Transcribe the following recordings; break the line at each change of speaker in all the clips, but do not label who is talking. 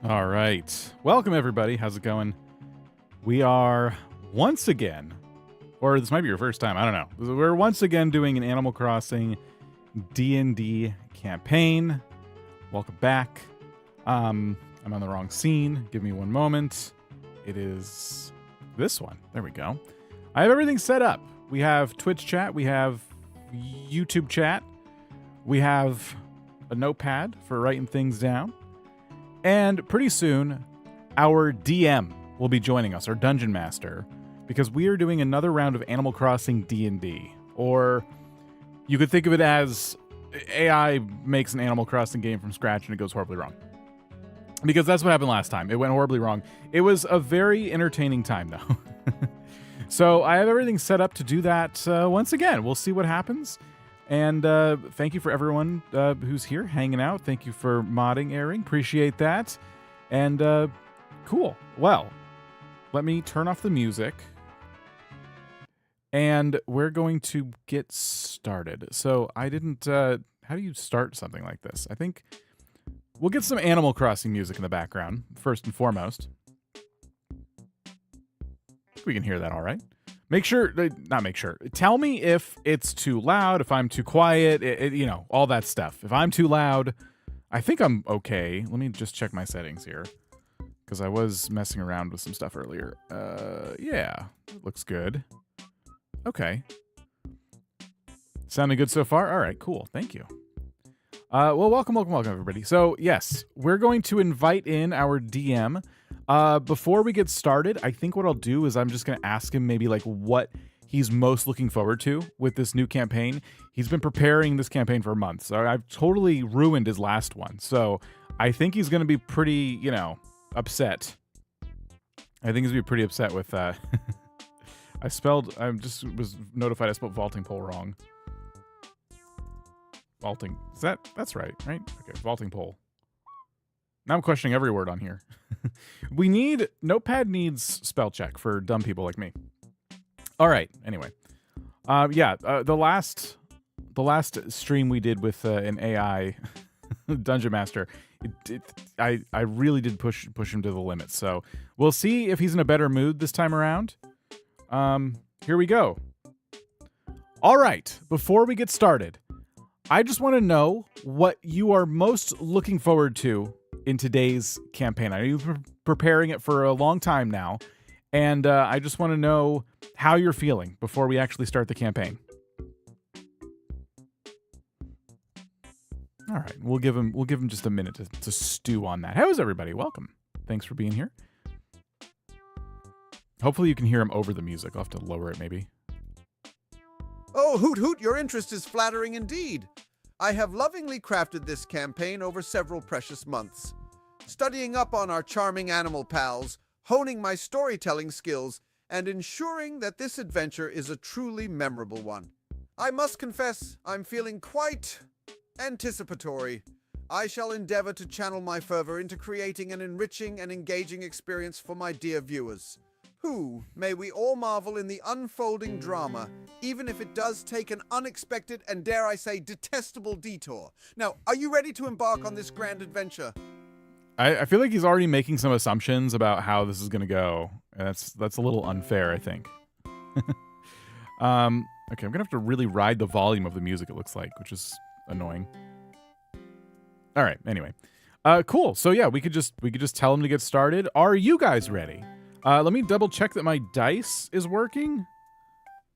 All right. Welcome, everybody. How's it going? We are once again, or this might be your first time, I don't know. We're once again doing an Animal Crossing D&D campaign. Welcome back. I'm on the wrong scene. Give me one moment. It is this one. There we go. I have everything set up. We have Twitch chat. We have YouTube chat. We have a notepad for writing things down. And pretty soon, our DM will be joining us, our Dungeon Master, because we are doing another round of Animal Crossing D&D. Or you could think of it as AI makes an Animal Crossing game from scratch and it goes horribly wrong. Because that's what happened last time. It went horribly wrong. It was a very entertaining time, though. So I have everything set up to do that once again. We'll see what happens. And thank you for everyone who's here hanging out. Thank you for modding, Airing. Appreciate that. And cool. Well, let me turn off the music. And we're going to get started. So I didn't... how do you start something like this? I think we'll get some Animal Crossing music in the background, first and foremost. We can hear that all right. Tell me if it's too loud, if I'm too quiet, you know, all that stuff. If I'm too loud, I think I'm okay. Let me just check my settings here, because I was messing around with some stuff earlier. Yeah, looks good. Okay. Sounding good so far? All right, cool. Thank you. Well, welcome, everybody. So, yes, we're going to invite in our DM. Before we get started, I think what I'll do is I'm just going to ask him maybe like what he's most looking forward to with this new campaign. He's been preparing this campaign for months. So I've totally ruined his last one. So I think he's going to be pretty, you know, upset. I think he's going to be pretty upset with I just was notified I spelled vaulting pole wrong. Vaulting. That's right? Okay, vaulting pole. Now I'm questioning every word on here. Notepad needs spell check for dumb people like me. All right. Anyway, the last stream we did with an AI Dungeon Master, I really did push him to the limit. So we'll see if he's in a better mood this time around. Here we go. All right. Before we get started, I just want to know what you are most looking forward to in today's campaign. I know you've been preparing it for a long time now, and I just want to know how you're feeling before we actually start the campaign. All right, we'll give him just a minute to stew on that. How is everybody? Welcome. Thanks for being here. Hopefully you can hear him over the music. I'll have to lower it maybe.
Oh, hoot hoot, your interest is flattering indeed. I have lovingly crafted this campaign over several precious months, studying up on our charming animal pals, honing my storytelling skills, and ensuring that this adventure is a truly memorable one. I must confess, I'm feeling quite anticipatory. I shall endeavor to channel my fervor into creating an enriching and engaging experience for my dear viewers, who, may we all marvel in the unfolding drama, even if it does take an unexpected and, dare I say, detestable detour. Now, are you ready to embark on this grand adventure?
I feel like he's already making some assumptions about how this is going to go. That's a little unfair, I think. Okay, I'm going to have to really ride the volume of the music, it looks like, which is annoying. All right, anyway. Cool. So, yeah, we could just tell him to get started. Are you guys ready? Let me double check that my dice is working.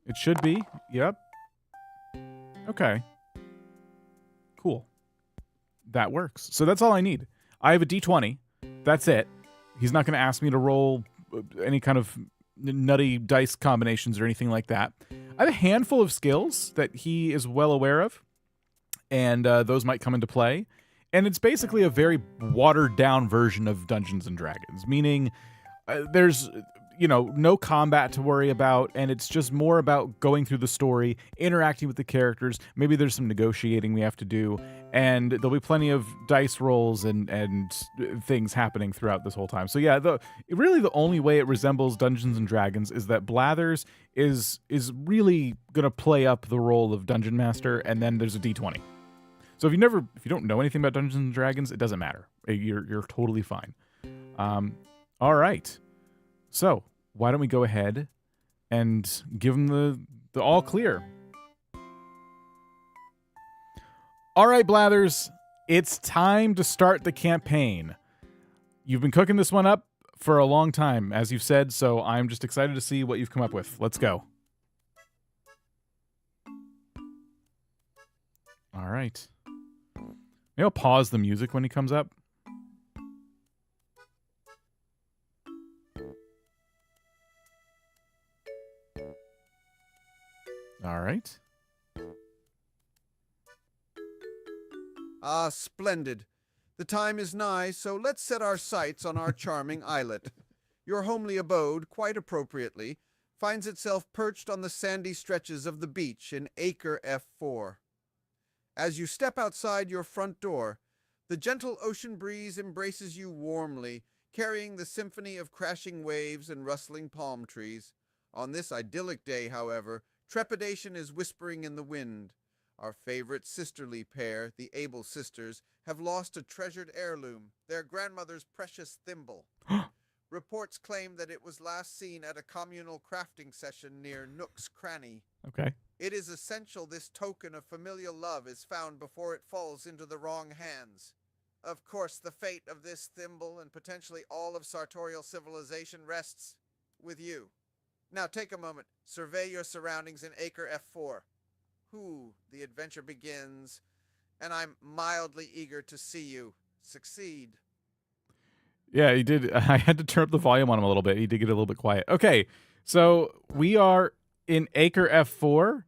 It should be. Yep. Okay. Cool. That works. So that's all I need. I have a D20. That's it. He's not going to ask me to roll any kind of nutty dice combinations or anything like that. I have a handful of skills that he is well aware of, and those might come into play. And it's basically a very watered-down version of Dungeons & Dragons, meaning there's, you know, no combat to worry about, and it's just more about going through the story, interacting with the characters. Maybe there's some negotiating we have to do, and there'll be plenty of dice rolls and things happening throughout this whole time. So yeah, really the only way it resembles Dungeons & Dragons is that Blathers is really going to play up the role of Dungeon Master, and then there's a D20. So if you don't know anything about Dungeons & Dragons, it doesn't matter. You're totally fine. All right. So why don't we go ahead and give him the all clear? All right, Blathers, it's time to start the campaign. You've been cooking this one up for a long time, as you've said, so I'm just excited to see what you've come up with. Let's go. All right. Maybe I'll pause the music when he comes up. All right.
Ah, splendid. The time is nigh, so let's set our sights on our charming islet. Your homely abode, quite appropriately, finds itself perched on the sandy stretches of the beach in Acre F4. As you step outside your front door, the gentle ocean breeze embraces you warmly, carrying the symphony of crashing waves and rustling palm trees. On this idyllic day, however, trepidation is whispering in the wind. Our favorite sisterly pair, the Able sisters, have lost a treasured heirloom, their grandmother's precious thimble. Reports claim that it was last seen at a communal crafting session near Nook's Cranny.
Okay.
It is essential this token of familial love is found before it falls into the wrong hands. Of course, the fate of this thimble and potentially all of sartorial civilization rests with you. Now take a moment, survey your surroundings in Acre F4. The adventure begins, and I'm mildly eager to see you succeed.
Yeah, he did. I had to turn up the volume on him a little bit. He did get a little bit quiet. Okay, so we are in Acre F4,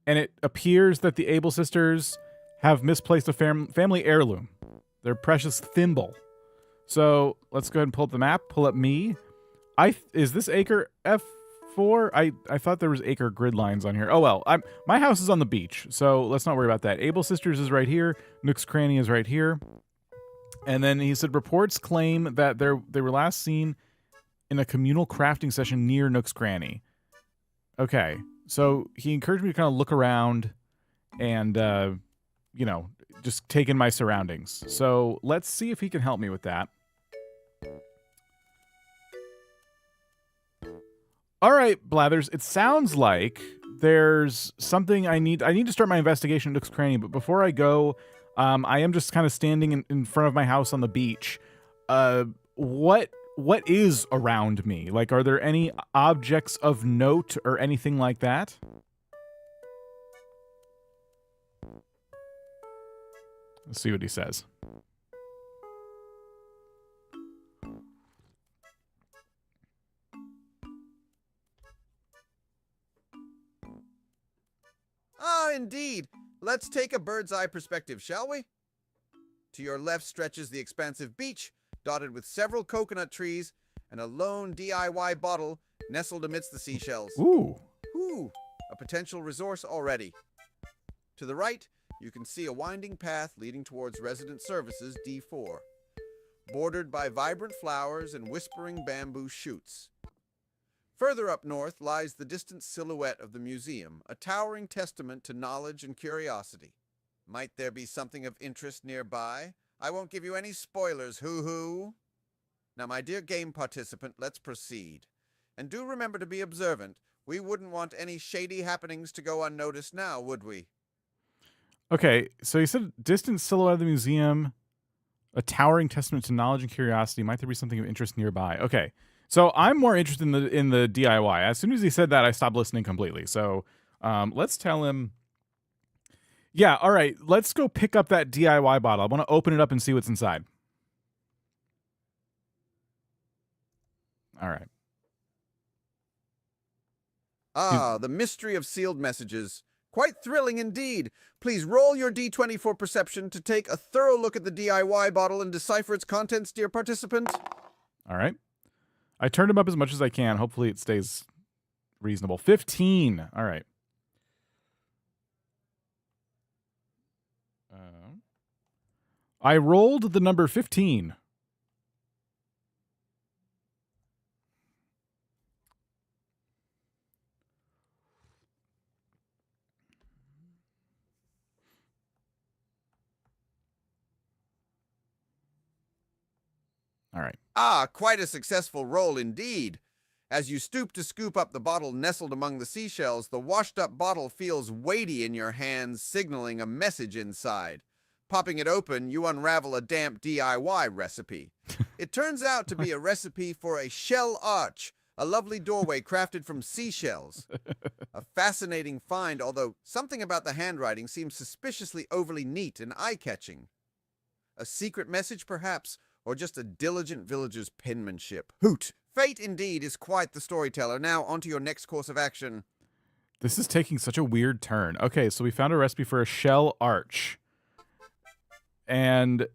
and it appears that the Able sisters have misplaced a family heirloom, their precious thimble. So let's go ahead and pull up the map, pull up me. Is this Acre F4? I thought there was acre grid lines on here. Oh well, my house is on the beach, so let's not worry about that. Able Sisters is right here. Nook's Cranny is right here. And then he said reports claim that they were last seen in a communal crafting session near Nook's Cranny. Okay, so he encouraged me to kind of look around and just take in my surroundings. So let's see if he can help me with that. All right, Blathers, it sounds like there's something I need to start my investigation at Nook's Cranny, but before I go, I am just kind of standing in front of my house on the beach. What is around me? Like, are there any objects of note or anything like that? Let's see what he says.
Ah, indeed. Let's take a bird's eye perspective, shall we? To your left stretches the expansive beach, dotted with several coconut trees and a lone DIY bottle nestled amidst the seashells.
Ooh,
a potential resource already. To the right, you can see a winding path leading towards Resident Services D4, bordered by vibrant flowers and whispering bamboo shoots. Further up north lies the distant silhouette of the museum, a towering testament to knowledge and curiosity. Might there be something of interest nearby? I won't give you any spoilers, hoo-hoo. Now, my dear game participant, let's proceed. And do remember to be observant. We wouldn't want any shady happenings to go unnoticed now, would we?
Okay, so you said distant silhouette of the museum, a towering testament to knowledge and curiosity. Might there be something of interest nearby? Okay, so I'm more interested in the DIY. As soon as he said that, I stopped listening completely. So let's tell him. Yeah, all right, let's go pick up that DIY bottle. I want to open it up and see what's inside. All right.
Ah, the mystery of sealed messages. Quite thrilling indeed. Please roll your D20 for perception to take a thorough look at the DIY bottle and decipher its contents, dear participant.
All right. I turned him up as much as I can. Hopefully it stays reasonable. 15. All right. I rolled the number 15. All right.
Ah, quite a successful roll indeed. As you stoop to scoop up the bottle nestled among the seashells, the washed-up bottle feels weighty in your hands, signaling a message inside. Popping it open, you unravel a damp DIY recipe. It turns out to be a recipe for a shell arch, a lovely doorway crafted from seashells. A fascinating find, although something about the handwriting seems suspiciously overly neat and eye-catching. A secret message, perhaps, or just a diligent villager's penmanship. Hoot! Fate, indeed, is quite the storyteller. Now, onto your next course of action.
This is taking such a weird turn. Okay, so we found a recipe for a shell arch. And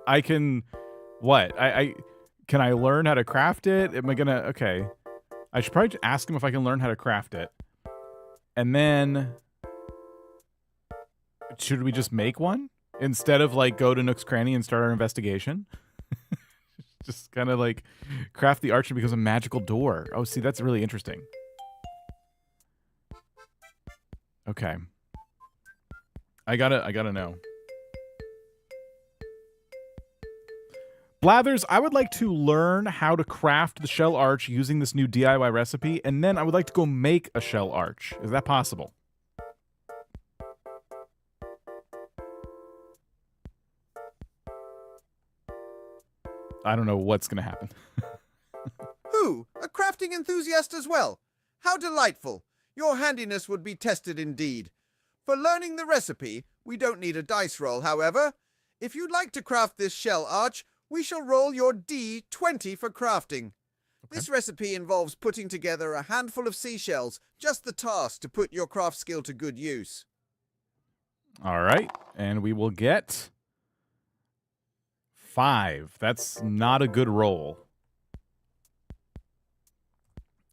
I can... What? Can I learn how to craft it? Am I gonna... Okay. I should probably ask him if I can learn how to craft it. And then... Should we just make one? Instead of, like, go to Nook's Cranny and start our investigation? Just kind of, like, craft the arch and becomes a magical door. Oh, see, that's really interesting. Okay. I gotta know. Blathers, I would like to learn how to craft the shell arch using this new DIY recipe, and then I would like to go make a shell arch. Is that possible? I don't know what's going to happen.
Who? A crafting enthusiast as well? How delightful. Your handiness would be tested indeed. For learning the recipe, we don't need a dice roll, however. If you'd like to craft this shell arch, we shall roll your D20 for crafting. Okay. This recipe involves putting together a handful of seashells, just the task to put your craft skill to good use.
All right, and we will get 5. That's not a good roll.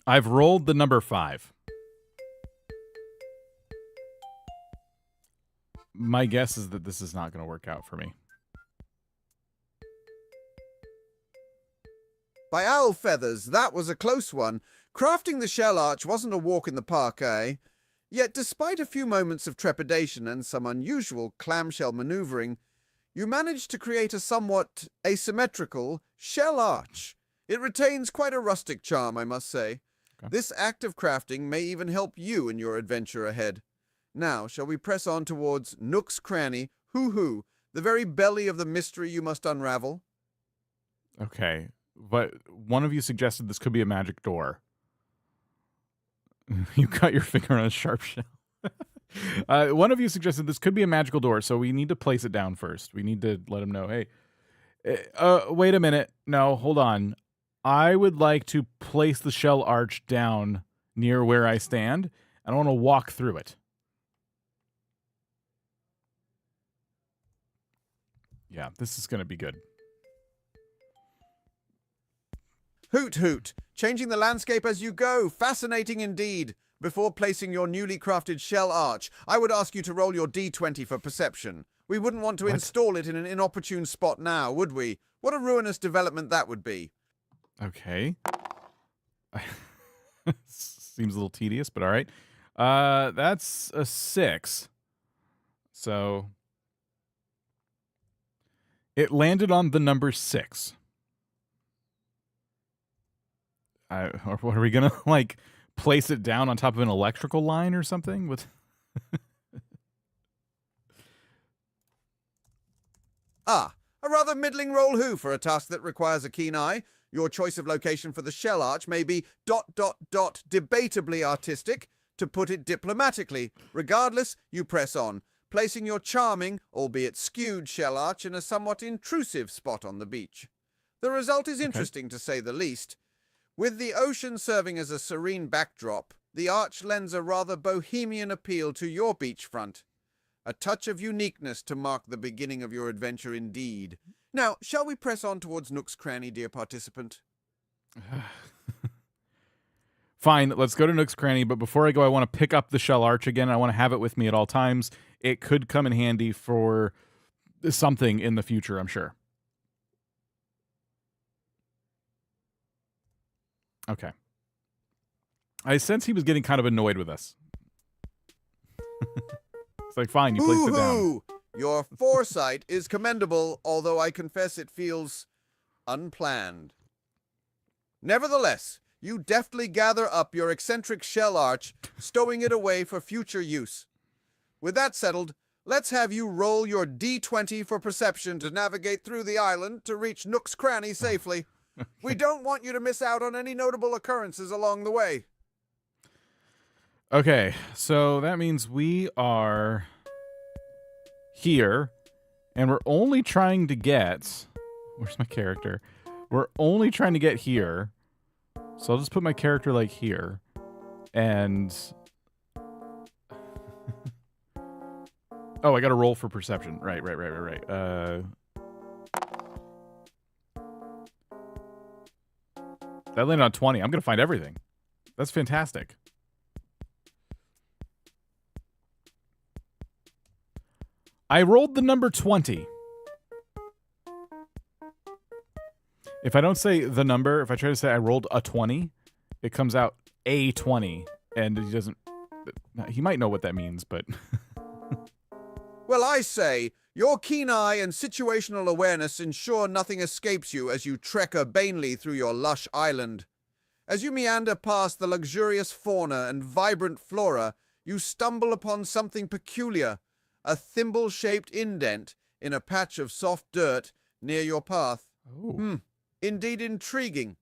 I've rolled the number 5. My guess is that this is not going to work out for me.
By owl feathers, that was a close one. Crafting the shell arch wasn't a walk in the park, eh? Yet despite a few moments of trepidation and some unusual clamshell maneuvering, you managed to create a somewhat asymmetrical shell arch. It retains quite a rustic charm, I must say. Okay. This act of crafting may even help you in your adventure ahead. Now, shall we press on towards Nook's Cranny, hoo-hoo, the very belly of the mystery you must unravel?
Okay, but one of you suggested this could be a magic door. You cut your finger on a sharp shell. One of you suggested this could be a magical door, so we need to place it down first. We need to let him know, hey, wait a minute. No, hold on. I would like to place the shell arch down near where I stand, and I want to walk through it. Yeah, this is going to be good.
Hoot hoot, changing the landscape as you go. Fascinating indeed. Before placing your newly crafted shell arch, I would ask you to roll your D20 for perception. We wouldn't want to install it in an inopportune spot now, would we? What a ruinous development that would be.
Okay. Seems a little tedious, but all right. That's a 6. So it landed on the number 6. Or what are we gonna like place it down on top of an electrical line or something with?
A rather middling roll who for a task that requires a keen eye. Your choice of location for the shell arch may be ... debatably artistic, to put it diplomatically. Regardless, you press on, placing your charming, albeit skewed shell arch in a somewhat intrusive spot on the beach. The result is interesting, to say the least. With the ocean serving as a serene backdrop, the arch lends a rather bohemian appeal to your beachfront. A touch of uniqueness to mark the beginning of your adventure indeed. Now, shall we press on towards Nook's Cranny, dear participant?
Fine, let's go to Nook's Cranny, but before I go, I want to pick up the shell arch again. I want to have it with me at all times. It could come in handy for something in the future, I'm sure. Okay. I sense he was getting kind of annoyed with us. It's like, fine, you placed it down.
Your foresight is commendable, although I confess it feels unplanned. Nevertheless, you deftly gather up your eccentric shell arch, stowing it away for future use. With that settled, let's have you roll your D20 for perception to navigate through the island to reach Nook's Cranny safely.
Okay.
We don't want you to miss out on any notable occurrences along the way.
Okay, so that means we are here, and we're only trying to get... Where's my character? We're only trying to get here. So I'll just put my character, like, here. And... Oh, I got to roll for perception. Right. That landed on 20. I'm going to find everything. That's fantastic. I rolled the number 20. If I don't say the number, if I try to say I rolled a 20, it comes out a 20. And he doesn't... He might know what that means, but...
Well, I say, your keen eye and situational awareness ensure nothing escapes you as you trek urbanely through your lush island. As you meander past the luxurious fauna and vibrant flora, you stumble upon something peculiar, a thimble-shaped indent in a patch of soft dirt near your path.
Oh.
Indeed intriguing.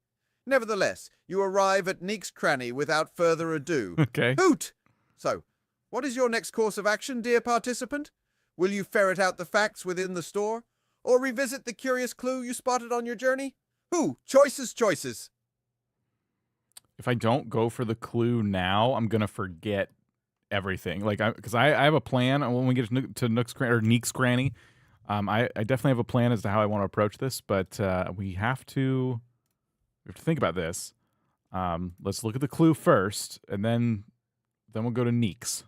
Nevertheless, you arrive at Neek's Cranny without further ado.
Okay.
Hoot! So, what is your next course of action, dear participant? Will you ferret out the facts within the store? Or revisit the curious clue you spotted on your journey? Choices.
If I don't go for the clue now, I'm going to forget everything. Like, because I have a plan when we get to Nook's Cranny, or Neek's Cranny. I definitely have a plan as to how I want to approach this, but we have to think about this. Let's look at the clue first, and then we'll go to Neek's.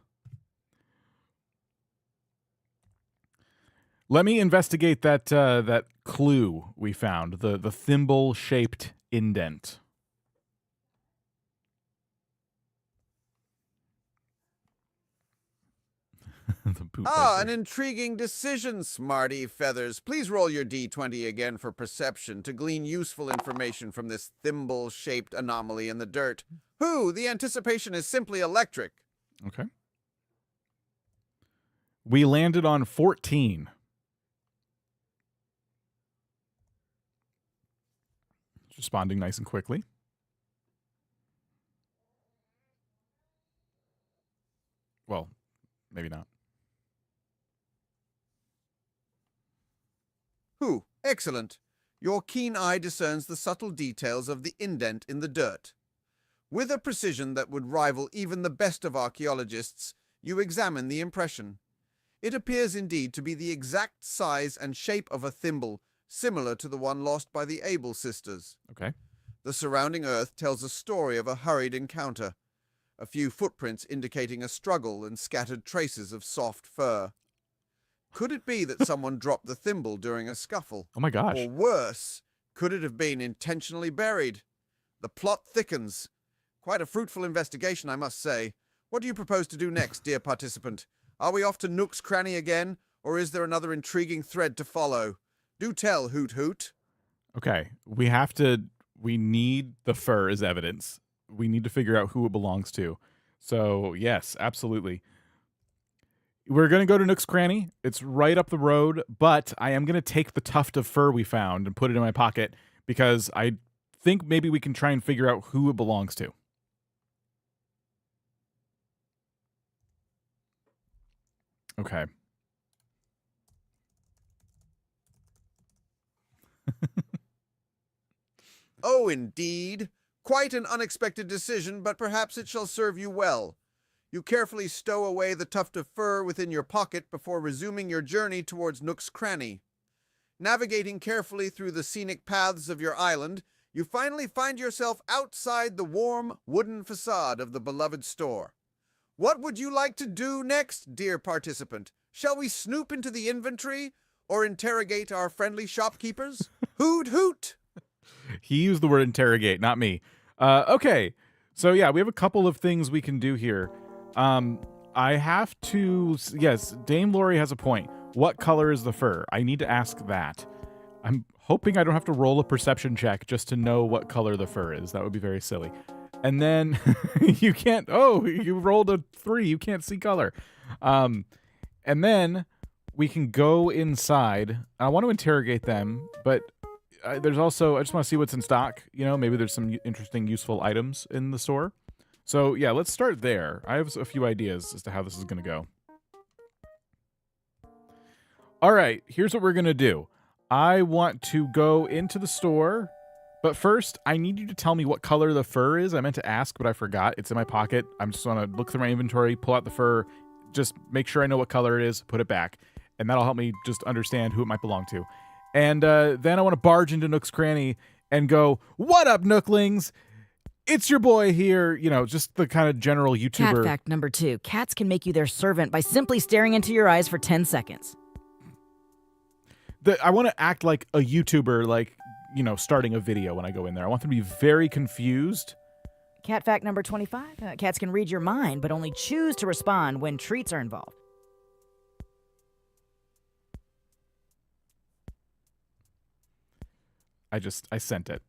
Let me investigate that clue we found, the thimble-shaped indent.
An intriguing decision, smarty feathers. Please roll your D20 again for perception to glean useful information from this thimble-shaped anomaly in the dirt. The anticipation is simply electric.
Okay. We landed on 14. Responding nice and quickly. Well, maybe not.
Excellent. Your keen eye discerns the subtle details of the indent in the dirt. With a precision that would rival even the best of archaeologists, you examine the impression. It appears indeed to be the exact size and shape of a thimble, similar to the one lost by the Able sisters.
Okay.
The surrounding earth tells a story of a hurried encounter, a few footprints indicating a struggle and scattered traces of soft fur. Could it be that someone dropped the thimble during a scuffle?
Oh my gosh.
Or worse, could it have been intentionally buried? The plot thickens. Quite a fruitful investigation, I must say. What do you propose to do next, dear participant? Are we off to Nook's Cranny again, or is there another intriguing thread to follow? Do tell, Hoot Hoot.
Okay, we need the fur as evidence. We need to figure out who it belongs to. So, yes, absolutely. We're going to go to Nook's Cranny. It's right up the road, but I am going to take the tuft of fur we found and put it in my pocket because I think maybe we can try and figure out who it belongs to. Okay.
Oh, indeed. Quite an unexpected decision, but perhaps it shall serve you well. You carefully stow away the tuft of fur within your pocket before resuming your journey towards Nook's Cranny. Navigating carefully through the scenic paths of your island, you finally find yourself outside the warm wooden facade of the beloved store. What would you like to do next, dear participant? Shall we snoop into the inventory or interrogate our friendly shopkeepers? Hoot hoot!
He used the word interrogate, not me. Okay, so yeah, we have a couple of things we can do here. I have to... Yes, Dame Lori has a point. What color is the fur? I need to ask that. I'm hoping I don't have to roll a perception check just to know what color the fur is. That would be very silly. And then you can't, you rolled a 3. You can't see color. And then we can go inside. I want to interrogate them, but there's also, I just want to see what's in stock. Maybe there's some interesting, useful items in the store. So yeah, let's start there. I have a few ideas as to how this is going to go. All right, here's what we're going to do. I want to go into the store, but first I need you to tell me what color the fur is. I meant to ask, but I forgot. It's in my pocket. I'm just going to look through my inventory, pull out the fur, just make sure I know what color it is, put it back. And that'll help me just understand who it might belong to. And then I want to barge into Nook's Cranny and go, "What up, nooklings? It's your boy here." Just the kind of general YouTuber.
Cat fact number 2. Cats can make you their servant by simply staring into your eyes for 10 seconds.
I want to act like a YouTuber, starting a video when I go in there. I want them to be very confused.
Cat fact number 25. Cats can read your mind, but only choose to respond when treats are involved.
I sent it.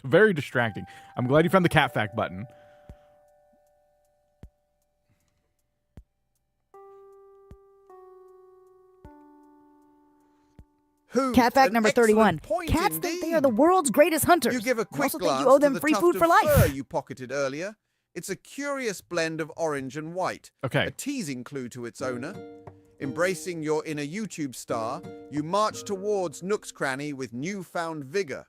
Very distracting. I'm glad you found the cat fact button.
Cat fact number 31. Cats
indeed.
think they are the world's greatest hunters.
You give a quick
also
glance
think you owe them
to the
free
tuft
food
of
for life.
fur you pocketed earlier. It's a curious blend of orange and white.
Okay.
A teasing clue to its owner. Embracing your inner YouTube star, you march towards Nook's Cranny with newfound vigor.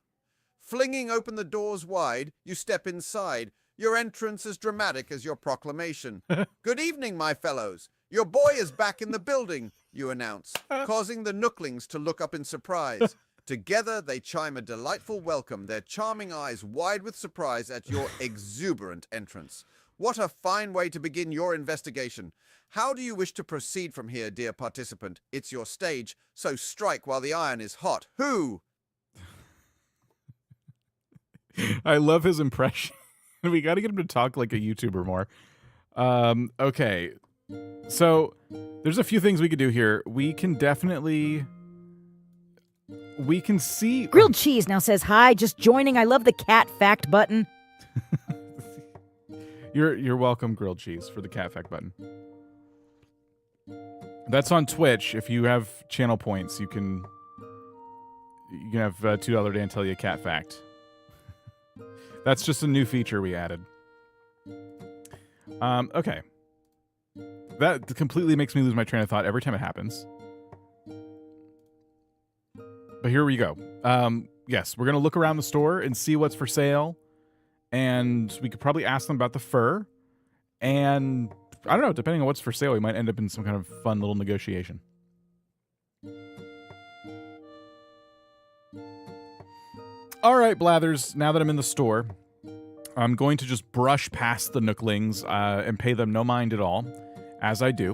Flinging open the doors wide, you step inside, your entrance as dramatic as your proclamation. "Good evening, my fellows. Your boy is back in the building," you announce, causing the nooklings to look up in surprise. Together, they chime a delightful welcome, their charming eyes wide with surprise at your exuberant entrance. What a fine way to begin your investigation. How do you wish to proceed from here, dear participant? It's your stage, so strike while the iron is hot. Who?
I love his impression. We got to get him to talk like a YouTuber more. Okay. So there's a few things we could do here. We can see
Grilled cheese now says hi, just joining. I love the cat fact button.
You're welcome, Grilled Cheese, for the cat fact button. That's on Twitch. If you have channel points, you can have $2 Dan tell you a cat fact. That's just a new feature we added. Okay. That completely makes me lose my train of thought every time it happens. But here we go. Yes, we're going to look around the store and see what's for sale. And we could probably ask them about the fur. And I don't know, depending on what's for sale, we might end up in some kind of fun little negotiation. All right, Blathers, now that I'm in the store, I'm going to just brush past the nooklings and pay them no mind at all, as I do.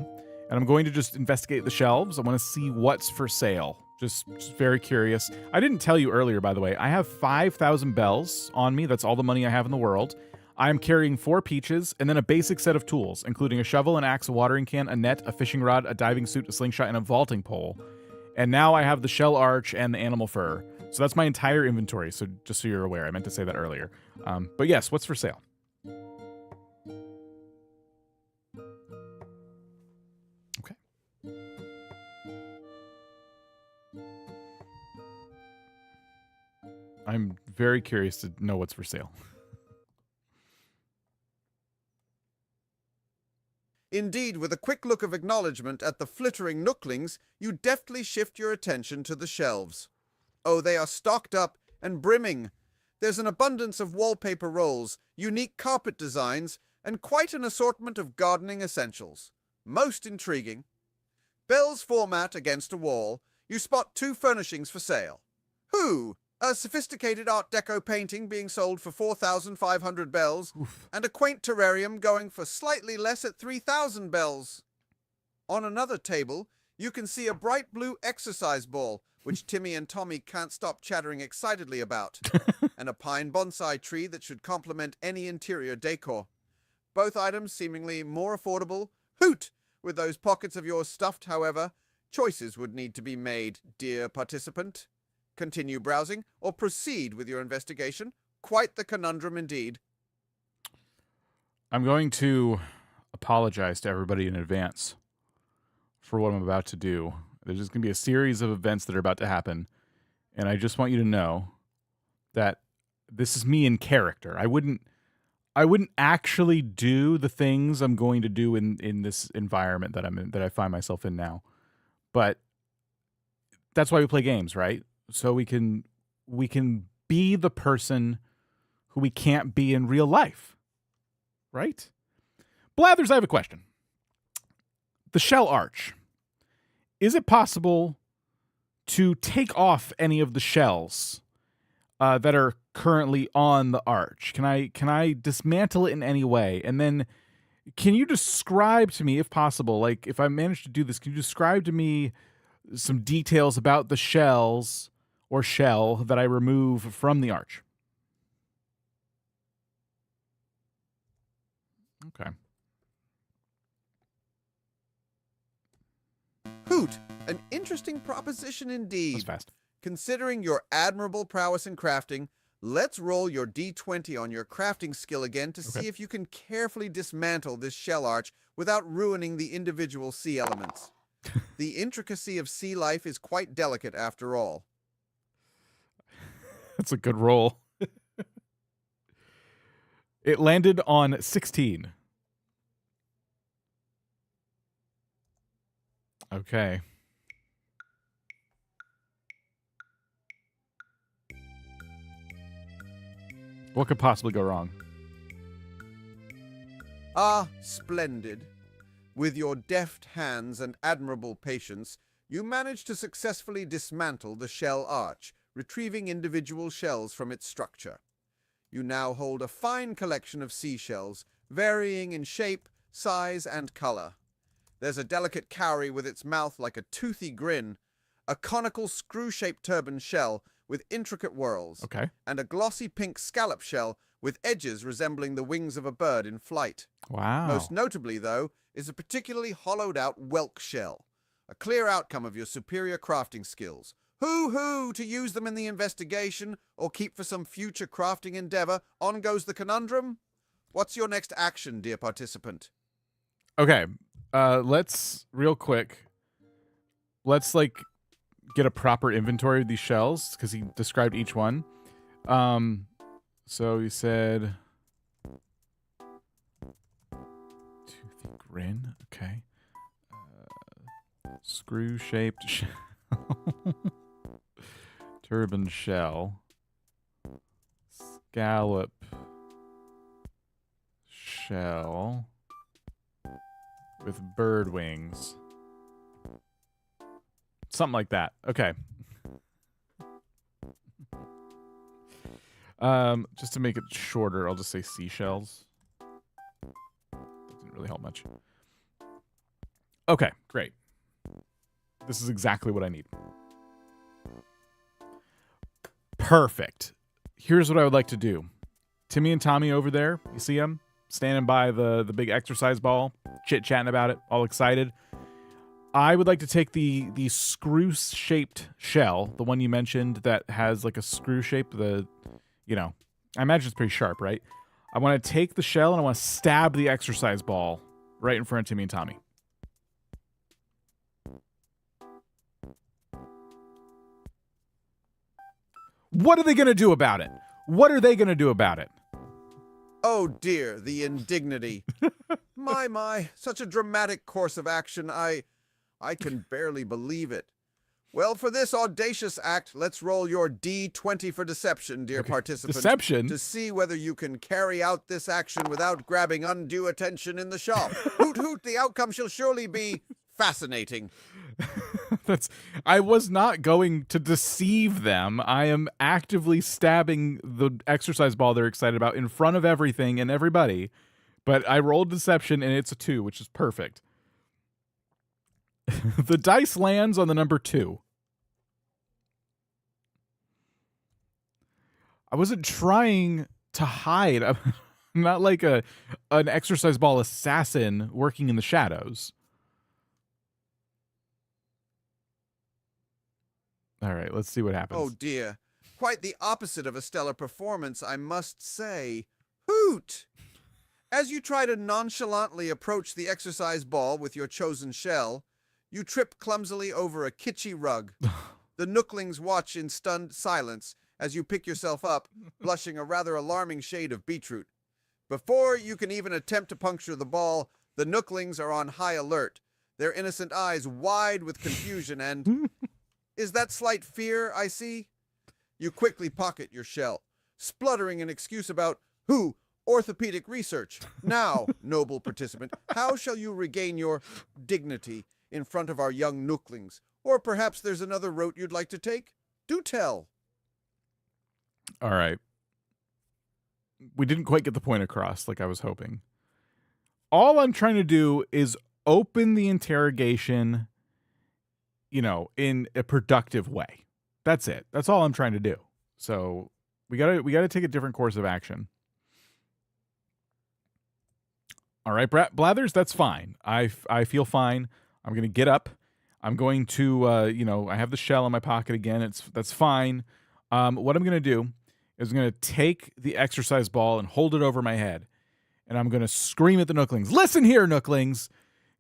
And I'm going to just investigate the shelves. I want to see what's for sale. Just very curious. I didn't tell you earlier, by the way. I have 5,000 bells on me. That's all the money I have in the world. I'm carrying 4 peaches and then a basic set of tools, including a shovel, an axe, a watering can, a net, a fishing rod, a diving suit, a slingshot, and a vaulting pole. And now I have the shell arch and the animal fur. So that's my entire inventory, so just so you're aware. I meant to say that earlier. But yes, what's for sale? Okay. I'm very curious to know what's for sale.
Indeed, with a quick look of acknowledgement at the flittering nooklings, you deftly shift your attention to the shelves. Oh, they are stocked up and brimming. There's an abundance of wallpaper rolls, unique carpet designs, and quite an assortment of gardening essentials. Most intriguing. Bells format against a wall, you spot 2 furnishings for sale. Who? A sophisticated Art Deco painting being sold for 4,500 bells, and a quaint terrarium going for slightly less at 3,000 bells. On another table, you can see a bright blue exercise ball, which Timmy and Tommy can't stop chattering excitedly about, and a pine bonsai tree that should complement any interior decor. Both items seemingly more affordable. Hoot! With those pockets of yours stuffed, however, choices would need to be made, dear participant. Continue browsing or proceed with your investigation? Quite the conundrum indeed.
I'm going to apologize to everybody in advance for what I'm about to do. There's just going to be a series of events that are about to happen, and I just want you to know that this is me in character. I wouldn't actually do the things I'm going to do in this environment that I'm in, that I find myself in now. But that's why we play games, right? So we can be the person who we can't be in real life. Right? Blathers, I have a question. The shell arch. Is it possible to take off any of the shells that are currently on the arch? Can I dismantle it in any way? And then can you describe to me, if possible, like if I manage to do this, can you describe to me some details about the shells or shell that I remove from the arch? Okay.
Hoot, an interesting proposition indeed.
That's fast.
Considering your admirable prowess in crafting, let's roll your D20 on your crafting skill again to see if you can carefully dismantle this shell arch without ruining the individual sea elements. The intricacy of sea life is quite delicate after all.
That's a good roll. It landed on 16. Okay. What could possibly go wrong?
Ah, splendid. With your deft hands and admirable patience, you managed to successfully dismantle the shell arch, retrieving individual shells from its structure. You now hold a fine collection of seashells, varying in shape, size, and color. There's a delicate cowrie with its mouth like a toothy grin, a conical screw-shaped turban shell with intricate whorls, and a glossy pink scallop shell with edges resembling the wings of a bird in flight.
Wow.
Most notably, though, is a particularly hollowed-out whelk shell, a clear outcome of your superior crafting skills. Hoo-hoo to use them in the investigation or keep for some future crafting endeavor. On goes the conundrum. What's your next action, dear participant?
Okay. Let's real quick. Let's get a proper inventory of these shells because he described each one. So he said toothy grin. Okay. Screw-shaped shell. Turban shell. Scallop shell with bird wings. Something like that. Okay. Just to make it shorter, I'll just say seashells. That didn't really help much. Okay, great. This is exactly what I need. Perfect. Here's what I would like to do. Timmy and Tommy over there, you see them? Standing by the big exercise ball, chit-chatting about it, all excited. I would like to take the screw-shaped shell, the one you mentioned that has like a screw shape, I imagine it's pretty sharp, right? I want to take the shell and I want to stab the exercise ball right in front of Timmy and Tommy. What are they going to do about it? What are they going to do about it?
Oh dear, the indignity. My, such a dramatic course of action, I can barely believe it. Well, for this audacious act, let's roll your D20 for deception, dear participant.
Deception?
To see whether you can carry out this action without grabbing undue attention in the shop. Hoot hoot, the outcome shall surely be fascinating.
I was not going to deceive them. I am actively stabbing the exercise ball they're excited about in front of everything and everybody. But I rolled deception and it's a 2, which is perfect. The dice lands on the number 2. I wasn't trying to hide. I'm not like an exercise ball assassin working in the shadows. All right, let's see what happens.
Oh dear. Quite the opposite of a stellar performance, I must say. Hoot! As you try to nonchalantly approach the exercise ball with your chosen shell, you trip clumsily over a kitschy rug. The nooklings watch in stunned silence as you pick yourself up, blushing a rather alarming shade of beetroot. Before you can even attempt to puncture the ball, the nooklings are on high alert, their innocent eyes wide with confusion and... Is that slight fear I see? You quickly pocket your shell, spluttering an excuse about who orthopedic research. Now, noble participant, how shall you regain your dignity in front of our young nooklings? Or perhaps there's another route you'd like to take? Do tell.
All right. We didn't quite get the point across like I was hoping. All I'm trying to do is open the interrogation, you know, in a productive way. That's it. That's all I'm trying to do. So we gotta take a different course of action. All right, Blathers, that's fine. I feel fine. I'm gonna get up. I'm going to I have the shell in my pocket again. That's fine. What I'm gonna do is I'm gonna take the exercise ball and hold it over my head, and I'm gonna scream at the nooklings. Listen here, nooklings.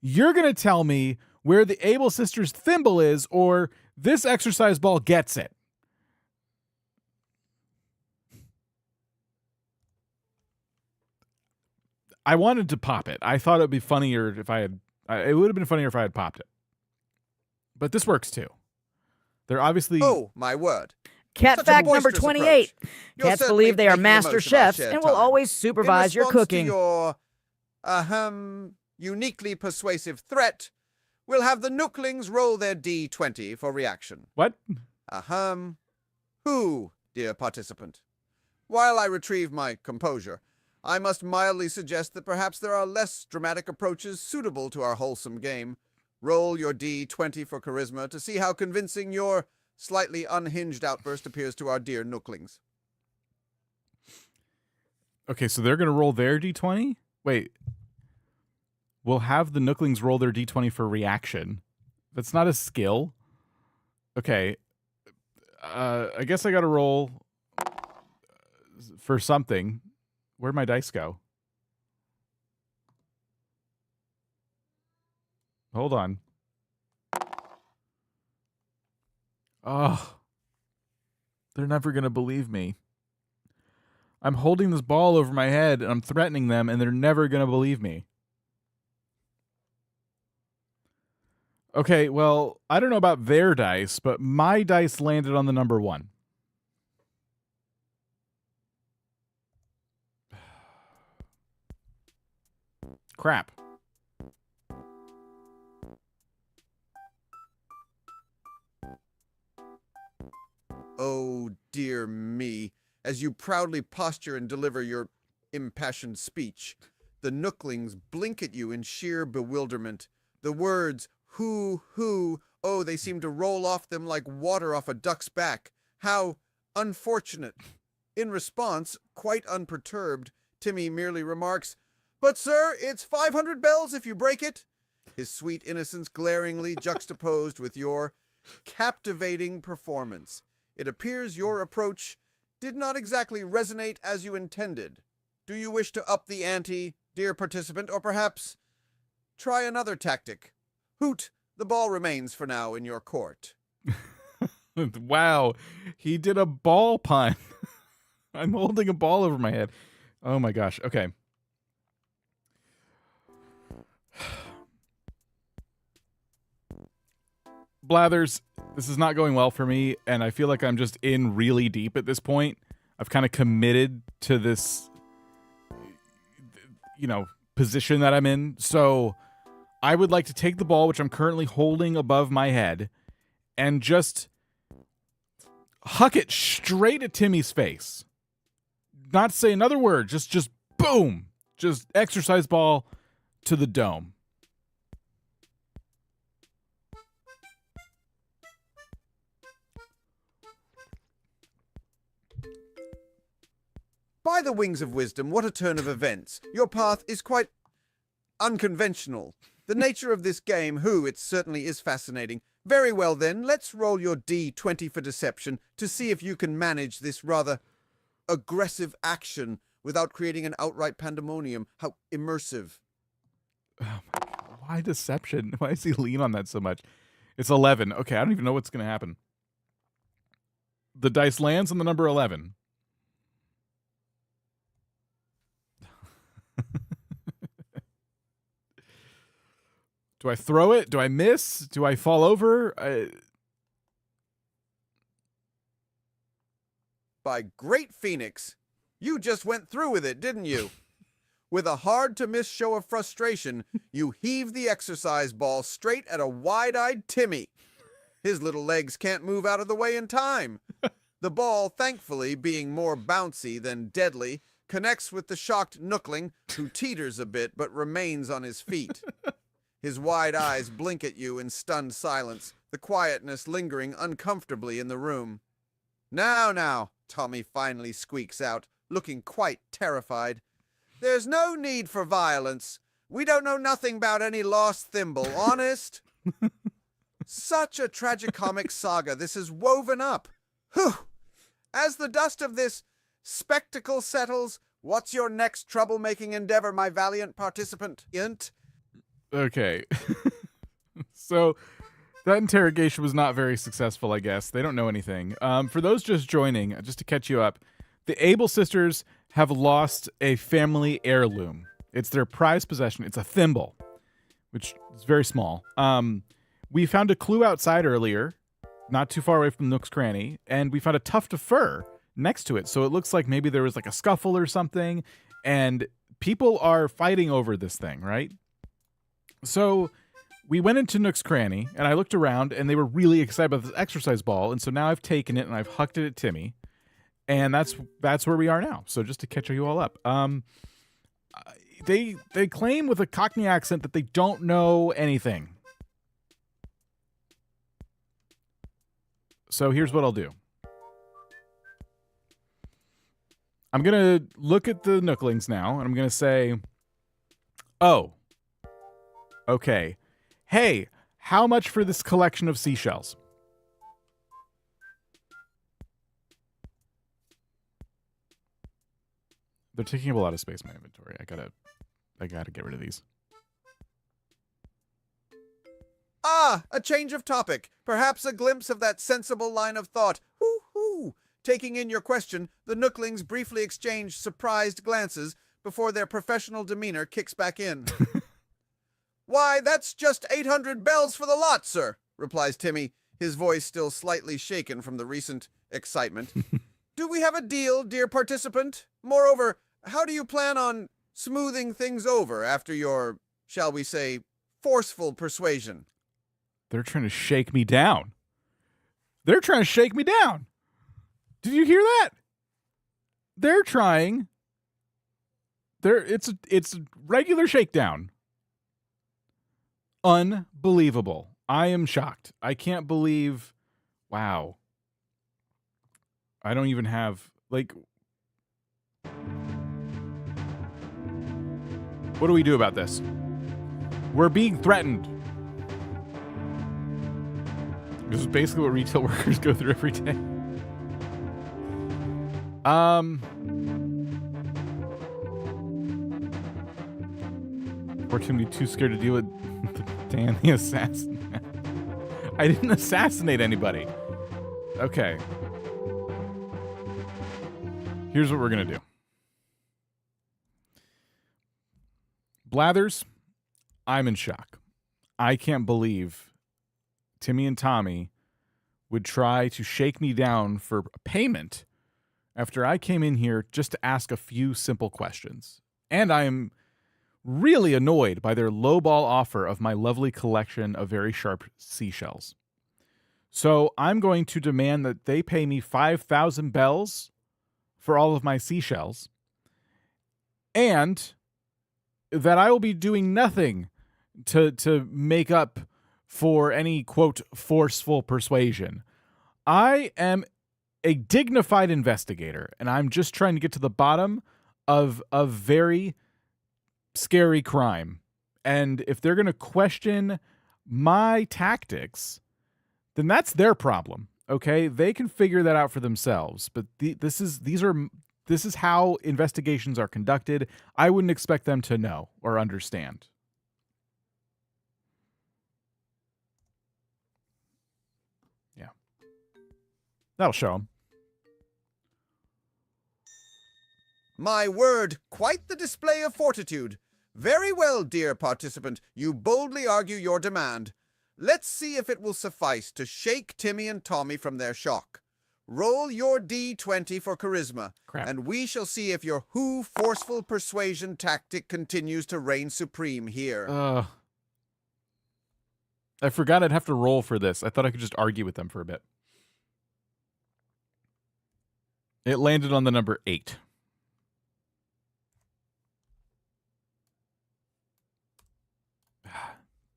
You're gonna tell me where the Able Sisters' thimble is, or this exercise ball gets it. I wanted to pop it. I thought it'd be funnier if I had. It would have been funnier if I had popped it. But this works too. They're obviously.
Oh, my word.
Cat
Such a
fact number
boisterous
28.
approach. You're
Cats
certainly
believe they are
making the
master
most of our
chefs
shared
and will
time.
always supervise
In
your
response
cooking.
to your, uniquely persuasive threat, we'll have the nooklings roll their D20 for reaction.
What?
Who, dear participant? While I retrieve my composure, I must mildly suggest that perhaps there are less dramatic approaches suitable to our wholesome game. Roll your D20 for charisma to see how convincing your slightly unhinged outburst appears to our dear nooklings.
Okay, so they're going to roll their D20? Wait. We'll have the nooklings roll their D20 for reaction. That's not a skill. Okay. I guess I got to roll for something. Where'd my dice go? Hold on. Oh. They're never going to believe me. I'm holding this ball over my head and I'm threatening them and they're never going to believe me. Okay, well, I don't know about their dice, but my dice landed on the number 1. Crap.
Oh, dear me. As you proudly posture and deliver your impassioned speech, the nooklings blink at you in sheer bewilderment. The words, who, oh, they seem to roll off them like water off a duck's back. How unfortunate. In response, quite unperturbed, Timmy merely remarks, "But, sir, it's 500 bells if you break it." His sweet innocence glaringly juxtaposed with your captivating performance. It appears your approach did not exactly resonate as you intended. Do you wish to up the ante, dear participant, or perhaps try another tactic? Hoot, the ball remains for now in your court.
Wow, he did a ball pun. I'm holding a ball over my head. Oh my gosh. Okay. Blathers, this is not going well for me, and I feel like I'm just in really deep at this point. I've kind of committed to this, position that I'm in. So I would like to take the ball, which I'm currently holding above my head, and just huck it straight at Timmy's face. Not say another word. Just boom. Just exercise ball to the dome.
By the wings of wisdom, what a turn of events. Your path is quite unconventional. The nature of this game, it certainly is fascinating. Very well then, let's roll your D20 for deception to see if you can manage this rather aggressive action without creating an outright pandemonium. How immersive.
Oh my God. Why deception? Why does he lean on that so much? It's 11. Okay, I don't even know what's going to happen. The dice lands on the number 11. Do I throw it? Do I miss? Do I fall over?
By great Phoenix, you just went through with it, didn't you? With a hard-to-miss show of frustration, you heave the exercise ball straight at a wide-eyed Timmy. His little legs can't move out of the way in time. The ball, thankfully, being more bouncy than deadly, connects with the shocked nookling, who teeters a bit but remains on his feet. His wide eyes blink at you in stunned silence, the quietness lingering uncomfortably in the room. Now, Tommy finally squeaks out, looking quite terrified. There's no need for violence. We don't know nothing about any lost thimble, honest. Such a tragicomic saga this is woven up. Whew! As the dust of this spectacle settles, what's your next troublemaking endeavor, my valiant participant?
Okay. So that interrogation was not very successful, I guess. They don't know anything. For those just joining, just to catch you up, the Able sisters have lost a family heirloom. It's their prized possession. It's a thimble, which is very small. We found a clue outside earlier, not too far away from Nook's Cranny, and we found a tuft of fur next to it. So it looks like maybe there was like a scuffle or something, and people are fighting over this thing, right? So we went into Nook's Cranny, and I looked around, and they were really excited about this exercise ball, and so now I've taken it, and I've hucked it at Timmy, and that's where we are now. So just to catch you all up. They claim with a Cockney accent that they don't know anything. So here's what I'll do. I'm going to look at the nooklings now, and I'm going to say, oh, okay. Hey, how much for this collection of seashells? They're taking up a lot of space in my inventory. I gotta get rid of these.
Ah, a change of topic. Perhaps a glimpse of that sensible line of thought. Hoo-hoo! Taking in your question, the nooklings briefly exchange surprised glances before their professional demeanor kicks back in. Why, that's just 800 bells for the lot, sir, replies Timmy, his voice still slightly shaken from the recent excitement. Do we have a deal, dear participant? Moreover, how do you plan on smoothing things over after your, shall we say, forceful persuasion?
They're trying to shake me down. They're trying to shake me down. Did you hear that? They're trying. It's a regular shakedown. Unbelievable. I am shocked. I can't believe. Wow. I don't even have, like, what do we do about this? We're being threatened. This is basically what retail workers go through every day. Poor Timmy, too scared to deal with Dan the assassin. I didn't assassinate anybody. Okay. Here's what we're going to do. Blathers, I'm in shock. I can't believe Timmy and Tommy would try to shake me down for payment after I came in here just to ask a few simple questions. And I am really annoyed by their lowball offer of my lovely collection of very sharp seashells. So I'm going to demand that they pay me 5,000 bells for all of my seashells, and that I will be doing nothing to make up for any, quote, forceful persuasion. I am a dignified investigator, and I'm just trying to get to the bottom of a very scary crime. And if they're going to question my tactics, then that's their problem. Okay, they can figure that out for themselves. But this is how investigations are conducted. I wouldn't expect them to know or understand. Yeah, that'll show them.
My word, quite the display of fortitude. Very well, dear participant, you boldly argue your demand. Let's see if it will suffice to shake Timmy and Tommy from their shock. Roll your D20 for charisma,
Crap.
and we shall see if your forceful persuasion tactic continues to reign supreme here.
I forgot I'd have to roll for this. I thought I could just argue with them for a bit. It landed on the number 8.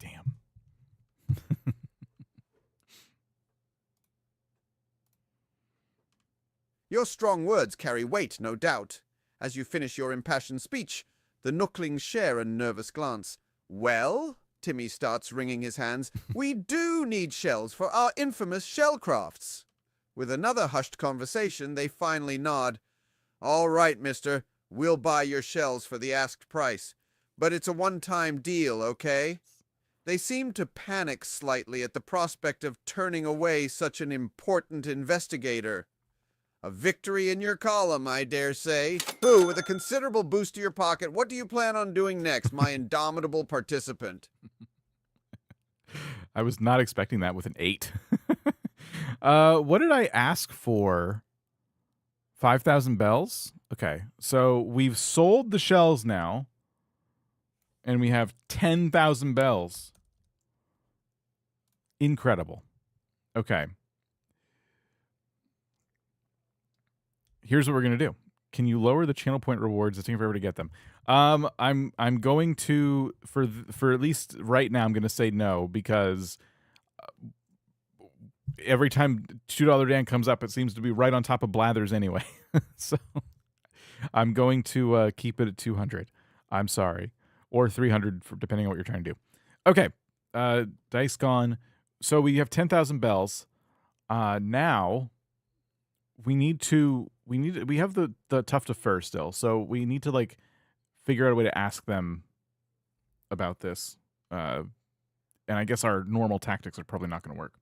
Damn.
Your strong words carry weight, no doubt. As you finish your impassioned speech, the nooklings share a nervous glance. Well, Timmy starts wringing his hands, we do need shells for our infamous shellcrafts. With another hushed conversation, they finally nod. All right, mister, we'll buy your shells for the asked price. But it's a one-time deal, okay? They seem to panic slightly at the prospect of turning away such an important investigator. A victory in your column, I dare say. Who, with a considerable boost to your pocket, what do you plan on doing next, my indomitable participant?
I was not expecting that with an 8. What did I ask for? 5,000 bells? Okay, so we've sold the shells now, and we have 10,000 bells. Incredible. Okay. Here's what we're gonna do. Can you lower the channel point rewards? It's taking forever to get them. I'm going to for at least right now. I'm going to say no because every time $2 Dan comes up, it seems to be right on top of Blathers anyway. So I'm going to keep it at 200. I'm sorry, or 300 depending on what you're trying to do. Okay, dice gone. So we have 10,000 bells. Now we have the tough to fur still, so we need to like figure out a way to ask them about this. And I guess our normal tactics are probably not going to work.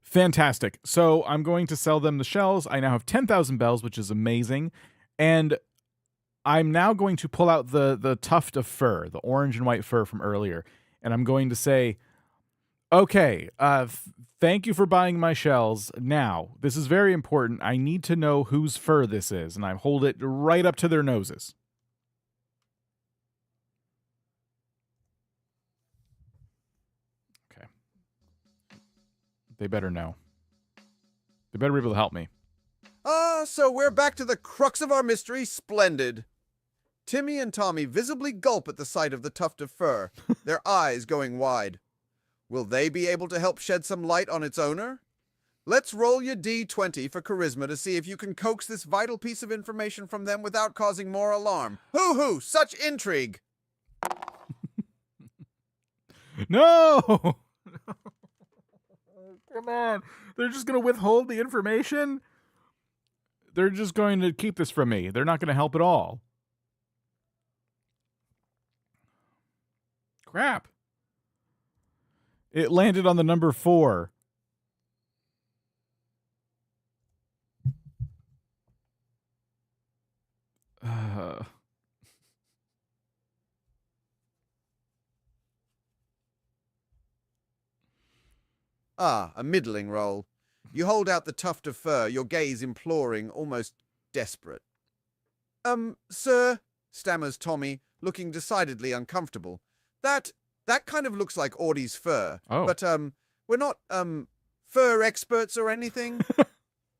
Fantastic. So I'm going to sell them the shells. I now have 10,000 bells, which is amazing. And I'm now going to pull out the tuft of fur, the orange and white fur from earlier. And I'm going to say, okay, thank you for buying my shells. Now, this is very important. I need to know whose fur this is. And I hold it right up to their noses. Okay. They better know. They better be able to help me.
So we're back to the crux of our mystery. Splendid. Timmy and Tommy visibly gulp at the sight of the tuft of fur, their eyes going wide. Will they be able to help shed some light on its owner? Let's roll your D20 for charisma to see if you can coax this vital piece of information from them without causing more alarm. Hoo-hoo! Such intrigue!
No! Come on. They're just going to withhold the information? They're just going to keep this from me. They're not going to help at all. Crap. It landed on the number 4.
A middling roll. You hold out the tuft of fur, your gaze imploring, almost desperate. Sir, stammers Tommy, looking decidedly uncomfortable. That kind of looks like Audie's fur.
Oh.
But, we're not, fur experts or anything?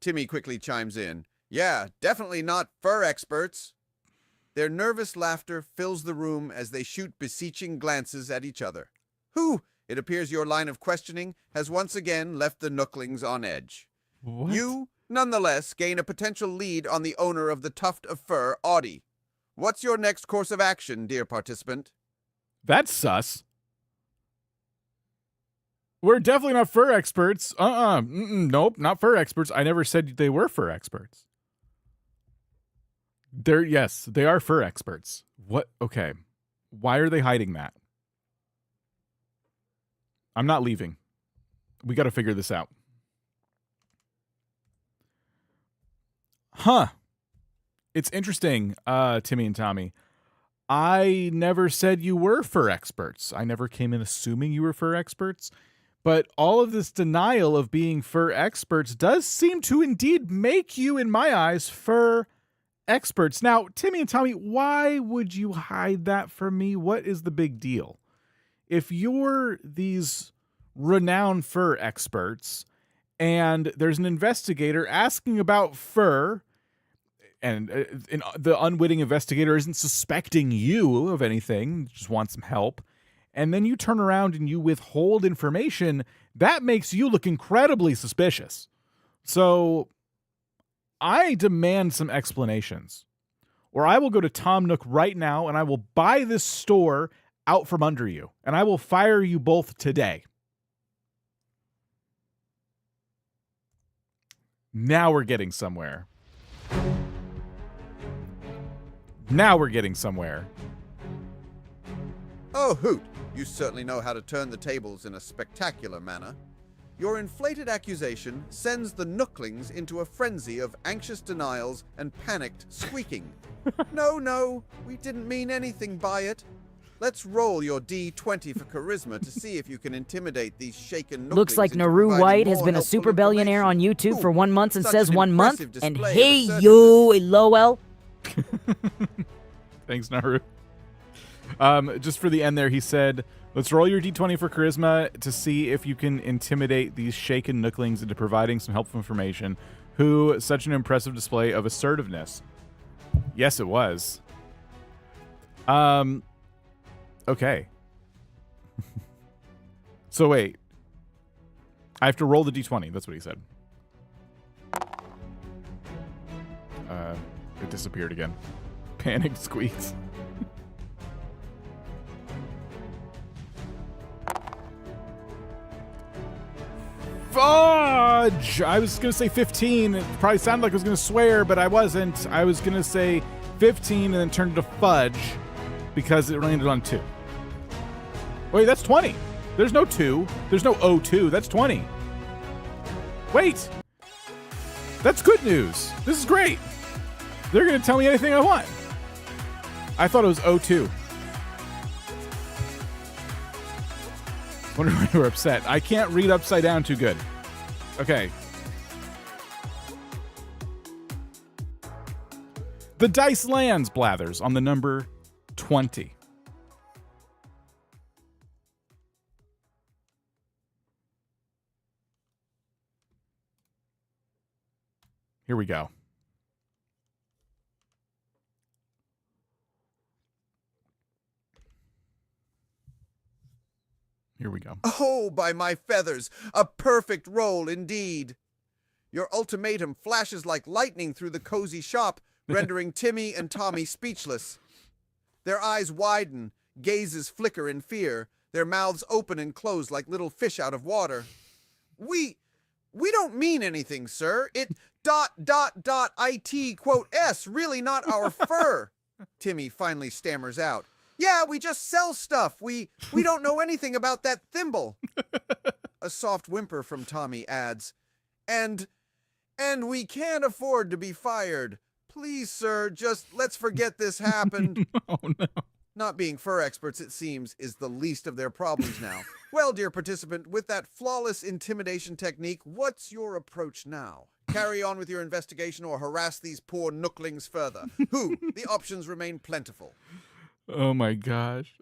Timmy quickly chimes in. Yeah, definitely not fur experts. Their nervous laughter fills the room as they shoot beseeching glances at each other. Who? It appears your line of questioning has once again left the nooklings on edge.
What?
You, nonetheless, gain a potential lead on the owner of the tuft of fur, Audie. What's your next course of action, dear participant?
That's sus. We're definitely not fur experts. Nope, not fur experts. I never said they were fur experts. Yes, they are fur experts. What? Okay. Why are they hiding that? I'm not leaving. We got to figure this out. Huh. It's interesting, Timmy and Tommy. I never said you were fur experts. I never came in assuming you were fur experts. But all of this denial of being fur experts does seem to indeed make you, in my eyes, fur experts. Now, Timmy and Tommy, why would you hide that from me? What is the big deal? If you're these renowned fur experts and there's an investigator asking about fur, and the unwitting investigator isn't suspecting you of anything, just wants some help, and then you turn around and you withhold information, that makes you look incredibly suspicious. So I demand some explanations, or I will go to Tom Nook right now and I will buy this store out from under you, and I will fire you both today. Now we're getting somewhere.
Oh, Hoot, you certainly know how to turn the tables in a spectacular manner. Your inflated accusation sends the nooklings into a frenzy of anxious denials and panicked squeaking. No, we didn't mean anything by it. Let's roll your D20 for charisma to see if you can intimidate these shaken nooklings.
Looks like
into
Naru
providing
White has
more
been a
helpful
super billionaire on
information.
YouTube for 1 month and
Such
says
an
1 month.
impressive
And
display of
hey,
assertiveness.
yo, lol.
Thanks, Naru. Just for the end there, he said, let's roll your D20 for charisma to see if you can intimidate these shaken nooklings into providing some helpful information. Who, such an impressive display of assertiveness. Yes, it was. Okay. So wait. I have to roll the D20. That's what he said. It disappeared again. Panicked squeaks. Fudge! I was going to say 15. It probably sounded like I was going to swear, but I wasn't. I was going to say 15 and then turned to fudge because it landed on 2. Wait, that's 20. There's no 2. There's no 02. That's 20. Wait. That's good news. This is great. They're going to tell me anything I want. I thought it was 02. Wonder why you were upset. I can't read upside down too good. Okay. The dice lands, Blathers, on the number 20. Here we go. Here we go.
Oh, by my feathers, a perfect roll indeed. Your ultimatum flashes like lightning through the cozy shop, rendering Timmy and Tommy speechless. Their eyes widen, gazes flicker in fear, their mouths open and close like little fish out of water. We don't mean anything, sir. It ... IT, really not our fur. Timmy finally stammers out. Yeah, we just sell stuff. We don't know anything about that thimble. A soft whimper from Tommy adds, And we can't afford to be fired. Please, sir, just let's forget this happened.
Oh, no.
Not being fur experts, it seems, is the least of their problems now. Well, dear participant, with that flawless intimidation technique, what's your approach now? Carry on with your investigation or harass these poor nooklings further? The options remain plentiful.
Oh my gosh.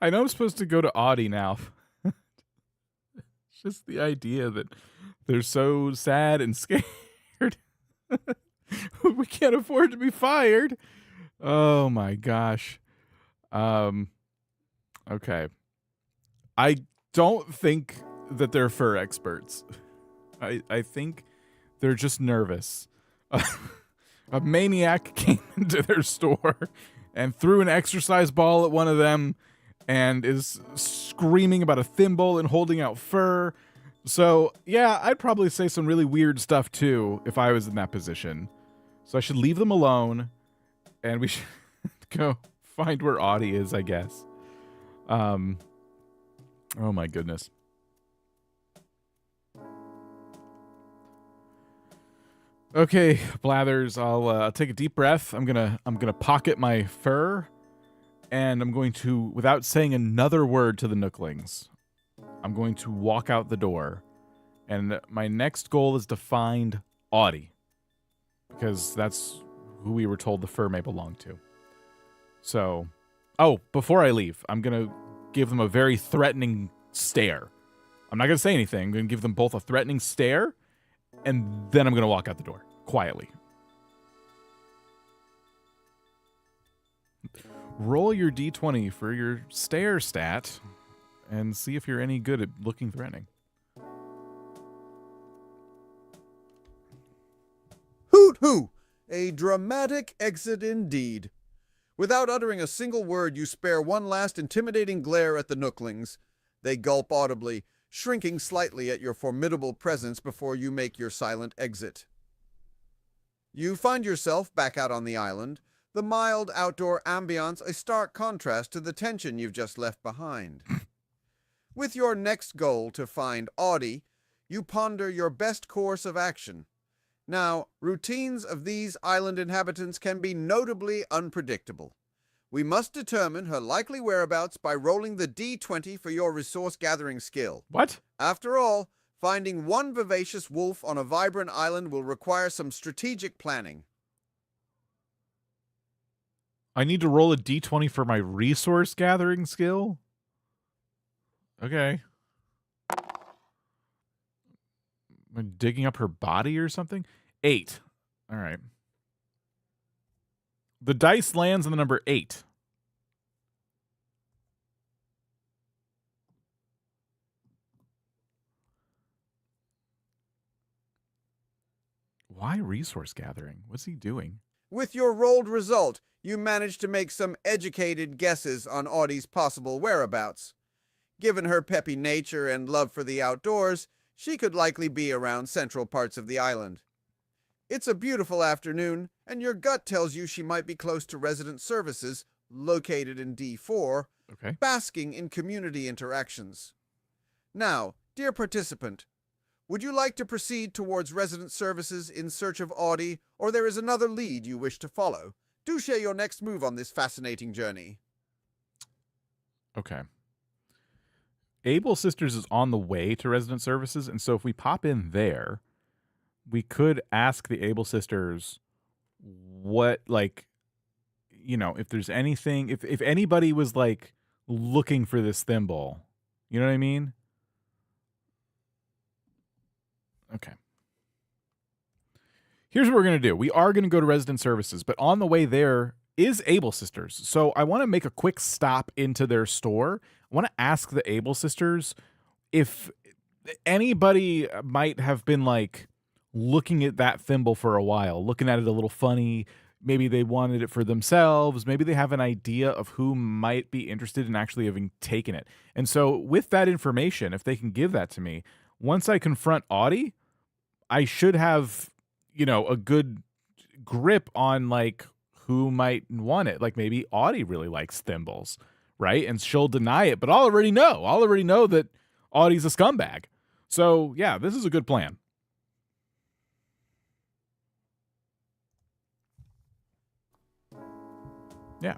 I know I'm supposed to go to Audie now. It's just the idea that they're so sad and scared. We can't afford to be fired. Oh my gosh. Okay. I don't think that they're fur experts. I think they're just nervous. A maniac came into their store and threw an exercise ball at one of them and is screaming about a thimble and holding out fur. So, yeah, I'd probably say some really weird stuff, too, if I was in that position. So I should leave them alone, and we should go find where Audie is, I guess. Oh, my goodness. Okay, Blathers, I'll take a deep breath. I'm gonna pocket my fur, and I'm going to, without saying another word to the nooklings, I'm going to walk out the door. And my next goal is to find Audie, because that's who we were told the fur may belong to. So, before I leave, I'm gonna give them a very threatening stare. I'm not gonna say anything. I'm gonna give them both a threatening stare, and then I'm going to walk out the door quietly. Roll your d20 for your stare stat and see if you're any good at looking threatening.
Hoot hoo! A dramatic exit indeed. Without uttering a single word, you spare one last intimidating glare at the nooklings. They gulp audibly, shrinking slightly at your formidable presence before you make your silent exit. You find yourself back out on the island, the mild outdoor ambiance a stark contrast to the tension you've just left behind. With your next goal to find Audie, you ponder your best course of action. Now, routines of these island inhabitants can be notably unpredictable. We must determine her likely whereabouts by rolling the D20 for your resource-gathering skill.
What?
After all, finding one vivacious wolf on a vibrant island will require some strategic planning.
I need to roll a d20 for my resource gathering skill? Okay. Am I digging up her body or something? 8. All right. The dice lands on the number 8. Why resource gathering? What's he doing?
With your rolled result, you manage to make some educated guesses on Audie's possible whereabouts. Given her peppy nature and love for the outdoors, she could likely be around central parts of the island. It's a beautiful afternoon, and your gut tells you she might be close to resident services, located in D4,
Okay.
basking in community interactions. Now, dear participant, would you like to proceed towards resident services in search of Audie, or there is another lead you wish to follow? Do share your next move on this fascinating journey.
Okay. Able Sisters is on the way to resident services, and so if we pop in there, we could ask the Able Sisters what, like, you know, if there's anything, if anybody was, like, looking for this thimble. You know what I mean? Okay. Here's what we're going to do. We are going to go to resident services, but on the way there is Able Sisters. So I want to make a quick stop into their store. I want to ask the Able Sisters if anybody might have been, like, looking at that thimble for a while, looking at it a little funny. Maybe they wanted it for themselves. Maybe they have an idea of who might be interested in actually having taken it. And so with that information, if they can give that to me, once I confront Audie, I should have, you know, a good grip on, like, who might want it. Like, maybe Audie really likes thimbles, right? And she'll deny it, but I'll already know that Audie's a scumbag. So yeah, this is a good plan. Yeah.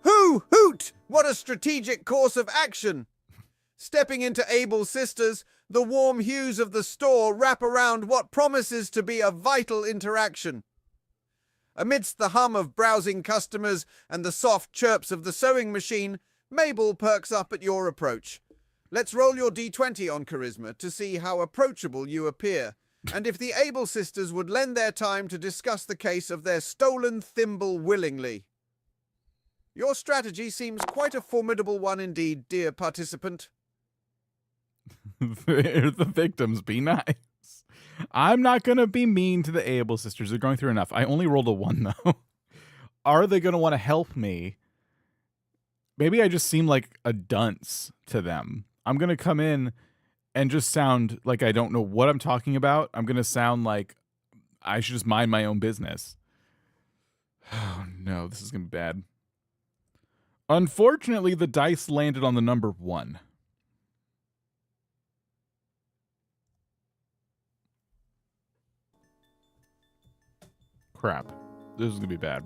Hoot! What a strategic course of action! Stepping into Able Sisters, the warm hues of the store wrap around what promises to be a vital interaction. Amidst the hum of browsing customers and the soft chirps of the sewing machine, Mabel perks up at your approach. Let's roll your d20 on charisma to see how approachable you appear, and if the Able Sisters would lend their time to discuss the case of their stolen thimble willingly. Your strategy seems quite a formidable one indeed, dear participant.
They're the victims. Be nice. I'm not going to be mean to the Able sisters. They're going through enough. I only rolled a 1, though. Are they going to want to help me? Maybe I just seem like a dunce to them. I'm going to come in and just sound like I don't know what I'm talking about. I'm going to sound like I should just mind my own business. Oh, no. This is going to be bad. Unfortunately, the dice landed on the number 1. Crap. This is going to be bad.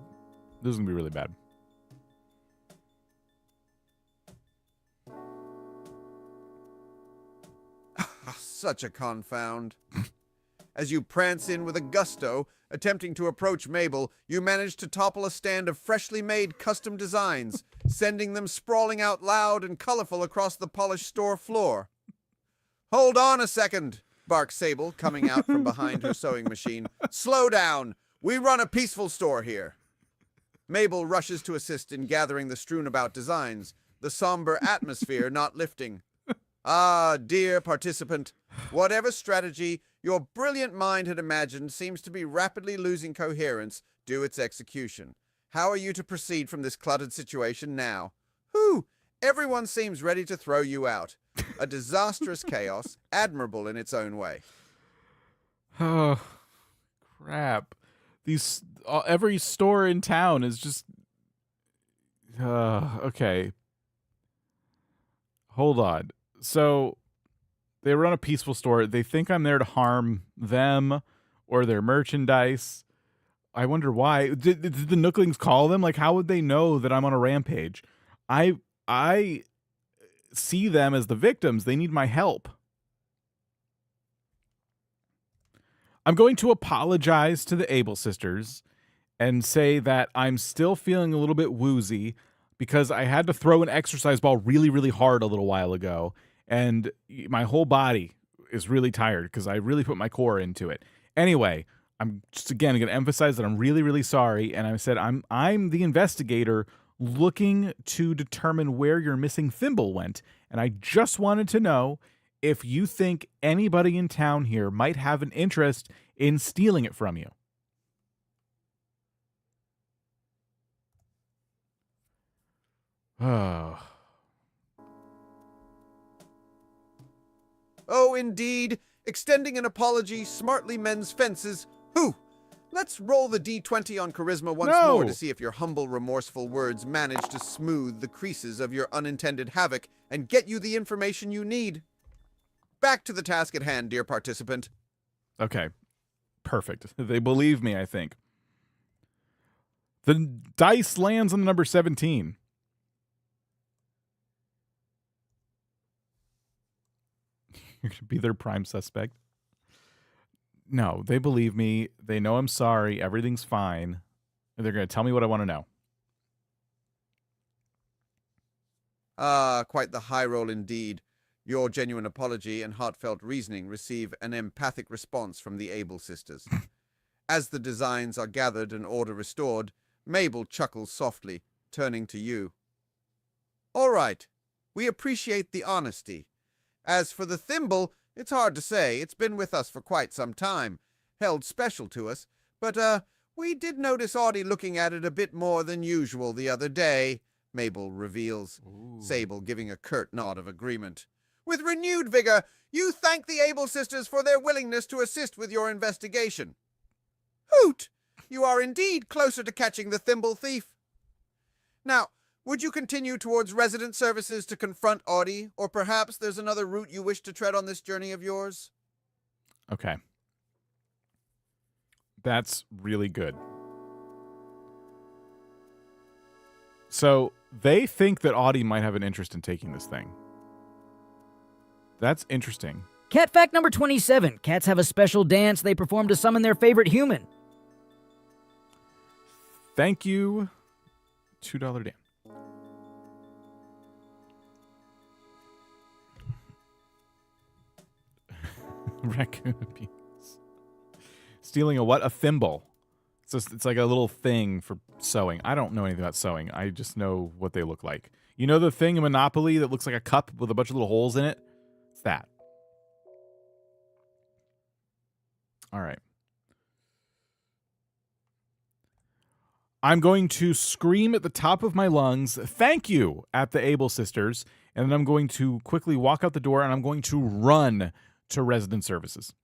This is going to be really bad.
Such a confound. As you prance in with a gusto, attempting to approach Mabel, you manage to topple a stand of freshly made custom designs, sending them sprawling out loud and colorful across the polished store floor. Hold on a second, barks Sable, coming out from behind her sewing machine. Slow down. We run a peaceful store here. Mabel rushes to assist in gathering the strewn-about designs, the somber atmosphere not lifting. Ah, dear participant, whatever strategy your brilliant mind had imagined seems to be rapidly losing coherence due its execution. How are you to proceed from this cluttered situation now? Whew! Everyone seems ready to throw you out. A disastrous chaos, admirable in its own way.
Oh, crap. These every store in town is just... okay. Hold on. So they run a peaceful store. They think I'm there to harm them or their merchandise. I wonder why. Did the nooklings call them? Like, how would they know that I'm on a rampage? I see them as the victims. They need my help. I'm going to apologize to the Able sisters and say that I'm still feeling a little bit woozy because I had to throw an exercise ball really, really hard a little while ago. And my whole body is really tired because I really put my core into it. Anyway, I'm just again going to emphasize that I'm really, really sorry. And I said I'm the investigator looking to determine where your missing thimble went. And I just wanted to know if you think anybody in town here might have an interest in stealing it from you. Oh.
Oh, indeed. Extending an apology smartly mends fences. Whew! Let's roll the D20 on charisma once more to see if your humble, remorseful words manage to smooth the creases of your unintended havoc and get you the information you need. Back to the task at hand, dear participant.
Okay. Perfect. They believe me, I think. The dice lands on the number 17. You're going to be their prime suspect. No, they believe me. They know I'm sorry. Everything's fine. And they're going to tell me what I want to know.
Ah, quite the high roll indeed. Your genuine apology and heartfelt reasoning receive an empathic response from the Able sisters. As the designs are gathered and order restored, Mabel chuckles softly, turning to you. All right. We appreciate the honesty. As for the thimble, it's hard to say. It's been with us for quite some time, held special to us. But, we did notice Audie looking at it a bit more than usual the other day, Mabel reveals, Sable giving a curt nod of agreement. With renewed vigor, you thank the Able sisters for their willingness to assist with your investigation. Hoot! You are indeed closer to catching the thimble thief. Now, would you continue towards resident services to confront Audie, or perhaps there's another route you wish to tread on this journey of yours?
Okay. That's really good. So, they think that Audie might have an interest in taking this thing. That's interesting.
Cat fact number 27. Cats have a special dance they perform to summon their favorite human.
Thank you, $2 Dan. Raccoon abuse. Stealing a what? A thimble. It's like a little thing for sewing. I don't know anything about sewing. I just know what they look like. You know the thing in Monopoly that looks like a cup with a bunch of little holes in it? It's that. All right. I'm going to scream at the top of my lungs, thank you, at the Able sisters, and then I'm going to quickly walk out the door and I'm going to run to resident services.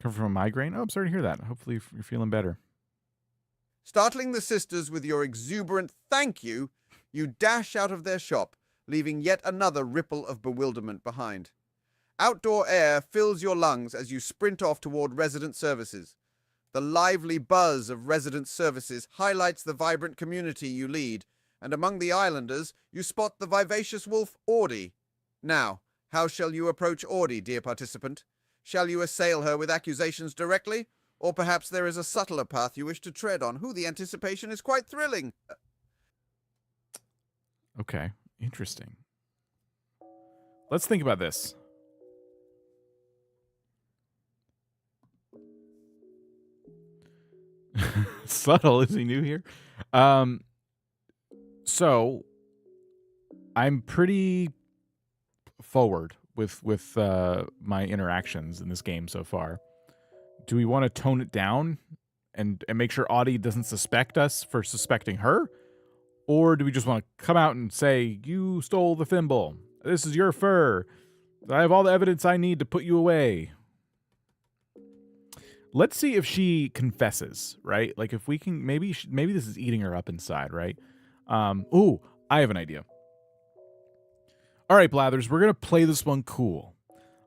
Come from a migraine? Oh, I'm sorry to hear that. Hopefully you're feeling better.
Startling the sisters with your exuberant thank you, you dash out of their shop, leaving yet another ripple of bewilderment behind. Outdoor air fills your lungs as you sprint off toward resident services. The lively buzz of resident services highlights the vibrant community you lead, and among the islanders, you spot the vivacious wolf Audie. Now, how shall you approach Audie, dear participant? Shall you assail her with accusations directly? Or perhaps there is a subtler path you wish to tread on? The anticipation is quite thrilling.
Okay, interesting. Let's think about this. Subtle, is he new here? So I'm pretty forward with my interactions in this game so far. Do we want to tone it down and make sure Audie doesn't suspect us for suspecting her? Or do we just want to come out and say, you stole the thimble. This is your fur. I have all the evidence I need to put you away. Let's see if she confesses, right? Like if we can, maybe this is eating her up inside, right? Ooh, I have an idea. All right, Blathers, we're going to play this one cool.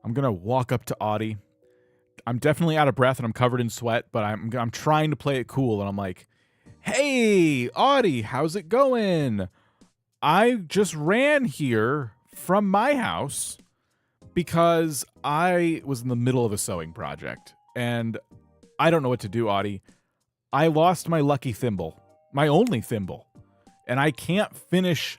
I'm going to walk up to Audie. I'm definitely out of breath and I'm covered in sweat, but I'm trying to play it cool. And I'm like, hey, Audie, how's it going? I just ran here from my house because I was in the middle of a sewing project. And I don't know what to do, Audie. I lost my lucky thimble, my only thimble. And I can't finish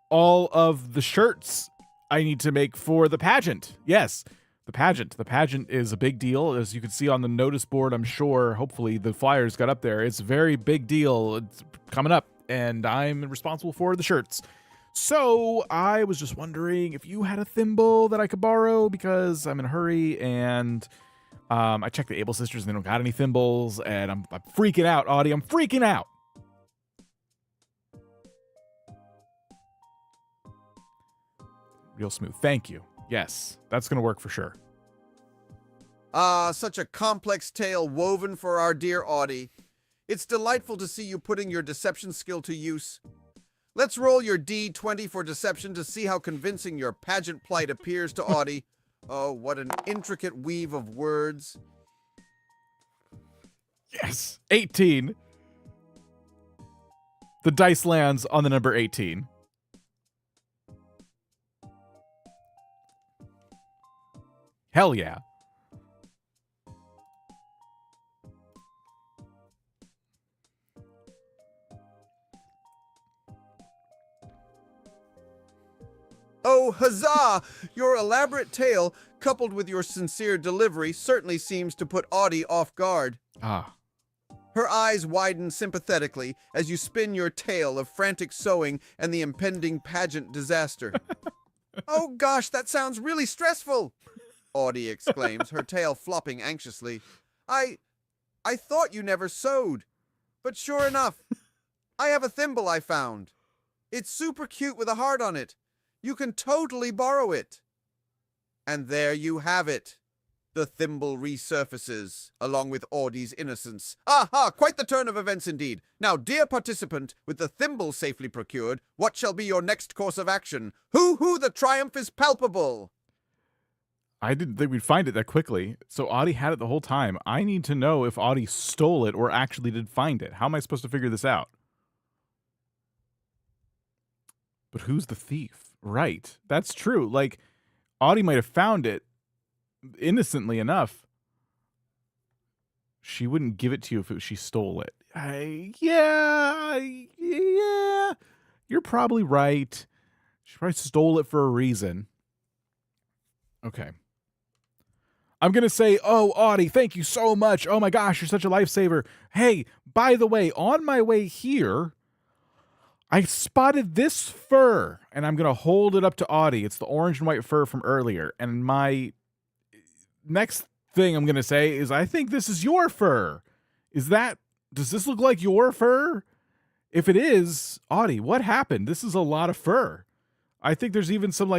all of the shirts I need to make for the pageant. Yes, the pageant. The pageant is a big deal. As you can see on the notice board, I'm sure, hopefully the flyers got up there. It's a very big deal. It's coming up, and I'm responsible for the shirts. So I was just wondering if you had a thimble that I could borrow because I'm in a hurry, and I checked the Able sisters and they don't got any thimbles, and I'm freaking out, Audie. I'm freaking out. Real smooth. Thank you. Yes, that's going to work for sure.
Ah, such a complex tale woven for our dear Audie. It's delightful to see you putting your deception skill to use. Let's roll your D20 for deception to see how convincing your pageant plight appears to Audie. Oh, what an intricate weave of words.
Yes, 18. The dice lands on the number 18. Hell yeah.
Oh, huzzah! Your elaborate tale, coupled with your sincere delivery, certainly seems to put Audie off guard.
Ah.
Her eyes widen sympathetically as you spin your tale of frantic sewing and the impending pageant disaster. Oh gosh, that sounds really stressful! Audie exclaims, her tail flopping anxiously. I thought you never sewed. But sure enough, I have a thimble I found. It's super cute with a heart on it. You can totally borrow it. And there you have it. The thimble resurfaces, along with Audie's innocence. Aha! Quite the turn of events indeed. Now, dear participant, with the thimble safely procured, what shall be your next course of action? Hoo-hoo, the triumph is palpable!
I didn't think we'd find it that quickly. So Audie had it the whole time. I need to know if Audie stole it or actually did find it. How am I supposed to figure this out? But who's the thief? Right. That's true. Like, Audie might have found it innocently enough. She wouldn't give it to you if she stole it. Yeah. You're probably right. She probably stole it for a reason. Okay. I'm going to say, oh, Audie, thank you so much. Oh my gosh, you're such a lifesaver. Hey, by the way, on my way here, I spotted this fur, and I'm going to hold it up to Audie. It's the orange and white fur from earlier. And my next thing I'm going to say is, I think this is your fur. Does this look like your fur? If it is, Audie, what happened? This is a lot of fur. I think there's even some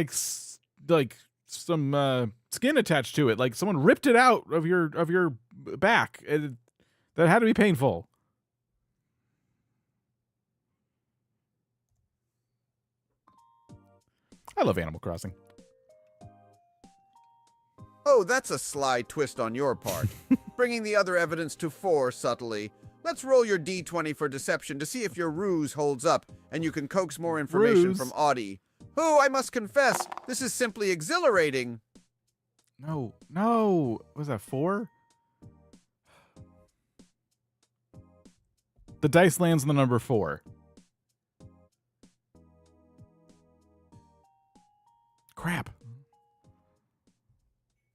some skin attached to it. Like someone ripped it out of your back. That had to be painful. I love Animal Crossing.
Oh, that's a sly twist on your part. Bringing the other evidence to fore subtly. Let's roll your D20 for deception to see if your ruse holds up and you can coax more information from Audie. Who, I must confess, this is simply exhilarating.
No. Was that 4? The dice lands on the number 4. Crap.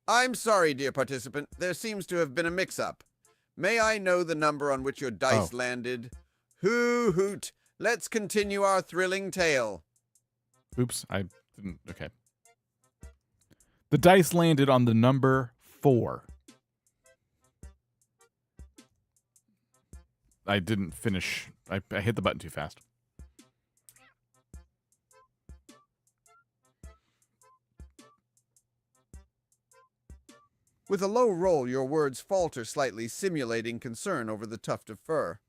I'm sorry, dear participant. There seems to have been a mix-up. May I know the number on which your dice landed? Hoot. Let's continue our thrilling tale.
Oops, I didn't. Okay. The dice landed on the number 4. I didn't finish. I hit the button too fast.
With a low roll, your words falter slightly, simulating concern over the tuft of fur.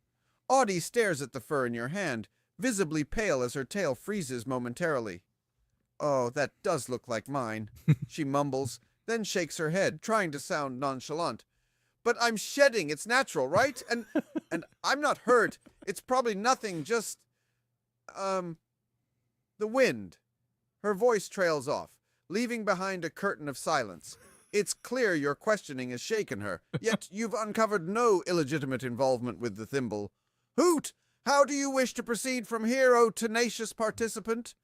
Audie stares at the fur in your hand, visibly pale as her tail freezes momentarily. Oh, that does look like mine, she mumbles, then shakes her head, trying to sound nonchalant. But I'm shedding, it's natural, right? And I'm not hurt. It's probably nothing, just, the wind. Her voice trails off, leaving behind a curtain of silence. It's clear your questioning has shaken her, yet you've uncovered no illegitimate involvement with the thimble. Hoot! How do you wish to proceed from here, O tenacious participant?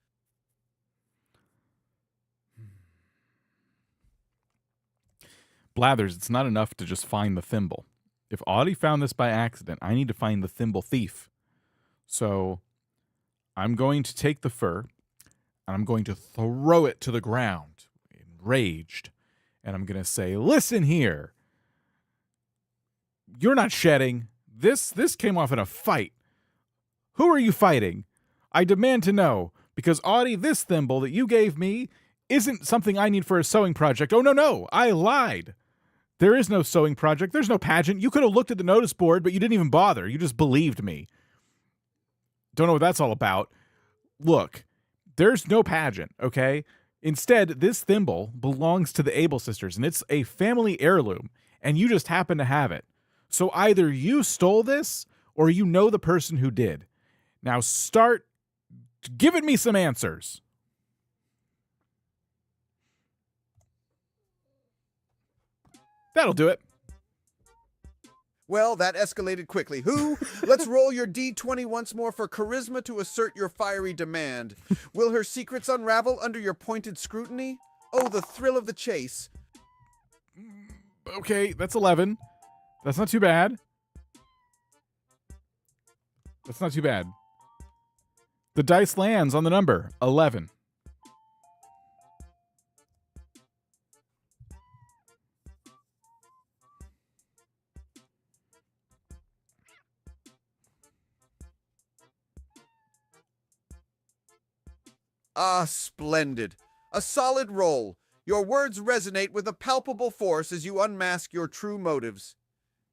Blathers, it's not enough to just find the thimble. If Audie found this by accident, I need to find the thimble thief. So I'm going to take the fur, and I'm going to throw it to the ground, enraged. And I'm going to say, listen here. You're not shedding. This came off in a fight. Who are you fighting? I demand to know, because Audie, this thimble that you gave me isn't something I need for a sewing project. Oh, no, I lied. There is no sewing project. There's no pageant. You could have looked at the notice board, but you didn't even bother. You just believed me. Don't know what that's all about. Look, there's no pageant, okay? Instead, this thimble belongs to the Able sisters, and it's a family heirloom, and you just happen to have it. So either you stole this, or you know the person who did. Now start giving me some answers. That'll do it.
Well, that escalated quickly. Who? Let's roll your D20 once more for charisma to assert your fiery demand. Will her secrets unravel under your pointed scrutiny? Oh, the thrill of the chase.
Okay, that's 11. That's not too bad. The dice lands on the number 11.
Ah, splendid. A solid roll. Your words resonate with a palpable force as you unmask your true motives.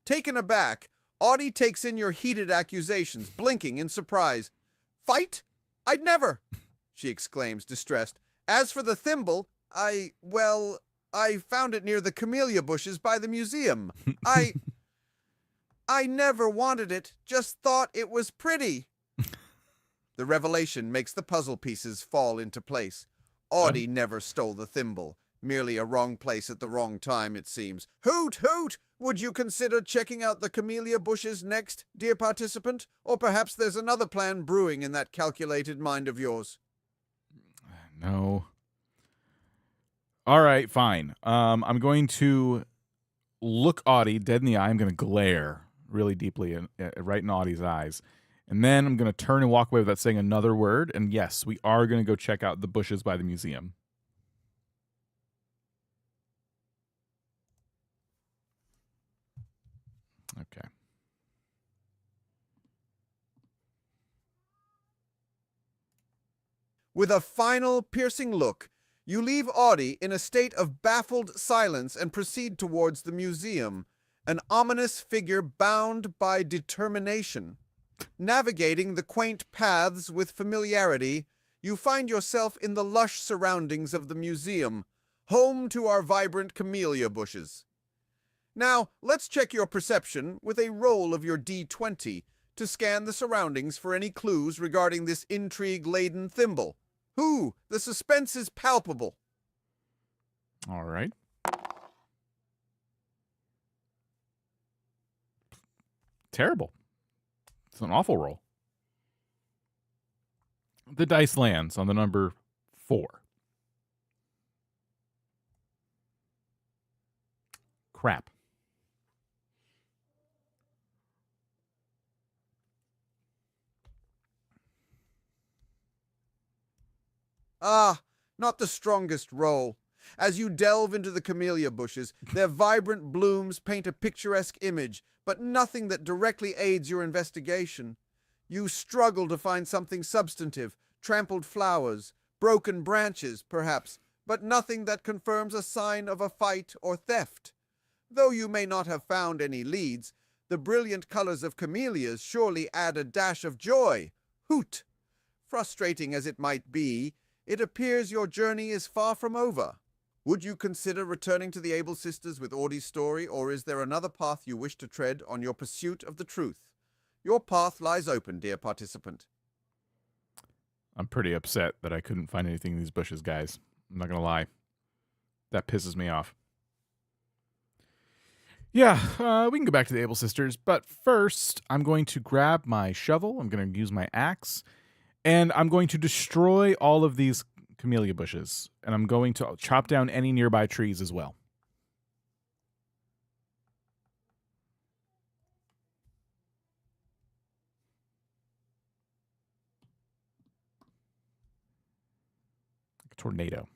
Taken aback, Audie takes in your heated accusations, blinking in surprise. Fight? I'd never, she exclaims, distressed. As for the thimble, I found it near the camellia bushes by the museum. I never wanted it, just thought it was pretty. The revelation makes the puzzle pieces fall into place. Audie never stole the thimble. Merely a wrong place at the wrong time, it seems. Hoot, hoot! Would you consider checking out the camellia bushes next, dear participant? Or perhaps there's another plan brewing in that calculated mind of yours.
No. All right, fine. I'm going to look Audie dead in the eye. I'm going to glare really deeply right in Audie's eyes. And then I'm going to turn and walk away without saying another word. And yes, we are going to go check out the bushes by the museum. Okay.
With a final, piercing look, you leave Audie in a state of baffled silence and proceed towards the museum, an ominous figure bound by determination. Navigating the quaint paths with familiarity, you find yourself in the lush surroundings of the museum, home to our vibrant camellia bushes. Now, let's check your perception with a roll of your D20 to scan the surroundings for any clues regarding this intrigue-laden thimble. The suspense is palpable.
All right. Terrible. It's an awful roll. The dice lands on the number 4. Crap.
Not the strongest roll. As you delve into the camellia bushes, their vibrant blooms paint a picturesque image, but nothing that directly aids your investigation. You struggle to find something substantive, trampled flowers, broken branches, perhaps, but nothing that confirms a sign of a fight or theft. Though you may not have found any leads, the brilliant colors of camellias surely add a dash of joy. Hoot! Frustrating as it might be, it appears your journey is far from over. Would you consider returning to the Able Sisters with Audie's story, or is there another path you wish to tread on your pursuit of the truth? Your path lies open, dear participant.
I'm pretty upset that I couldn't find anything in these bushes, guys. I'm not going to lie. That pisses me off. Yeah, we can go back to the Able Sisters, but first I'm going to grab my shovel, I'm going to use my axe, and I'm going to destroy all of these camellia bushes, and I'm going to chop down any nearby trees as well. Like a tornado.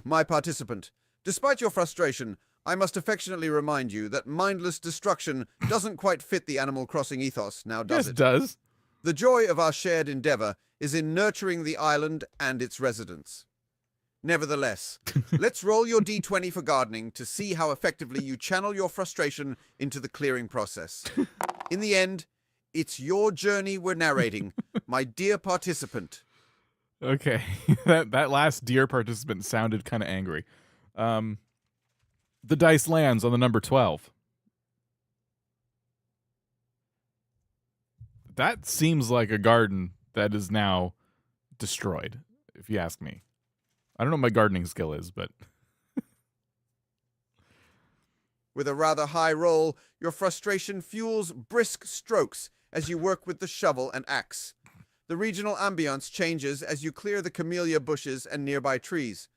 My participant. Despite your frustration, I must affectionately remind you that mindless destruction doesn't quite fit the Animal Crossing ethos, now does
Yes,
it?
it does.
The joy of our shared endeavor is in nurturing the island and its residents. Nevertheless, let's roll your D20 for gardening to see how effectively you channel your frustration into the clearing process. In the end, it's your journey we're narrating, my dear participant.
Okay, that last dear participant sounded kind of angry. The dice lands on the number 12. That seems like a garden that is now destroyed, if you ask me. I don't know what my gardening skill is, but...
With a rather high roll, your frustration fuels brisk strokes as you work with the shovel and axe. The regional ambience changes as you clear the camellia bushes and nearby trees.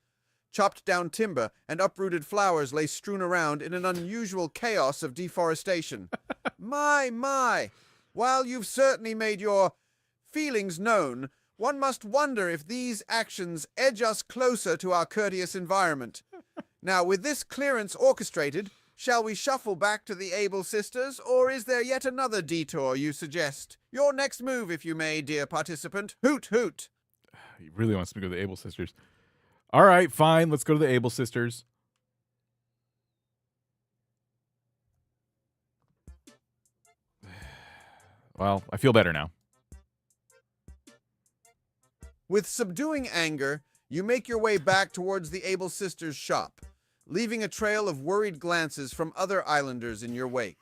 Chopped down timber and uprooted flowers lay strewn around in an unusual chaos of deforestation. My! While you've certainly made your feelings known, one must wonder if these actions edge us closer to our courteous environment. Now, with this clearance orchestrated, shall we shuffle back to the Able Sisters, or is there yet another detour you suggest? Your next move, if you may, dear participant. Hoot!
He really wants me to go to the Able Sisters. All right, fine. Let's go to the Able Sisters. Well, I feel better now.
With subduing anger, you make your way back towards the Able Sisters' shop, leaving a trail of worried glances from other islanders in your wake.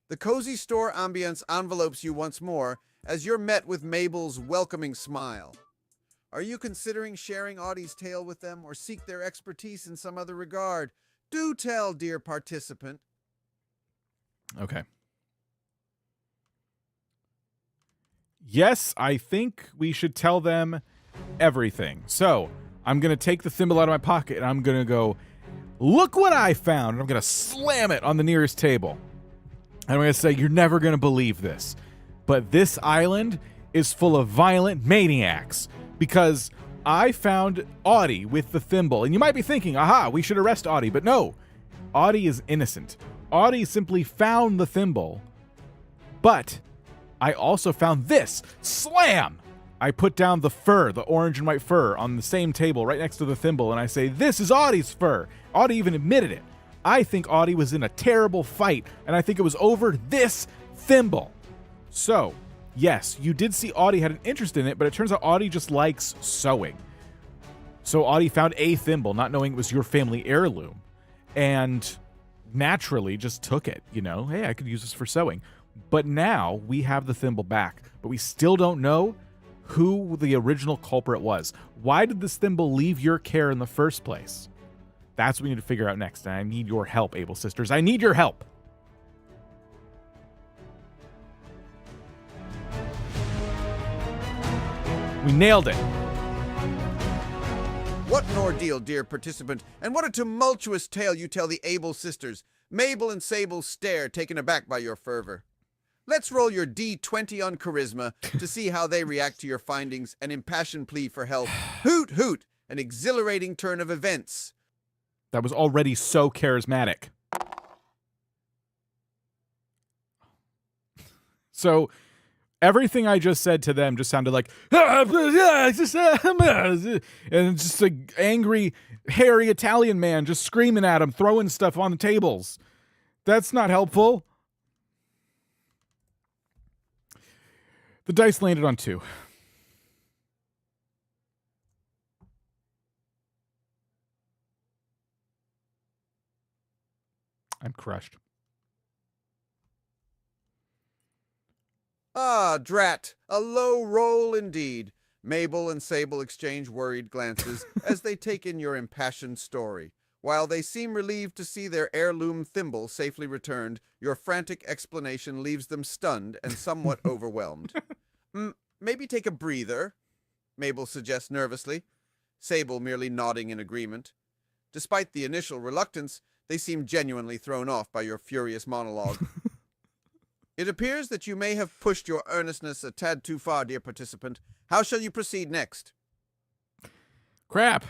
The cozy store ambience envelopes you once more as you're met with Mabel's welcoming smile. Are you considering sharing Audie's tale with them or seek their expertise in some other regard? Do tell, dear participant.
Okay. Yes, I think we should tell them everything. So, I'm going to take the thimble out of my pocket and I'm going to go, look what I found. And I'm going to slam it on the nearest table. And I'm going to say, you're never going to believe this, but this island is full of violent maniacs because I found Audie with the thimble. And you might be thinking, aha, we should arrest Audie. But no, Audie is innocent. Audie simply found the thimble. But I also found this. Slam! I put down the fur, the orange and white fur, on the same table right next to the thimble, and I say, this is Audie's fur. Audie even admitted it. I think Audie was in a terrible fight, and I think it was over this thimble. So, yes, you did see Audie had an interest in it, but it turns out Audie just likes sewing. So Audie found a thimble, not knowing it was your family heirloom, and naturally just took it, you know? Hey, I could use this for sewing. But now we have the thimble back, but we still don't know who the original culprit was. Why did this thimble leave your care in the first place? That's what we need to figure out next, and I need your help, Able Sisters. I need your help. We nailed it.
What an ordeal, dear participant, and what a tumultuous tale you tell the Able Sisters. Mabel and Sable stare, taken aback by your fervor. Let's roll your D20 on charisma to see how they react to your findings, an impassioned plea for help. Hoot, hoot, an exhilarating turn of events.
That was already so charismatic. So everything I just said to them just sounded like, and just an angry, hairy Italian man just screaming at him, throwing stuff on the tables. That's not helpful. The dice landed on 2. I'm crushed.
Ah, drat, a low roll indeed. Mabel and Sable exchange worried glances as they take in your impassioned story. While they seem relieved to see their heirloom thimble safely returned, your frantic explanation leaves them stunned and somewhat overwhelmed. Maybe take a breather, Mabel suggests nervously, Sable merely nodding in agreement. Despite the initial reluctance, they seem genuinely thrown off by your furious monologue. It appears that you may have pushed your earnestness a tad too far, dear participant. How shall you proceed next?
Crap.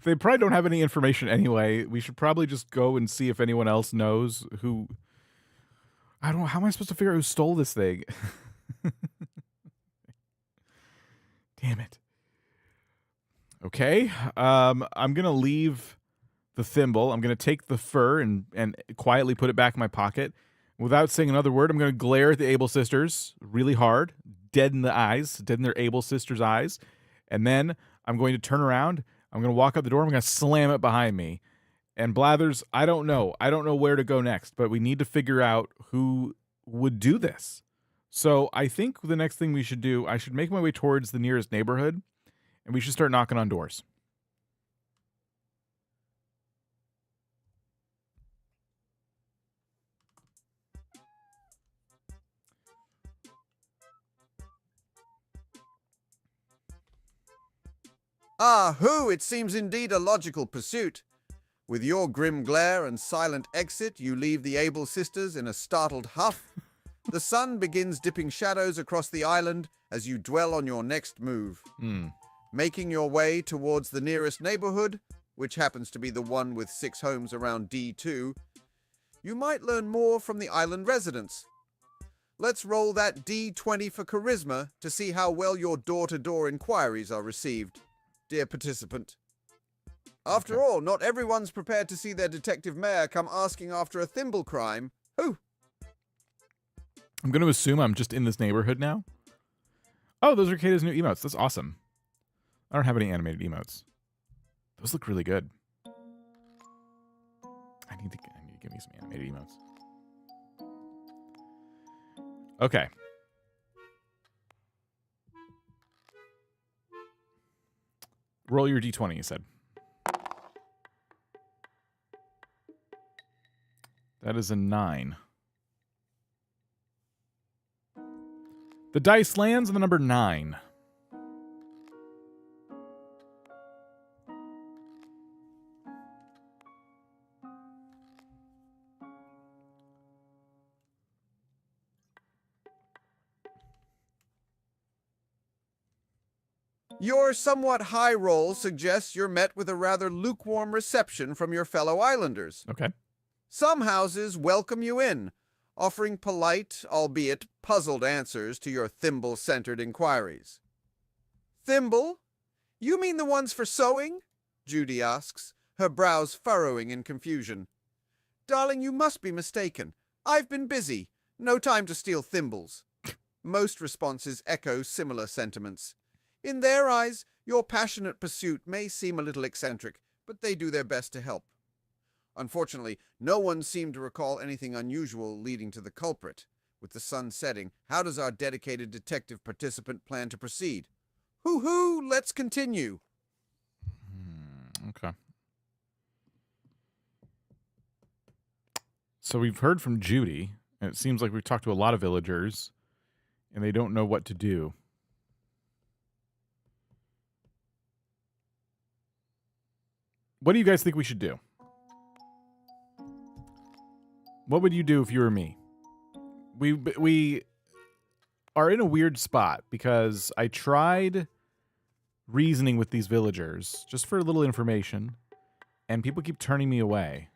They probably don't have any information anyway. We should probably just go and see if anyone else knows who... I don't know. How am I supposed to figure out who stole this thing? Damn it. Okay. I'm going to leave the thimble. I'm going to take the fur and quietly put it back in my pocket. Without saying another word, I'm going to glare at the Able Sisters really hard, dead in the eyes, dead in their Able Sisters' eyes. And then I'm going to turn around. I'm going to walk out the door. I'm going to slam it behind me. And Blathers, I don't know. I don't know where to go next, but we need to figure out who would do this. So I think the next thing we should do, I should make my way towards the nearest neighborhood, and we should start knocking on doors.
Ah, who! It seems indeed a logical pursuit. With your grim glare and silent exit, you leave the Able Sisters in a startled huff. The sun begins dipping shadows across the island as you dwell on your next move. Making your way towards the nearest neighborhood, which happens to be the one with 6 homes around D2, you might learn more from the island residents. Let's roll that D20 for charisma to see how well your door-to-door inquiries are received, dear participant. After all, not everyone's prepared to see their detective mayor come asking after a thimble crime. Who?
I'm going to assume I'm just in this neighborhood now. Oh, those are Kata's new emotes. That's awesome. I don't have any animated emotes. Those look really good. I need to give me some animated emotes. Okay. Roll your D20, you said. That is a 9. The dice lands on the number 9.
Your somewhat high roll suggests you're met with a rather lukewarm reception from your fellow islanders.
Okay.
Some houses welcome you in, offering polite, albeit puzzled answers to your thimble-centered inquiries. Thimble? You mean the ones for sewing? Judy asks, her brows furrowing in confusion. Darling, you must be mistaken. I've been busy. No time to steal thimbles. Most responses echo similar sentiments. In their eyes, your passionate pursuit may seem a little eccentric, but they do their best to help. Unfortunately, no one seemed to recall anything unusual leading to the culprit. With the sun setting, how does our dedicated detective participant plan to proceed? Hoo-hoo, let's continue.
Okay. So we've heard from Judy, and it seems like we've talked to a lot of villagers, and they don't know what to do. What do you guys think we should do? What would you do if you were me? We are in a weird spot because I tried reasoning with these villagers just for a little information, and people keep turning me away.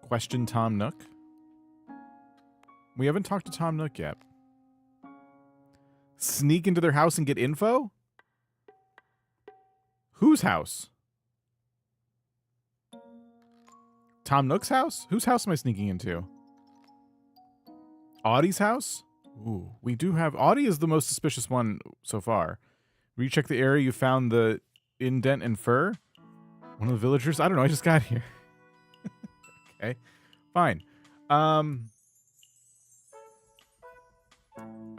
Question Tom Nook. We haven't talked to Tom Nook yet. Sneak into their house and get info? Whose house? Tom Nook's house? Whose house am I sneaking into? Audie's house? Ooh, we do have... Audie is the most suspicious one so far. Recheck the area you found the indent and fur? One of the villagers? I don't know, I just got here. Okay, fine. All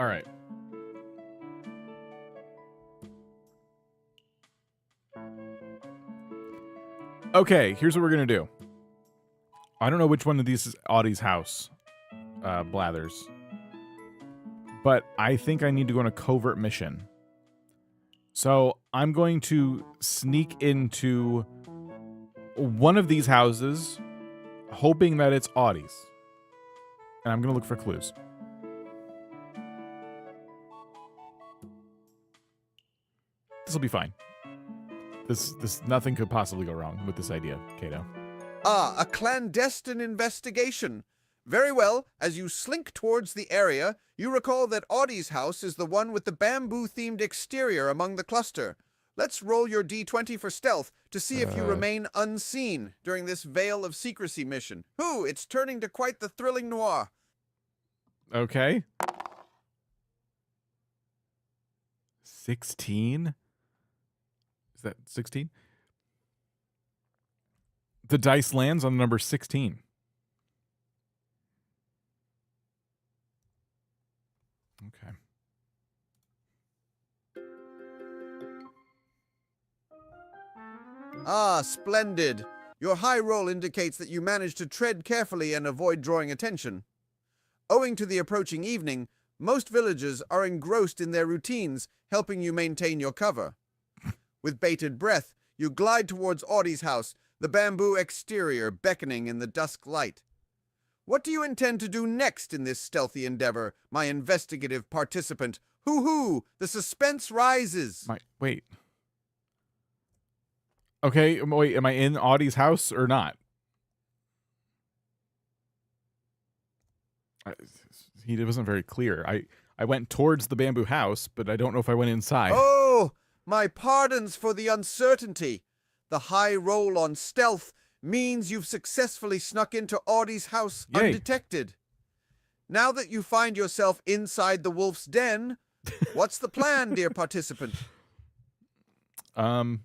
right. Okay, here's what we're gonna do. I don't know which one of these is Audie's house, Blathers. But I think I need to go on a covert mission. So I'm going to sneak into one of these houses, hoping that it's Audie's. And I'm gonna look for clues. This will be fine. This nothing could possibly go wrong with this idea, Kato.
Ah, a clandestine investigation. Very well, as you slink towards the area, you recall that Audie's house is the one with the bamboo-themed exterior among the cluster. Let's roll your D20 for stealth to see if you remain unseen during this Veil of Secrecy mission. Ooh, it's turning to quite the thrilling noir.
Okay. 16? Is that 16? The dice lands on number 16. Okay.
Ah, splendid. Your high roll indicates that you managed to tread carefully and avoid drawing attention. Owing to the approaching evening, most villagers are engrossed in their routines, helping you maintain your cover. With bated breath, you glide towards Audie's house, the bamboo exterior beckoning in the dusk light. What do you intend to do next in this stealthy endeavor, my investigative participant? Hoo-hoo! The suspense rises!
Wait. Okay, wait, am I in Audie's house or not? He wasn't very clear. I went towards the bamboo house, but I don't know if I went inside.
Oh, my pardons for the uncertainty. The high roll on stealth means you've successfully snuck into Audie's house undetected. Now that you find yourself inside the wolf's den, what's the plan, dear participant?
Okay.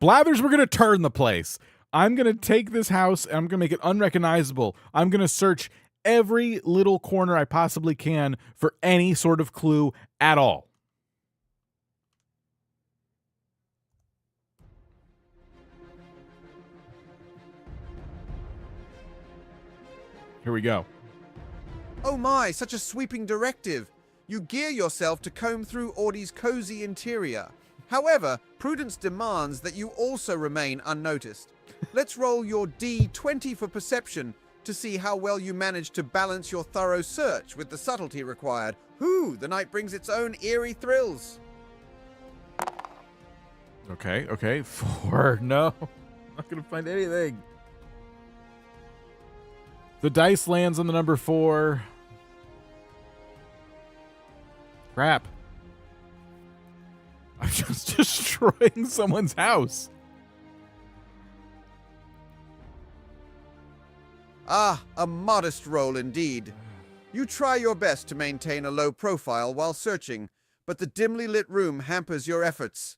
Blathers, we're going to turn the place. I'm going to take this house and I'm going to make it unrecognizable. I'm going to search every little corner I possibly can for any sort of clue at all. Here we go.
Oh my, such a sweeping directive. You gear yourself to comb through Audie's cozy interior. However, Prudence demands that you also remain unnoticed. Let's roll your D20 for perception to see how well you manage to balance your thorough search with the subtlety required. Whoo, the night brings its own eerie thrills.
Okay. 4. No. I'm not going to find anything. The dice lands on the number 4. Crap. I'm just destroying someone's house.
Ah, a modest roll indeed. You try your best to maintain a low profile while searching, but the dimly lit room hampers your efforts.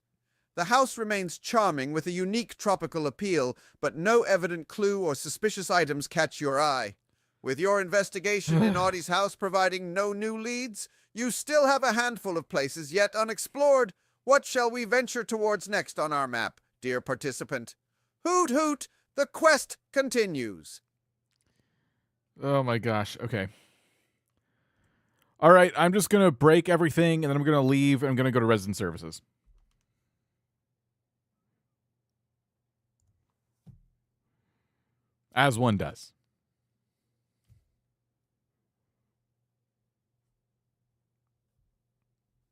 The house remains charming with a unique tropical appeal, but no evident clue or suspicious items catch your eye. With your investigation in Audie's house providing no new leads, you still have a handful of places yet unexplored. What shall we venture towards next on our map, dear participant? Hoot hoot, the quest continues.
Oh my gosh. Okay. All right, I'm just going to break everything and then I'm going to leave and I'm going to go to resident services. As one does.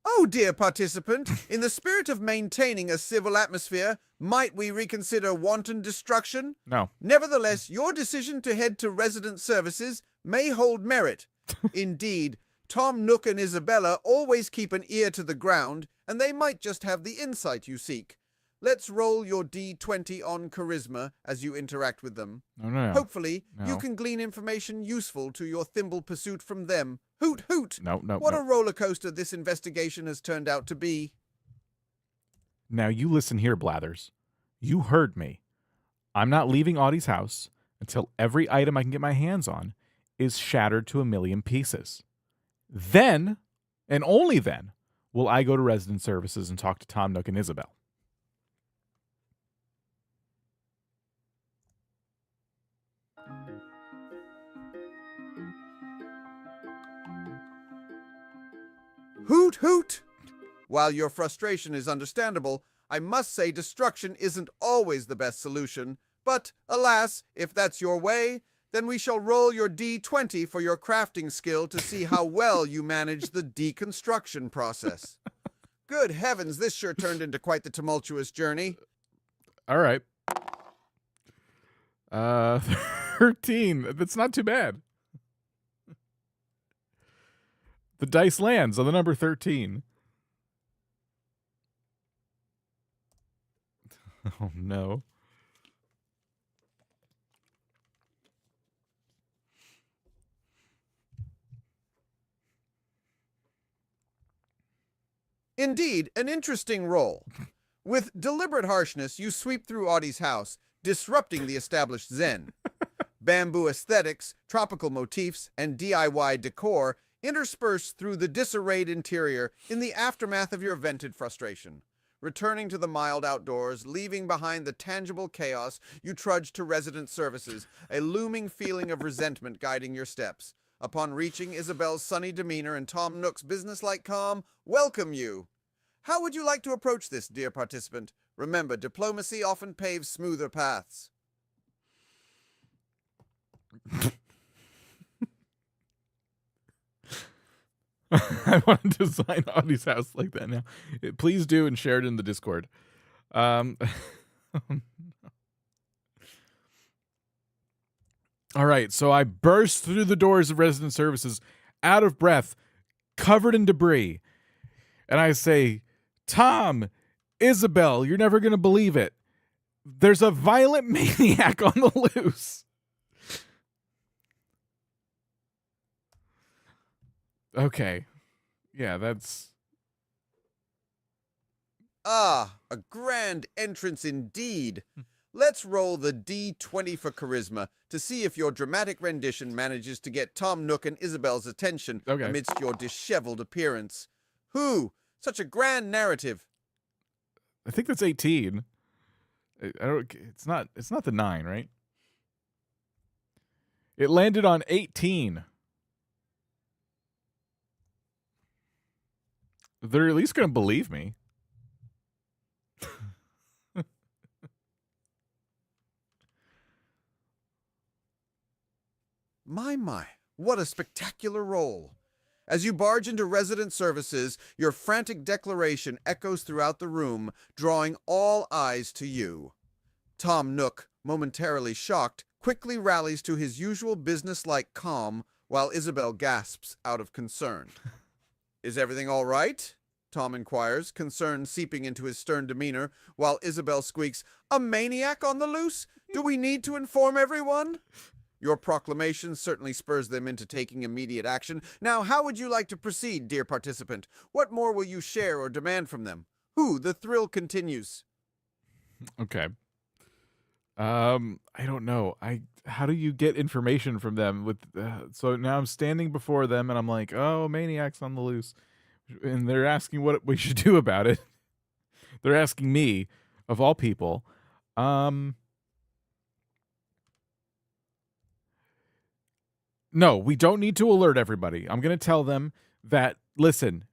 Oh, dear participant, in the spirit of maintaining a civil atmosphere, might we reconsider wanton destruction?
No.
Nevertheless, your decision to head to resident services may hold merit. Indeed, Tom Nook and Isabella always keep an ear to the ground, and they might just have the insight you seek. Let's roll your D20 on charisma as you interact with them.
No.
Hopefully,
No.
you can glean information useful to your thimble pursuit from them. Hoot hoot!
No.
What a roller coaster this investigation has turned out to be.
Now you listen here, Blathers. You heard me. I'm not leaving Audie's house until every item I can get my hands on is shattered to a million pieces. Then, and only then, will I go to resident services and talk to Tom Nook and Isabel.
Hoot hoot! While your frustration is understandable, I must say destruction isn't always the best solution. But, alas, if that's your way, then we shall roll your D20 for your crafting skill to see how well you manage the deconstruction process. Good heavens, this sure turned into quite the tumultuous journey.
All right. 13. That's not too bad. The dice lands on the number 13. Oh, no.
Indeed, an interesting roll. With deliberate harshness, you sweep through Audie's house, disrupting the established zen. Bamboo aesthetics, tropical motifs, and DIY decor intersperse through the disarrayed interior in the aftermath of your vented frustration. Returning to the mild outdoors, leaving behind the tangible chaos, you trudge to resident services, a looming feeling of resentment guiding your steps. Upon reaching, Isabel's sunny demeanor and Tom Nook's businesslike calm welcome you. How would you like to approach this, dear participant? Remember, diplomacy often paves smoother paths.
I want to design Audie's house like that now. Please do and share it in the Discord. All right, so I burst through the doors of resident services, out of breath, covered in debris. And I say, Tom, Isabel, you're never going to believe it. There's a violent maniac on the loose. Okay. Yeah, that's...
Ah, a grand entrance indeed. Let's roll the D20 for charisma to see if your dramatic rendition manages to get Tom Nook and Isabel's attention amidst your disheveled appearance. Who? Such a grand narrative.
I think that's 18. I don't. It's not the 9, right? It landed on 18. They're at least going to believe me.
My, what a spectacular role. As you barge into resident services, your frantic declaration echoes throughout the room, drawing all eyes to you. Tom Nook, momentarily shocked, quickly rallies to his usual businesslike calm, while Isabel gasps out of concern. Is everything all right? Tom inquires, concern seeping into his stern demeanor, while Isabel squeaks, "A maniac on the loose? Do we need to inform everyone?" Your proclamation certainly spurs them into taking immediate action. Now, how would you like to proceed, dear participant? What more will you share or demand from them? The thrill continues.
Okay. I don't know. How do you get information from them with so now I'm standing before them and I'm like, "Oh, maniacs on the loose." And they're asking what we should do about it. They're asking me of all people. No, we don't need to alert everybody. I'm going to tell them that, listen,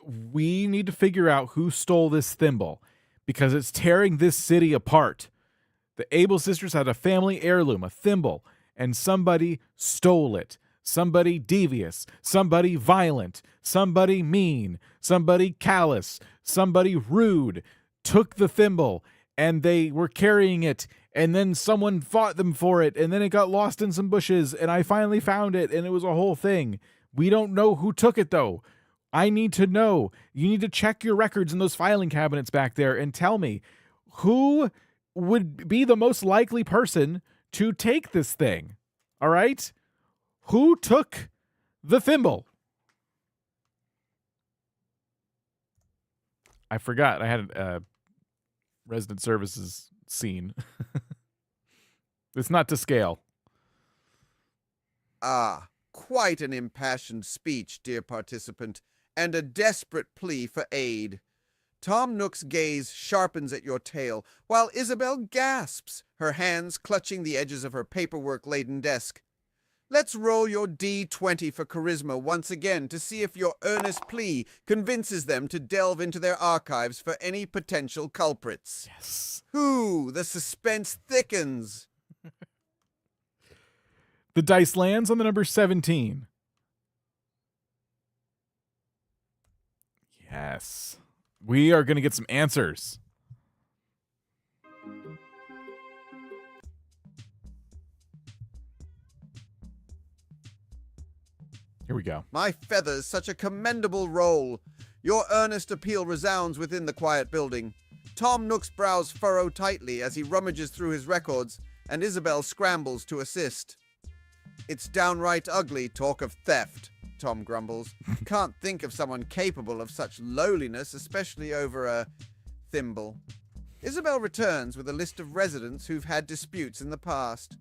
we need to figure out who stole this thimble because it's tearing this city apart. The Able sisters had a family heirloom, a thimble, and somebody stole it. Somebody devious, somebody violent, somebody mean, somebody callous, somebody rude took the thimble and they were carrying it, and then someone fought them for it, and then it got lost in some bushes, and I finally found it, and it was a whole thing. We don't know who took it, though. I need to know. You need to check your records in those filing cabinets back there and tell me who would be the most likely person to take this thing. All right? Who took the thimble? I forgot. I had a resident services scene. It's not to scale.
Ah, quite an impassioned speech, dear participant, and a desperate plea for aid. Tom Nook's gaze sharpens at your tale, while Isabel gasps, her hands clutching the edges of her paperwork-laden desk. Let's roll your D20 for charisma once again to see if your earnest plea convinces them to delve into their archives for any potential culprits.
Yes.
The suspense thickens.
The dice lands on the number 17. Yes. We are going to get some answers. Here we go.
My feathers, such a commendable roll. Your earnest appeal resounds within the quiet building. Tom Nook's brows furrow tightly as he rummages through his records, and Isabel scrambles to assist. It's downright ugly talk of theft, Tom grumbles. Can't think of someone capable of such lowliness, especially over a thimble. Isabel returns with a list of residents who've had disputes in the past.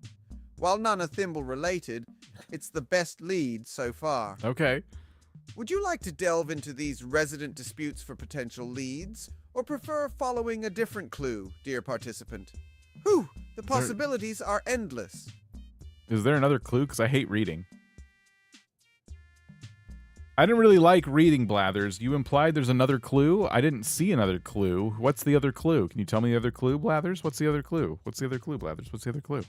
While none are thimble-related, it's the best lead so far.
Okay.
Would you like to delve into these resident disputes for potential leads, or prefer following a different clue, dear participant? The possibilities are endless.
Is there another clue? Because I hate reading. I didn't really like reading, Blathers. You implied there's another clue? I didn't see another clue. What's the other clue? Can you tell me the other clue, Blathers? What's the other clue? What's the other clue, Blathers? What's the other clue?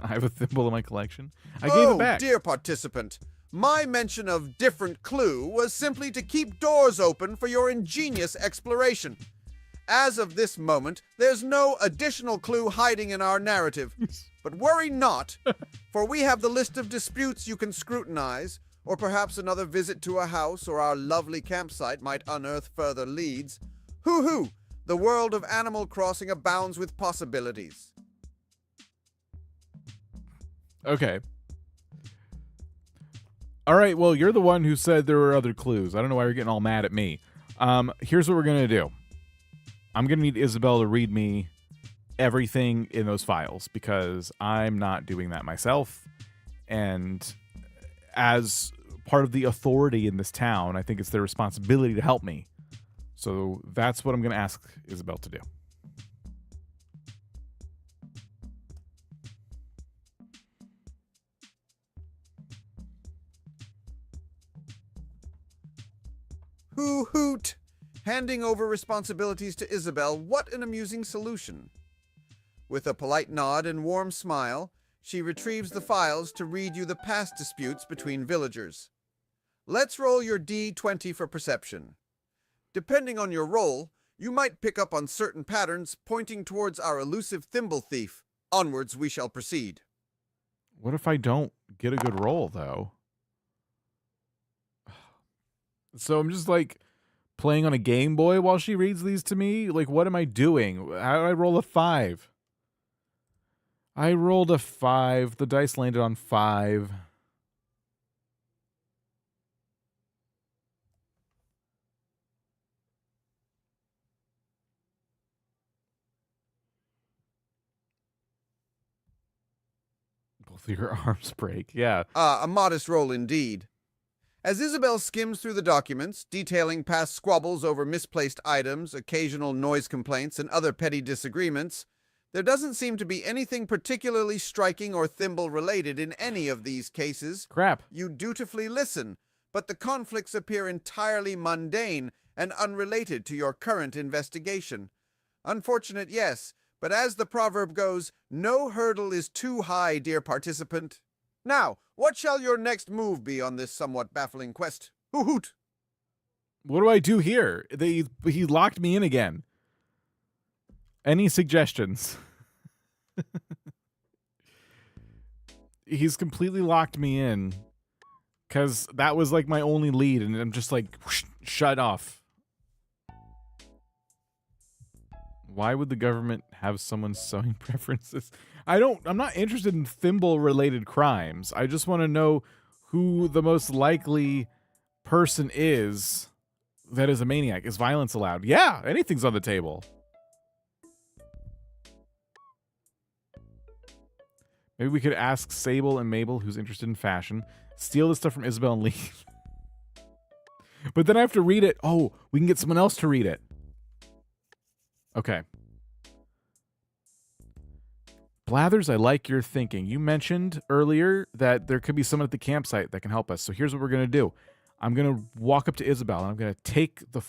I have a thimble in my collection. I gave it back.
Dear participant, my mention of different clue was simply to keep doors open for your ingenious exploration. As of this moment, there's no additional clue hiding in our narrative. But worry not, for we have the list of disputes you can scrutinize, or perhaps another visit to a house or our lovely campsite might unearth further leads. The world of Animal Crossing abounds with possibilities.
Okay. All right, well, you're the one who said there were other clues. I don't know why you're getting all mad at me. Here's what we're going to do. I'm going to need Isabel to read me everything in those files because I'm not doing that myself. And as part of the authority in this town, I think it's their responsibility to help me. So that's what I'm going to ask Isabel to do.
Hoot! Handing over responsibilities to Isabel, what an amusing solution. With a polite nod and warm smile, she retrieves the files to read you the past disputes between villagers. Let's roll your D20 for perception. Depending on your roll, you might pick up on certain patterns pointing towards our elusive thimble thief. Onwards we shall proceed.
What if I don't get a good roll, though? So I'm just like playing on a Game Boy while she reads these to me? Like, what am I doing? How did I roll a 5? I rolled a 5. The dice landed on 5. Both of your arms break. Yeah.
A modest roll indeed. As Isabel skims through the documents, detailing past squabbles over misplaced items, occasional noise complaints, and other petty disagreements, there doesn't seem to be anything particularly striking or thimble-related in any of these cases.
Crap.
You dutifully listen, but the conflicts appear entirely mundane and unrelated to your current investigation. Unfortunate, yes, but as the proverb goes, no hurdle is too high, dear participant. Now, what shall your next move be on this somewhat baffling quest? Hoot!
What do I do here? He locked me in again. Any suggestions? He's completely locked me in because that was like my only lead, and I'm just like, whoosh, shut off. Why would the government have someone's sewing preferences? I'm not interested in thimble-related crimes. I just want to know who the most likely person is that is a maniac. Is violence allowed? Yeah, anything's on the table. Maybe we could ask Sable and Mabel, who's interested in fashion, steal this stuff from Isabel and leave. But then I have to read it. Oh, we can get someone else to read it. Okay. Blathers, I like your thinking. You mentioned earlier that there could be someone at the campsite that can help us. So here's what we're going to do. I'm going to walk up to Isabel, and I'm going to take the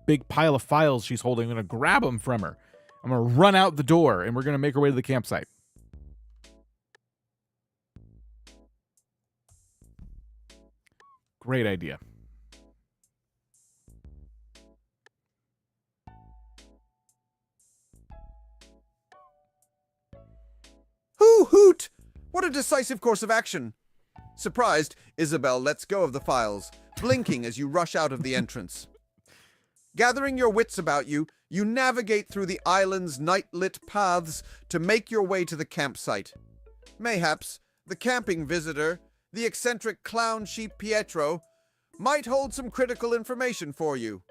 big pile of files she's holding. I'm going to grab them from her. I'm going to run out the door, and we're going to make our way to the campsite. Great idea.
Hoot! What a decisive course of action! Surprised, Isabel lets go of the files, blinking as you rush out of the entrance. Gathering your wits about you, you navigate through the island's night-lit paths to make your way to the campsite. Mayhaps, the camping visitor, the eccentric clown sheep Petro, might hold some critical information for you.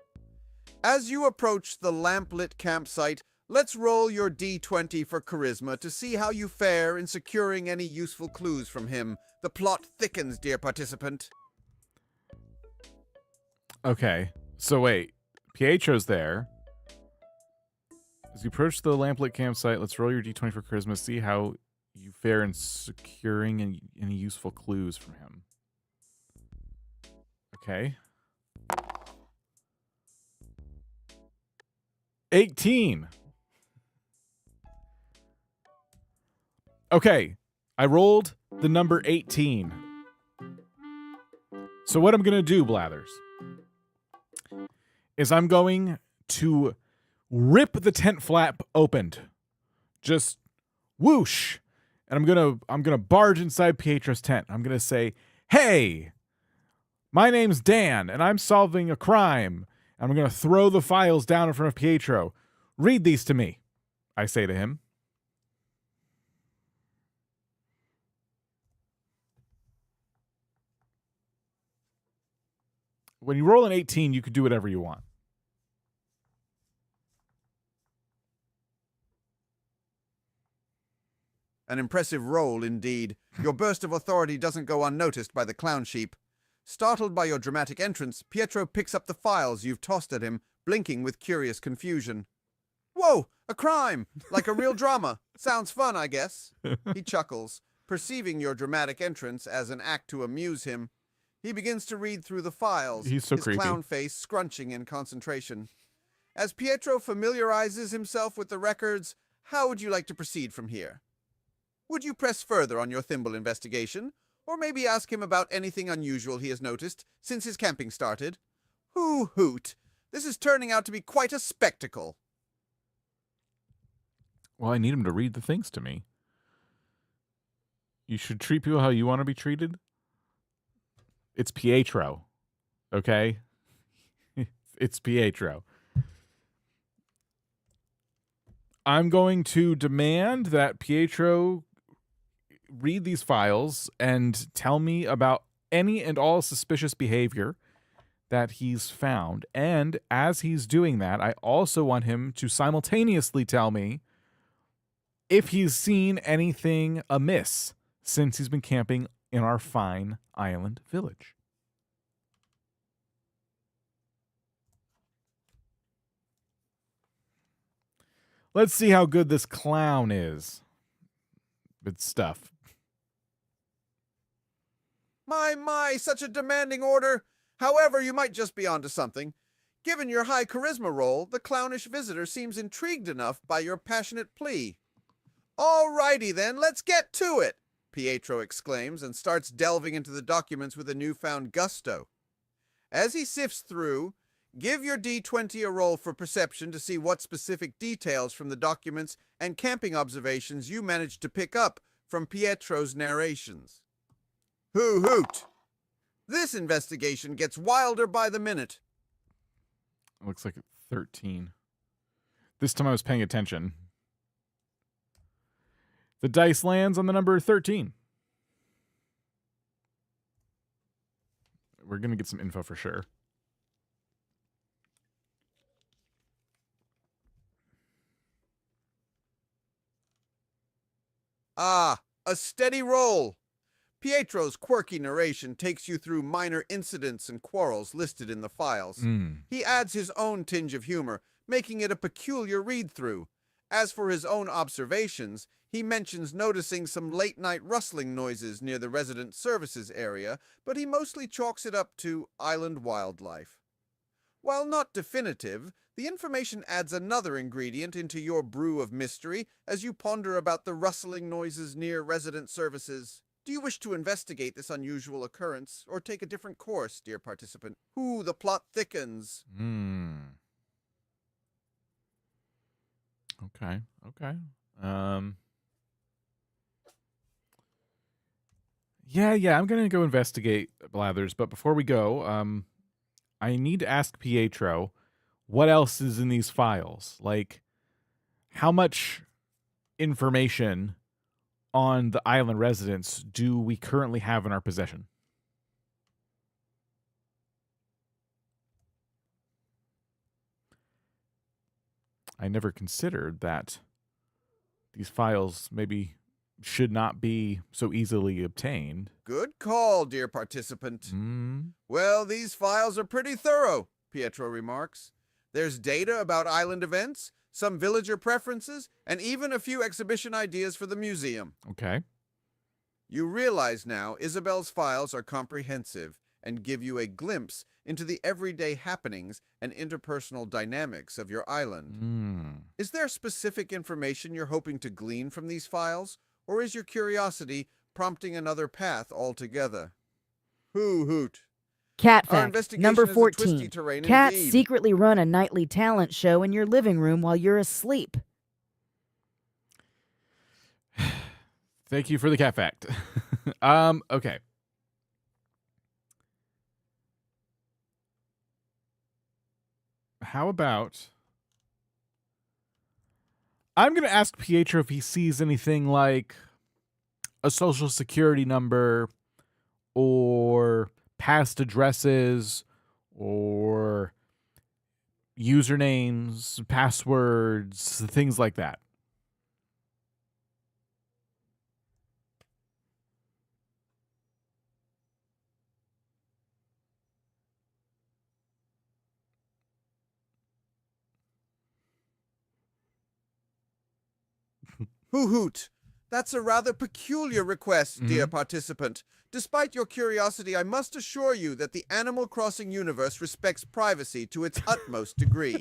As you approach the lamp-lit campsite, let's roll your D20 for charisma to see how you fare in securing any useful clues from him. The plot thickens, dear participant.
Okay, so wait. Pietro's there. As you approach the lamplit campsite, let's roll your D20 for charisma, see how you fare in securing any useful clues from him. Okay. 18. Okay, I rolled the number 18. So what I'm going to do, Blathers, is I'm going to rip the tent flap opened. Just whoosh. And I'm going to barge inside Pietro's tent. I'm going to say, "Hey, my name's Dan, and I'm solving a crime." And I'm going to throw the files down in front of Petro. "Read these to me," I say to him. When you roll an 18, you can do whatever you want.
An impressive roll, indeed. Your burst of authority doesn't go unnoticed by the clown sheep. Startled by your dramatic entrance, Petro picks up the files you've tossed at him, blinking with curious confusion. "Whoa, a crime! Like a real drama. Sounds fun, I guess." He chuckles, perceiving your dramatic entrance as an act to amuse him. He begins to read through the files,
He's so
his
creepy.
clown face scrunching in concentration. As Pietro familiarizes himself with the records, how would you like to proceed from here? Would you press further on your thimble investigation, or maybe ask him about anything unusual he has noticed since his camping started? Hoo hoot! This is turning out to be quite a spectacle.
Well, I need him to read the things to me. You should treat people how you want to be treated. It's Pietro, okay? It's Pietro. I'm going to demand that Pietro read these files and tell me about any and all suspicious behavior that he's found. And as he's doing that, I also want him to simultaneously tell me if he's seen anything amiss since he's been camping in our fine island village. Let's see how good this clown is with stuff.
My, such a demanding order. However, you might just be onto something. Given your high charisma roll, the clownish visitor seems intrigued enough by your passionate plea. All righty then, let's get to it, Pietro exclaims and starts delving into the documents with a newfound gusto. As he sifts through, give your D20 a roll for perception to see what specific details from the documents and camping observations you managed to pick up from Pietro's narrations. Hoo hoot! This investigation gets wilder by the minute.
It looks like 13. This time I was paying attention. The dice lands on the number 13. We're going to get some info for sure.
Ah, a steady roll. Pietro's quirky narration takes you through minor incidents and quarrels listed in the files. He adds his own tinge of humor, making it a peculiar read-through. As for his own observations, he mentions noticing some late-night rustling noises near the resident services area, but he mostly chalks it up to island wildlife. While not definitive, the information adds another ingredient into your brew of mystery as you ponder about the rustling noises near resident services. Do you wish to investigate this unusual occurrence, or take a different course, dear participant? Ooh, the plot thickens.
Okay. Yeah, I'm going to go investigate Blathers, but before we go, I need to ask Pietro what else is in these files. Like, how much information on the island residents do we currently have in our possession? I never considered that these files maybe should not be so easily obtained.
Good call, dear participant. Well, these files are pretty thorough, Pietro remarks. There's data about island events, some villager preferences, and even a few exhibition ideas for the museum.
Okay.
You realize now Isabel's files are comprehensive and give you a glimpse into the everyday happenings and interpersonal dynamics of your island. Is there specific information you're hoping to glean from these files, or is your curiosity prompting another path altogether? Hoo hoot.
Cat
Our
fact,
investigation
number
is a twisty
14.
terrain
Cats
indeed.
secretly run a nightly talent show in your living room while you're asleep.
Thank you for the cat fact. Okay. How about I'm going to ask Pietro if he sees anything like a social security number or past addresses or usernames, passwords, things like that.
Hoo hoot. That's a rather peculiar request, dear participant. Despite your curiosity, I must assure you that the Animal Crossing universe respects privacy to its utmost degree.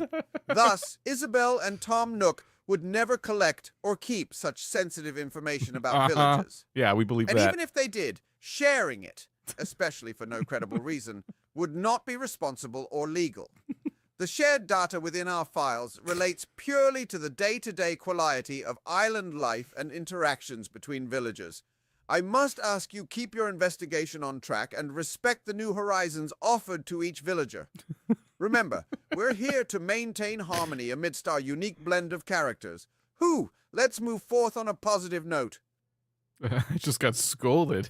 Thus, Isabel and Tom Nook would never collect or keep such sensitive information about villages.
Yeah, we believe
And
that.
even if they did, sharing it, especially for no credible reason, would not be responsible or legal. The shared data within our files relates purely to the day-to-day quality of island life and interactions between villagers. I must ask you keep your investigation on track and respect the new horizons offered to each villager. Remember, we're here to maintain harmony amidst our unique blend of characters. Let's move forth on a positive note.
I just got scolded.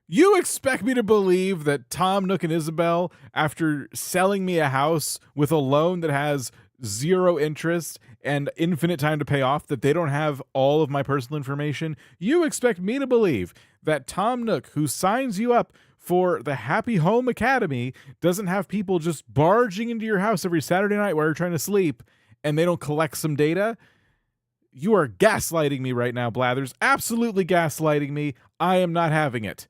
You expect me to believe that Tom Nook and Isabel, after selling me a house with a loan that has 0 interest and infinite time to pay off, that they don't have all of my personal information? You expect me to believe that Tom Nook, who signs you up for the Happy Home Academy, doesn't have people just barging into your house every Saturday night while you're trying to sleep and they don't collect some data? You are gaslighting me right now, Blathers. Absolutely gaslighting me. I am not having it.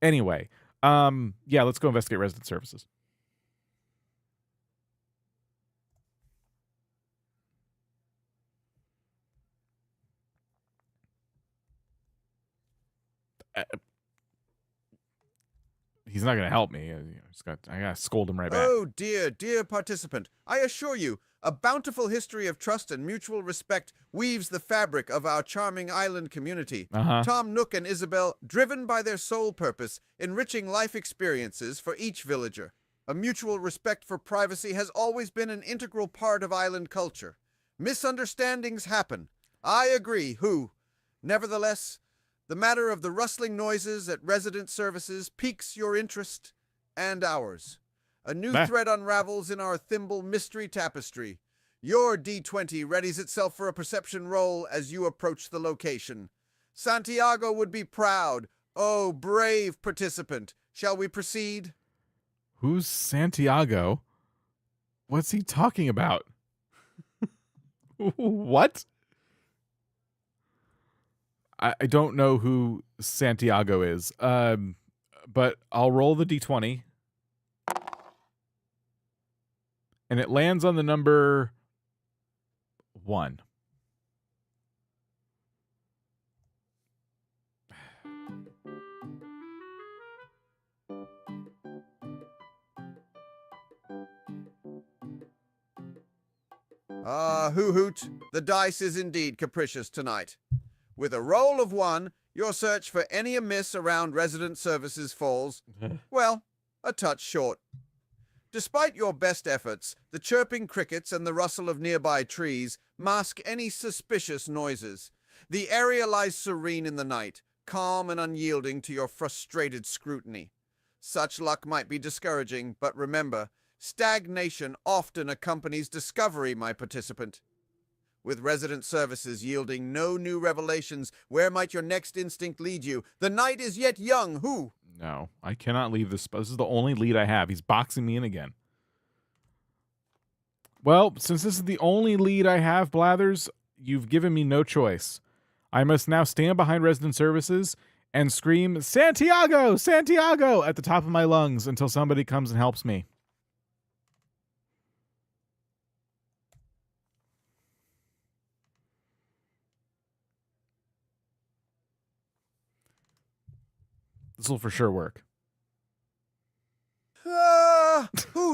Anyway, yeah, let's go investigate resident services. He's not going to help me. I got to scold him right back.
Oh, dear participant, I assure you, a bountiful history of trust and mutual respect weaves the fabric of our charming island community. Tom Nook and Isabel, driven by their sole purpose, enriching life experiences for each villager. A mutual respect for privacy has always been an integral part of island culture. Misunderstandings happen. I agree, Nevertheless, the matter of the rustling noises at resident services piques your interest and ours. A new thread unravels in our thimble mystery tapestry. Your D20 readies itself for a perception roll as you approach the location. Santiago would be proud. Oh, brave participant. Shall we proceed?
Who's Santiago? What's he talking about? What? I don't know who Santiago is. But I'll roll the D20. And it lands on the number 1.
Hoot. The dice is indeed capricious tonight. With a roll of 1, your search for any amiss around resident services falls, well, a touch short. Despite your best efforts, the chirping crickets and the rustle of nearby trees mask any suspicious noises. The area lies serene in the night, calm and unyielding to your frustrated scrutiny. Such luck might be discouraging, but remember, stagnation often accompanies discovery, my participant. With resident services yielding no new revelations, where might your next instinct lead you? The night is yet young,
No, I cannot leave this. This is the only lead I have. He's boxing me in again. Well, since this is the only lead I have, Blathers, you've given me no choice. I must now stand behind resident services and scream, Santiago! Santiago! at the top of my lungs until somebody comes and helps me. This will for sure work.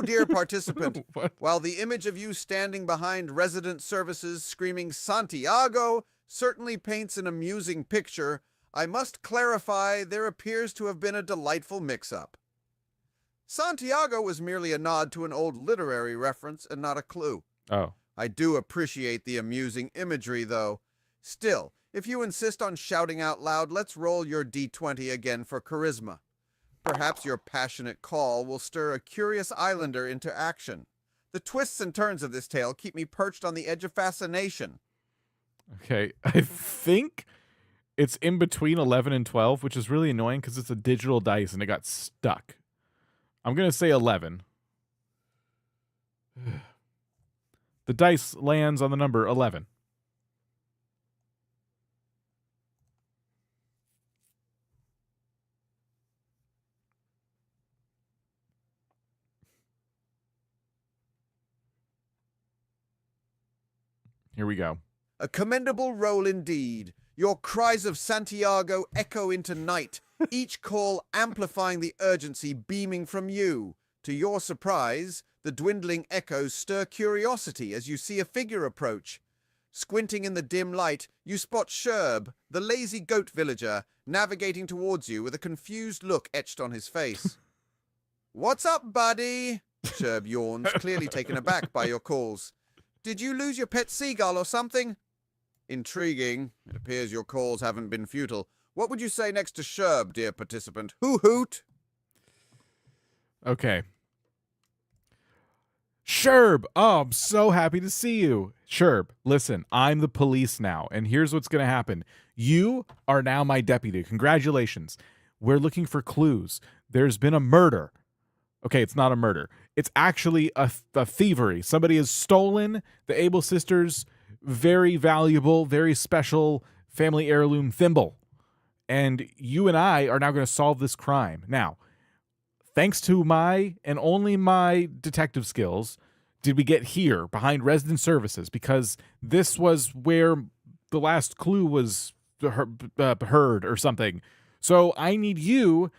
Dear participant,
What?
while the image of you standing behind resident services screaming Santiago certainly paints an amusing picture, I must clarify there appears to have been a delightful mix-up. Santiago was merely a nod to an old literary reference and not a clue.
Oh.
I do appreciate the amusing imagery, though. Still, if you insist on shouting out loud, let's roll your D20 again for charisma. Perhaps your passionate call will stir a curious islander into action. The twists and turns of this tale keep me perched on the edge of fascination.
Okay, I think it's in between 11 and 12, which is really annoying because it's a digital dice and it got stuck. I'm going to say 11. The dice lands on the number 11. Here we go.
A commendable role indeed. Your cries of Santiago echo into night, each call amplifying the urgency beaming from you. To your surprise, the dwindling echoes stir curiosity as you see a figure approach. Squinting in the dim light, you spot Sherb, the lazy goat villager, navigating towards you with a confused look etched on his face. "What's up, buddy?" Sherb yawns, clearly taken aback by your calls. "Did you lose your pet seagull or something?" Intriguing. It appears your calls haven't been futile. What would you say next to Sherb, dear participant? Hoo-hoot!
Okay. Sherb! Oh, I'm so happy to see you. Sherb, listen, I'm the police now, and here's what's going to happen. You are now my deputy. Congratulations. We're looking for clues. There's been a murder. Okay, it's not a murder. It's actually a thievery. Somebody has stolen the Able Sisters' very valuable, very special family heirloom thimble. And you and I are now going to solve this crime. Now, thanks to my and only my detective skills, did we get here behind resident services, because this was where the last clue was heard or something. So I need you,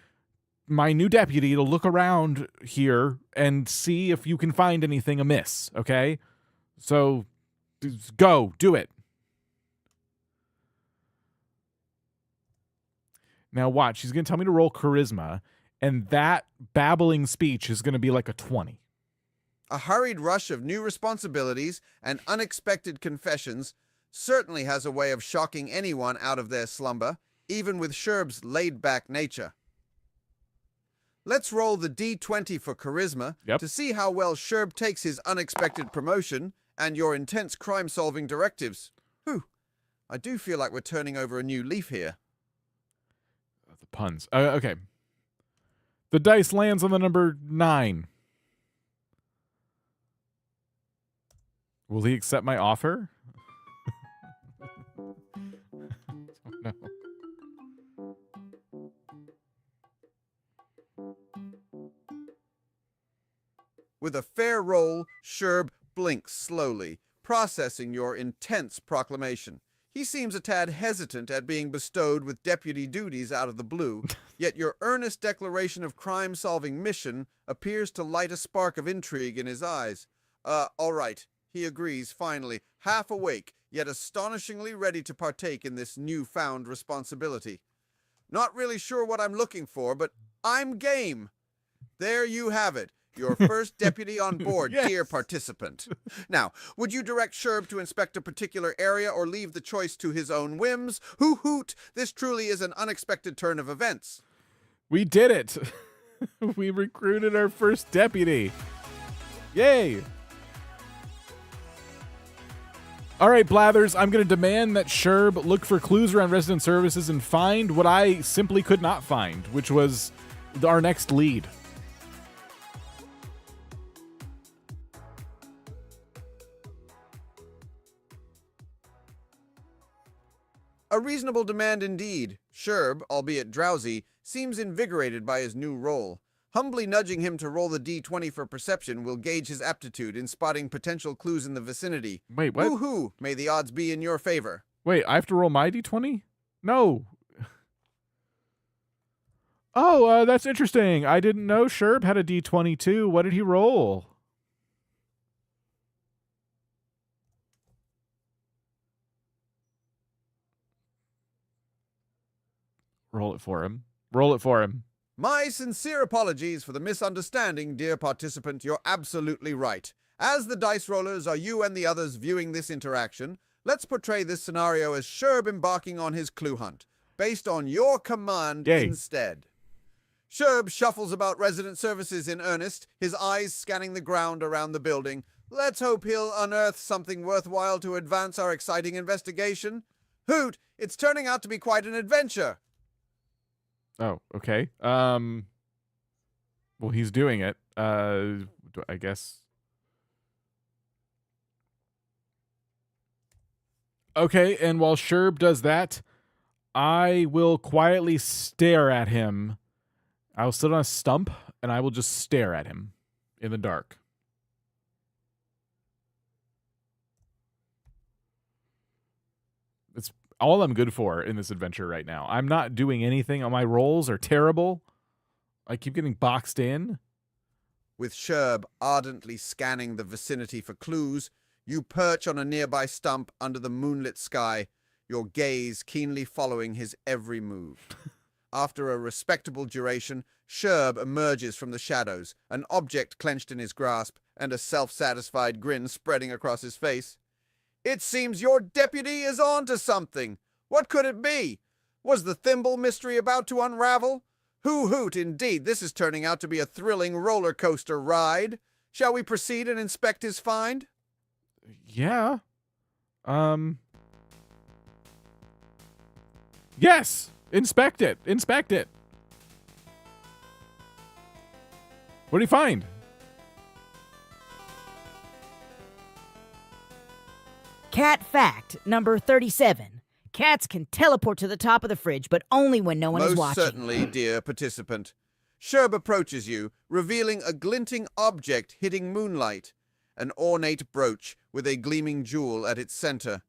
my new deputy, to look around here and see if you can find anything amiss, okay? So go, do it. Now watch, she's going to tell me to roll charisma, and that babbling speech is going to be like a 20.
A hurried rush of new responsibilities and unexpected confessions certainly has a way of shocking anyone out of their slumber, even with Sherb's laid-back nature. Let's roll the D20 for charisma to see how well Sherb takes his unexpected promotion and your intense crime-solving directives. Whew, I do feel like we're turning over a new leaf here.
The puns. Okay. The dice lands on the number 9. Will he accept my offer? Oh, no.
With a fair roll, Sherb blinks slowly, processing your intense proclamation. He seems a tad hesitant at being bestowed with deputy duties out of the blue, yet your earnest declaration of crime-solving mission appears to light a spark of intrigue in his eyes. All right, he agrees finally, half awake, yet astonishingly ready to partake in this newfound responsibility. Not really sure what I'm looking for, but I'm game. There you have it. Your first deputy on board,
Yes.
Dear participant. Now, would you direct Sherb to inspect a particular area or leave the choice to his own whims? Hoo-hoot! This truly is an unexpected turn of events.
We did it. We recruited our first deputy. Yay. All right, Blathers, I'm going to demand that Sherb look for clues around resident services and find what I simply could not find, which was our next lead.
A reasonable demand indeed. Sherb, albeit drowsy, seems invigorated by his new role. Humbly nudging him to roll the D20 for perception will gauge his aptitude in spotting potential clues in the vicinity.
Wait, what?
Woo-hoo! May the odds be in your favor.
Wait, I have to roll my D20? No. Oh, that's interesting. I didn't know Sherb had a D20 too. What did he roll? Roll it for him. Roll it for him.
My sincere apologies for the misunderstanding, dear participant. You're absolutely right. As the dice rollers are you and the others viewing this interaction, let's portray this scenario as Sherb embarking on his clue hunt, based on your command instead. Sherb shuffles about resident services in earnest, his eyes scanning the ground around the building. Let's hope he'll unearth something worthwhile to advance our exciting investigation. Hoot, it's turning out to be quite an adventure.
Oh, okay. Well, he's doing it. I guess. Okay, and while Sherb does that, I will quietly stare at him. I'll sit on a stump, and I will just stare at him in the dark. all I'm good for in this adventure right now. I'm not doing anything. My rolls are terrible. I keep getting boxed in.
With Sherb ardently scanning the vicinity for clues, you perch on a nearby stump under the moonlit sky, your gaze keenly following his every move. After a respectable duration, Sherb emerges from the shadows, an object clenched in his grasp and a self-satisfied grin spreading across his face. It seems your deputy is on to something. What could it be? Was the thimble mystery about to unravel? Hoo-hoot, indeed, this is turning out to be a thrilling roller coaster ride. Shall we proceed and inspect his find?
Yeah. Yes! Inspect it! Inspect it! What do you find?
Cat fact number 37. Cats can teleport to the top of the fridge, but only when no one is watching.
Most certainly, dear participant. Sherb approaches you, revealing a glinting object hitting moonlight, an ornate brooch with a gleaming jewel at its center.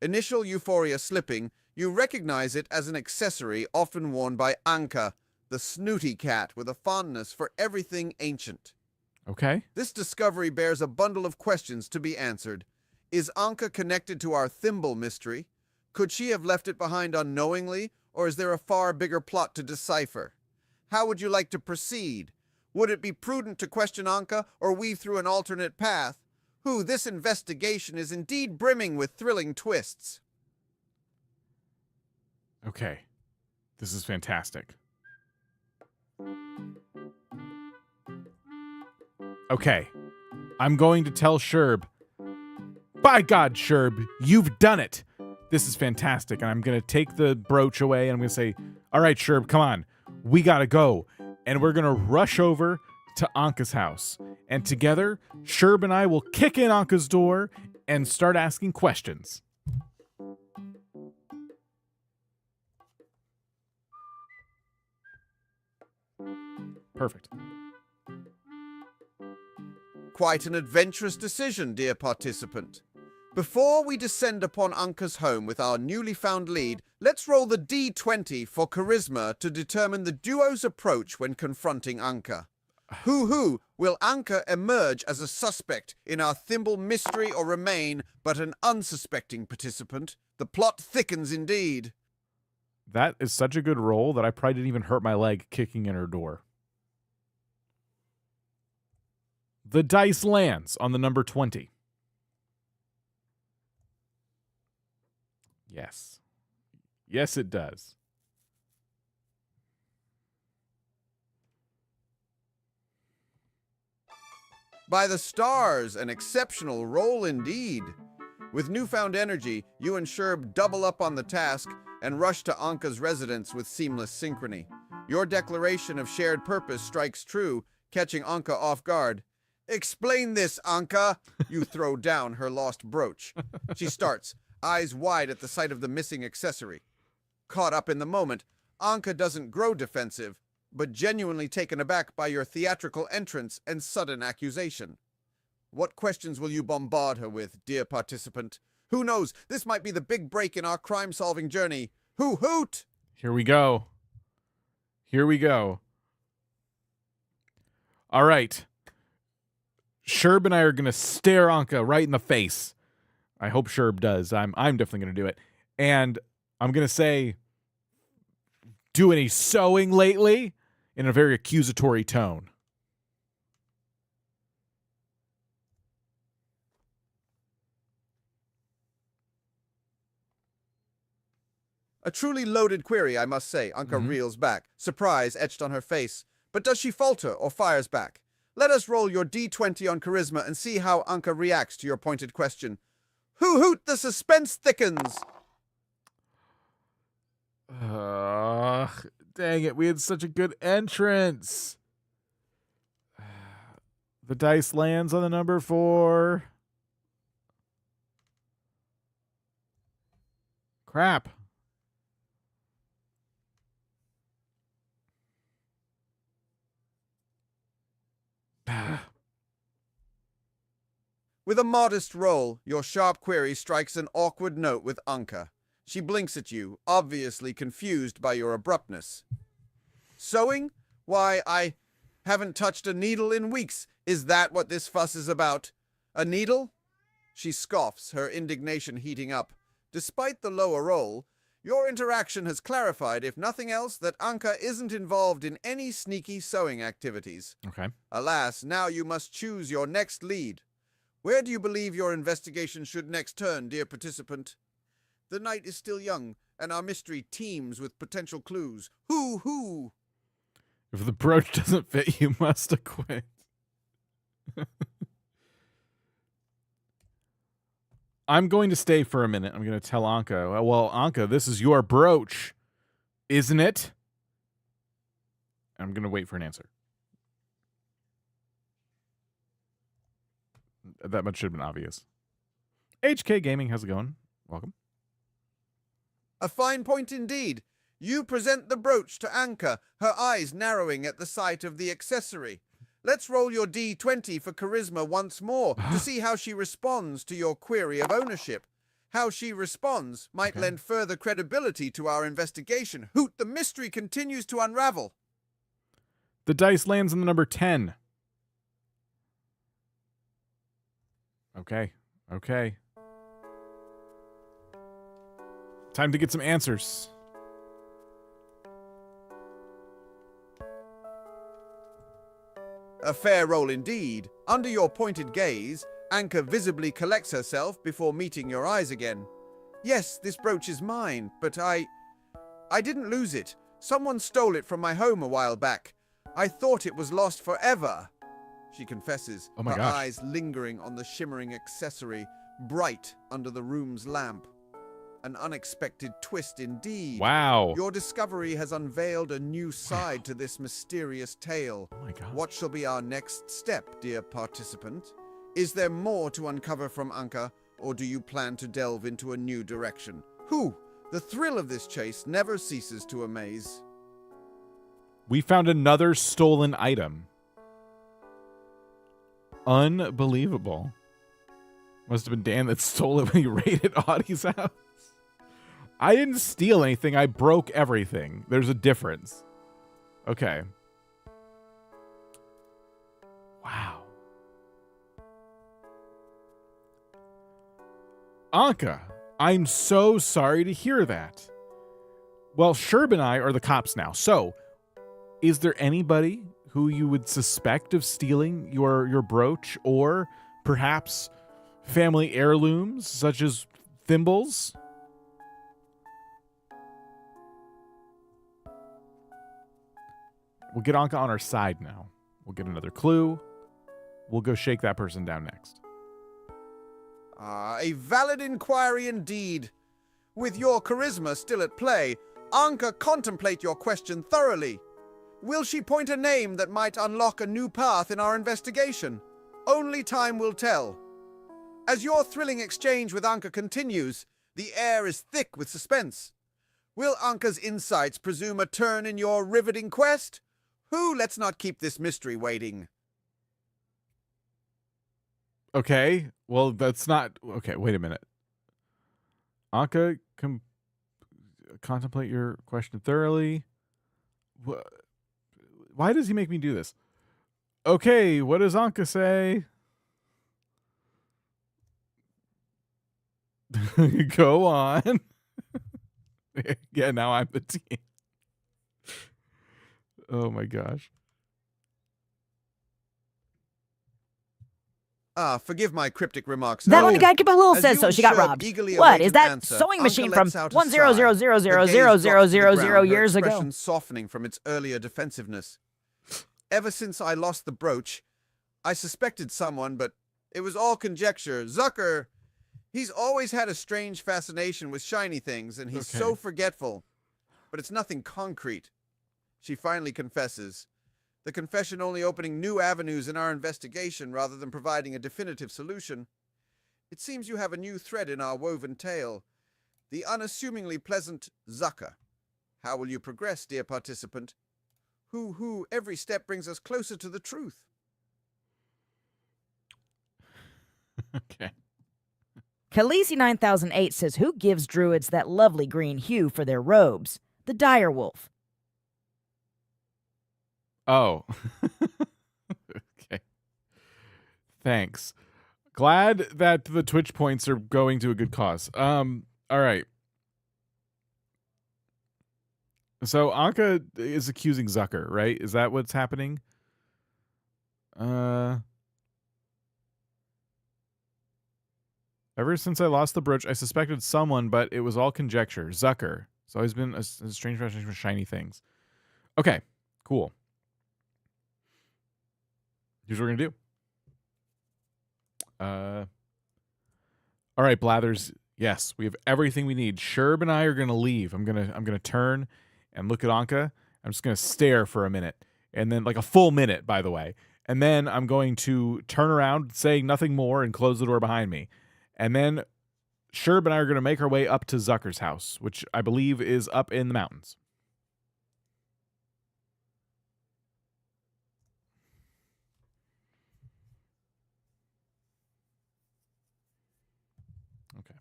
Initial euphoria slipping, you recognize it as an accessory often worn by Anka, the snooty cat with a fondness for everything ancient.
Okay.
This discovery bears a bundle of questions to be answered. Is Anka connected to our thimble mystery? Could she have left it behind unknowingly, or is there a far bigger plot to decipher? How would you like to proceed? Would it be prudent to question Anka or weave through an alternate path? This investigation is indeed brimming with thrilling twists.
Okay. This is fantastic. Okay. I'm going to tell Sherb. By God, Sherb, you've done it. This is fantastic. And I'm going to take the brooch away and I'm going to say, all right, Sherb, come on. We got to go. And we're going to rush over to Anka's house. And together, Sherb and I will kick in Anka's door and start asking questions. Perfect.
Quite an adventurous decision, dear participant. Before we descend upon Anka's home with our newly found lead, let's roll the D20 for charisma to determine the duo's approach when confronting Anka. Will Anka emerge as a suspect in our thimble mystery or remain but an unsuspecting participant? The plot thickens indeed.
That is such a good roll that I probably didn't even hurt my leg kicking in her door. The dice lands on the number 20. Yes. Yes, it does.
By the stars, an exceptional roll indeed. With newfound energy, you and Sherb double up on the task and rush to Anka's residence with seamless synchrony. Your declaration of shared purpose strikes true, catching Anka off guard. Explain this, Anka! You throw down her lost brooch. She starts, eyes wide at the sight of the missing accessory. Caught up in the moment, Anka doesn't grow defensive, but genuinely taken aback by your theatrical entrance and sudden accusation. What questions will you bombard her with, dear participant? Who knows, this might be the big break in our crime-solving journey. Hoo-hoot!
Here we go. Here we go. All right. Sherb and I are going to stare Anka right in the face. I hope Sherb does. I'm definitely going to do it. And I'm going to say, do any sewing lately? In a very accusatory tone.
A truly loaded query, I must say. Anka reels back, surprise etched on her face. But does she falter or fires back? Let us roll your D20 on charisma and see how Anka reacts to your pointed question. Hoo-hoot, the suspense thickens!
Dang it, we had such a good entrance. The dice lands on the number 4. Crap.
With a modest roll, your sharp query strikes an awkward note with Anka. She blinks at you, obviously confused by your abruptness. Sewing? Why, I haven't touched a needle in weeks. Is that what this fuss is about? A needle? She scoffs, her indignation heating up. Despite the lower roll, your interaction has clarified, if nothing else, that Anka isn't involved in any sneaky sewing activities.
Okay.
Alas, now you must choose your next lead. Where do you believe your investigation should next turn, dear participant? The night is still young, and our mystery teems with potential clues. Who?
If the brooch doesn't fit, you must acquit. I'm going to stay for a minute. I'm going to tell Anka, well, Anka, this is your brooch, isn't it? I'm going to wait for an answer. That much should have been obvious. HK Gaming, how's it going? Welcome.
A fine point indeed. You present the brooch to Anka, her eyes narrowing at the sight of the accessory. Let's roll your D20 for charisma once more to see how she responds to your query of ownership. How she responds might lend further credibility to our investigation. Hoot, the mystery continues to unravel.
The dice lands on the number 10. Okay. Time to get some answers.
A fair roll indeed. Under your pointed gaze, Anka visibly collects herself before meeting your eyes again. Yes, this brooch is mine, but I didn't lose it. Someone stole it from my home a while back. I thought it was lost forever, she confesses,
Oh my
her
gosh.
eyes lingering on the shimmering accessory, bright under the room's lamp. An unexpected twist indeed.
Wow.
Your discovery has unveiled a new side to this mysterious tale.
Oh my God.
What shall be our next step, dear participant? Is there more to uncover from Anka, or do you plan to delve into a new direction? The thrill of this chase never ceases to amaze.
We found another stolen item. Unbelievable. Must have been Dan that stole it when he raided Audie's house. I didn't steal anything. I broke everything. There's a difference. Okay. Wow. Anka, I'm so sorry to hear that. Well, Sherb and I are the cops now. So, is there anybody who you would suspect of stealing your brooch, or perhaps family heirlooms such as thimbles? We'll get Anka on our side now. We'll get another clue. We'll go shake that person down next.
A valid inquiry indeed. With your charisma still at play, Anka, contemplate your question thoroughly. Will she point a name that might unlock a new path in our investigation? Only time will tell. As your thrilling exchange with Anka continues, the air is thick with suspense. Will Anka's insights presume a turn in your riveting quest? Let's not keep this mystery waiting.
Okay, well, that's not... Okay, wait a minute. Anka, contemplate your question thoroughly. Why does he make me do this? Okay, what does Anka say? Go on. Yeah, now I'm the team. Oh my gosh.
Forgive my cryptic remarks.
That only guy Cabello
As
says
you
so.
and
She got
Sherb
robbed.
eagerly
What
await
is
an
that
answer,
sewing
Anka
machine from
lets out a
10000000
sigh. Her gaze drops to the ground,
years
her
ago?
expression softening from its earlier defensiveness. Ever since I lost the brooch, I suspected someone, but it was all conjecture. Zucker, he's always had a strange fascination with shiny things, and he's so forgetful. But it's nothing concrete. She finally confesses. The confession only opening new avenues in our investigation rather than providing a definitive solution. It seems you have a new thread in our woven tale. The unassumingly pleasant Zucker. How will you progress, dear participant? Every step brings us closer to the truth.
Okay.
Khaleesi 9008 says who gives druids that lovely green hue for their robes? The direwolf.
Oh. Okay. Thanks. Glad that the Twitch points are going to a good cause. All right. So Anka is accusing Zucker, right? Is that what's happening? Ever since I lost the brooch, I suspected someone, but it was all conjecture. Zucker. It's always been a strange fascination for shiny things. Okay, cool. Here's what we're gonna do. All right, Blathers. Yes, we have everything we need. Sherb and I are gonna leave. I'm gonna turn and look at Anka. I'm just gonna stare for a minute, and then like a full minute, by the way. And then I'm going to turn around, saying nothing more, and close the door behind me. And then Sherb and I are going to make our way up to Zucker's house, which I believe is up in the mountains. Okay.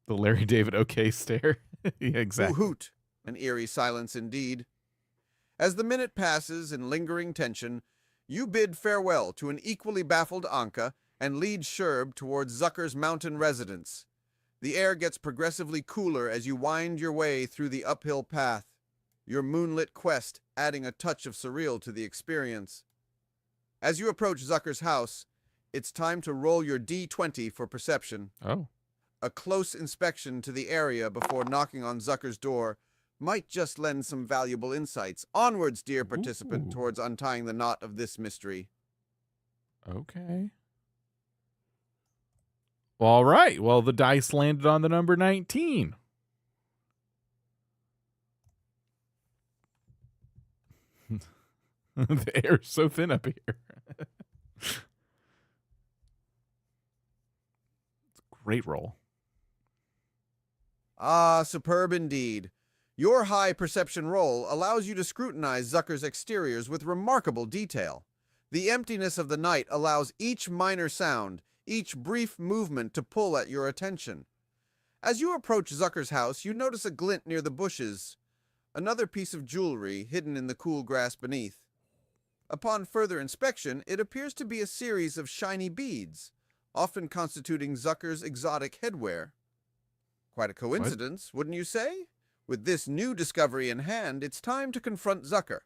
The Larry David okay stare. Yeah, exactly.
Hoot. An eerie silence indeed. As the minute passes in lingering tension, you bid farewell to an equally baffled Anka and lead Sherb towards Zucker's mountain residence. The air gets progressively cooler as you wind your way through the uphill path, your moonlit quest adding a touch of surreal to the experience. As you approach Zucker's house, it's time to roll your D20 for perception.
Oh.
A close inspection to the area before knocking on Zucker's door might just lend some valuable insights. Onwards, dear participant, towards untying the knot of this mystery.
Okay. All right. Well, the dice landed on the number 19. The air's so thin up here. It's a great roll.
Ah, superb indeed. Your high perception roll allows you to scrutinize Zucker's exteriors with remarkable detail. The emptiness of the night allows each minor sound, each brief movement to pull at your attention. As you approach Zucker's house, you notice a glint near the bushes, another piece of jewelry hidden in the cool grass beneath. Upon further inspection, it appears to be a series of shiny beads, often constituting Zucker's exotic headwear. Quite a coincidence, wouldn't you say? With this new discovery in hand, it's time to confront Zucker.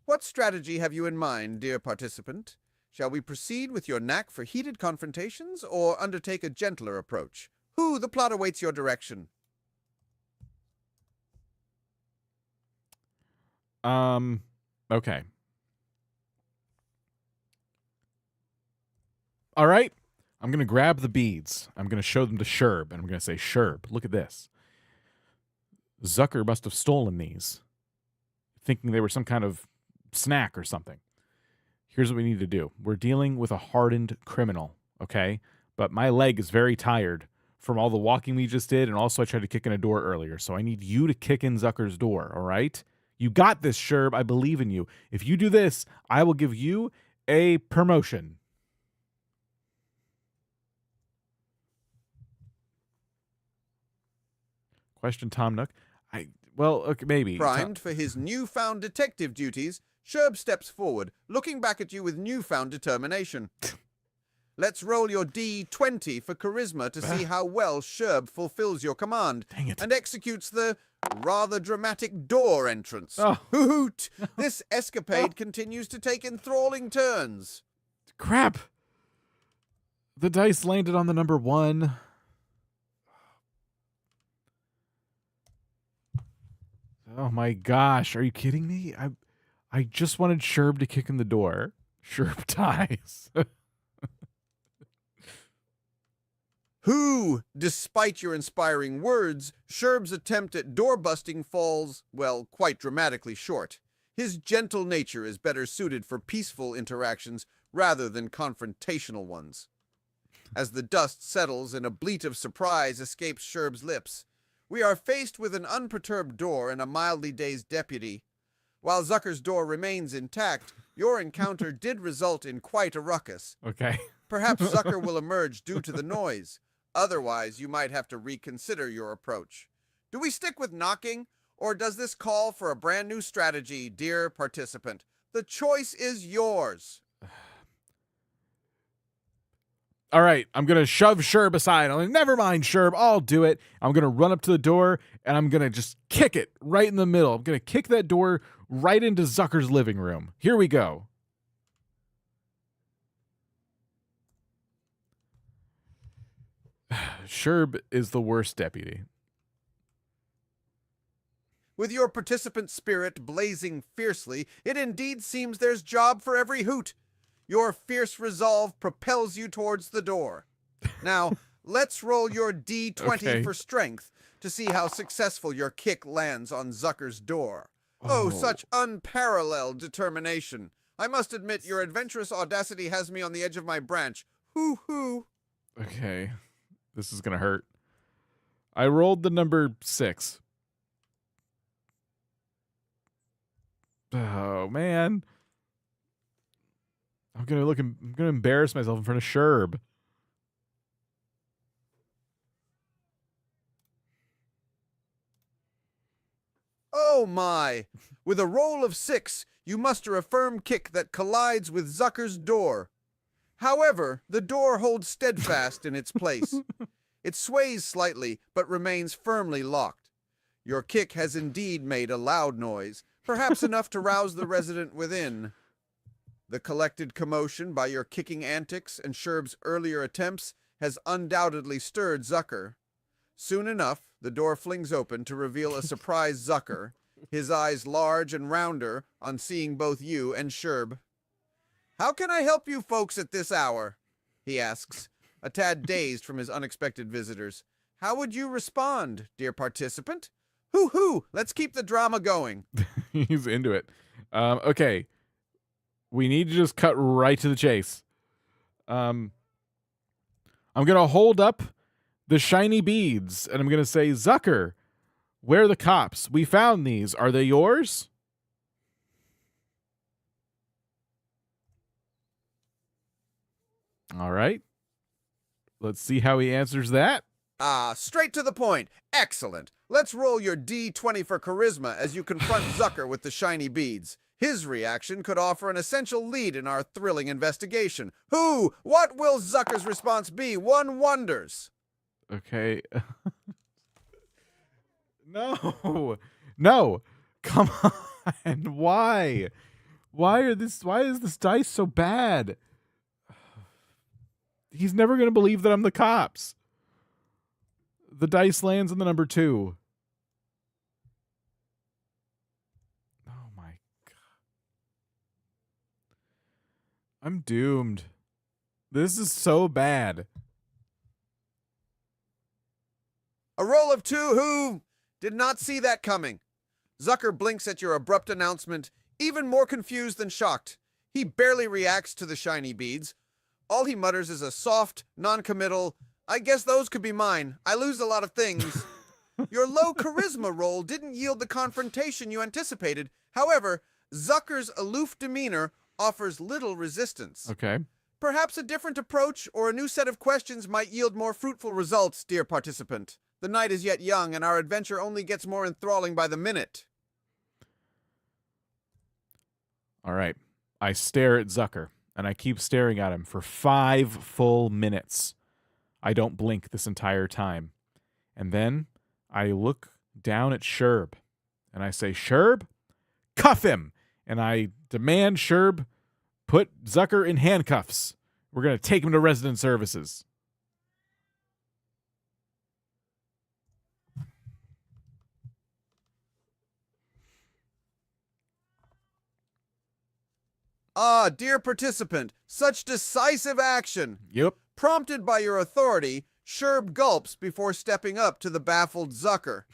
What strategy have you in mind, dear participant? Shall we proceed with your knack for heated confrontations, or undertake a gentler approach? The plot awaits your direction.
Okay. All right. I'm going to grab the beads. I'm going to show them to Sherb, and I'm going to say, Sherb, look at this. Zucker must have stolen these, thinking they were some kind of snack or something. Here's what we need to do. We're dealing with a hardened criminal, okay? But my leg is very tired from all the walking we just did, and also I tried to kick in a door earlier, so I need you to kick in Zucker's door, all right? You got this, Sherb. I believe in you. If you do this, I will give you a promotion. Question Tom Nook. Okay, maybe.
Primed for his newfound detective duties, Sherb steps forward, looking back at you with newfound determination. Let's roll your D20 for charisma to see how well Sherb fulfills your command and executes the rather dramatic door entrance.
Oh.
Hoot! This escapade continues to take enthralling turns.
Crap. The dice landed on the number 1. Oh my gosh, are you kidding me? I just wanted Sherb to kick in the door. Sherb dies.
Despite your inspiring words, Sherb's attempt at door-busting falls, well, quite dramatically short. His gentle nature is better suited for peaceful interactions rather than confrontational ones. As the dust settles and a bleat of surprise escapes Sherb's lips, we are faced with an unperturbed door and a mildly dazed deputy. While Zucker's door remains intact, your encounter did result in quite a ruckus.
Okay.
Perhaps Zucker will emerge due to the noise. Otherwise, you might have to reconsider your approach. Do we stick with knocking, or does this call for a brand new strategy, dear participant? The choice is yours.
All right, I'm going to shove Sherb aside. I'm like, never mind, Sherb, I'll do it. I'm going to run up to the door, and I'm going to just kick it right in the middle. I'm going to kick that door right into Zucker's living room. Here we go. Sherb is the worst deputy.
With your participant spirit blazing fiercely, it indeed seems there's job for every hoot. Your fierce resolve propels you towards the door. Now, let's roll your D20
Okay.
for strength to see how successful your kick lands on Zucker's door. Oh, such unparalleled determination. I must admit, your adventurous audacity has me on the edge of my branch. Hoo-hoo.
Okay, this is going to hurt. I rolled the number 6. Oh, man. I'm gonna embarrass myself in front of Sherb.
Oh my! With a roll of 6, you muster a firm kick that collides with Zucker's door. However, the door holds steadfast in its place. It sways slightly, but remains firmly locked. Your kick has indeed made a loud noise, perhaps enough to rouse the resident within. The collected commotion by your kicking antics and Sherb's earlier attempts has undoubtedly stirred Zucker. Soon enough, the door flings open to reveal a surprised Zucker, his eyes large and rounder on seeing both you and Sherb. "How can I help you folks at this hour?" he asks, a tad dazed from his unexpected visitors. "How would you respond, dear participant? Hoo-hoo, let's keep the drama going."
He's into it. Okay. We need to just cut right to the chase. I'm going to hold up the shiny beads, and I'm going to say, Zucker, where are the cops? We found these. Are they yours? All right. Let's see how he answers that.
Straight to the point. Excellent. Let's roll your D20 for charisma as you confront Zucker with the shiny beads. His reaction could offer an essential lead in our thrilling investigation. What will Zucker's response be? One wonders.
Okay. No. Come on. Why? Why is this dice so bad? He's never going to believe that I'm the cops. The dice lands on the number 2. Oh my God. I'm doomed. This is so bad.
A roll of 2. Who did not see that coming? Zucker blinks at your abrupt announcement, even more confused than shocked. He barely reacts to the shiny beads. All he mutters is a soft, non-committal, "I guess those could be mine. I lose a lot of things." Your low charisma roll didn't yield the confrontation you anticipated. However, Zucker's aloof demeanor offers little resistance.
Okay.
Perhaps a different approach or a new set of questions might yield more fruitful results, dear participant. The night is yet young, and our adventure only gets more enthralling by the minute.
All right. I stare at Zucker, and I keep staring at him for 5 full minutes. I don't blink this entire time. And then I look down at Sherb, and I say, Sherb, cuff him! And I demand Sherb put Zucker in handcuffs. We're going to take him to resident services.
Dear participant, such decisive action.
Yep.
Prompted by your authority, Sherb gulps before stepping up to the baffled Zucker.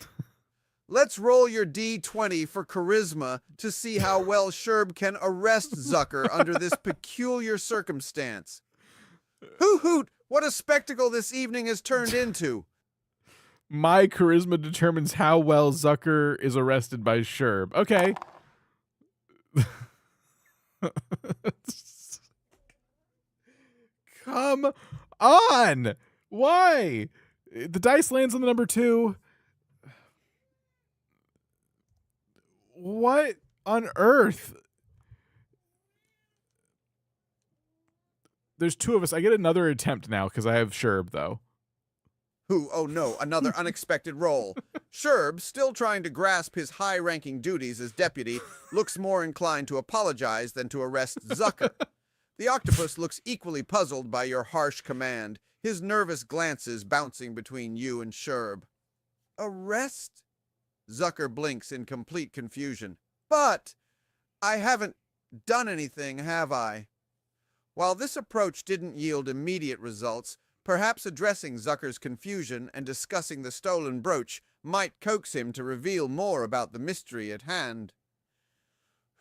Let's roll your D20 for charisma to see how well Sherb can arrest Zucker under this peculiar circumstance. Hoot, what a spectacle this evening has turned into.
My charisma determines how well Zucker is arrested by Sherb. Okay. Come on. Why? The dice lands on the number 2. What on earth? There's 2 of us. I get another attempt now because I have Sherb, though.
Who? Oh no, another unexpected roll. Sherb, still trying to grasp his high-ranking duties as deputy, looks more inclined to apologize than to arrest Zucker. The octopus looks equally puzzled by your harsh command, his nervous glances bouncing between you and Sherb. Arrest? Zucker blinks in complete confusion. But I haven't done anything, have I? While this approach didn't yield immediate results, perhaps addressing Zucker's confusion and discussing the stolen brooch might coax him to reveal more about the mystery at hand.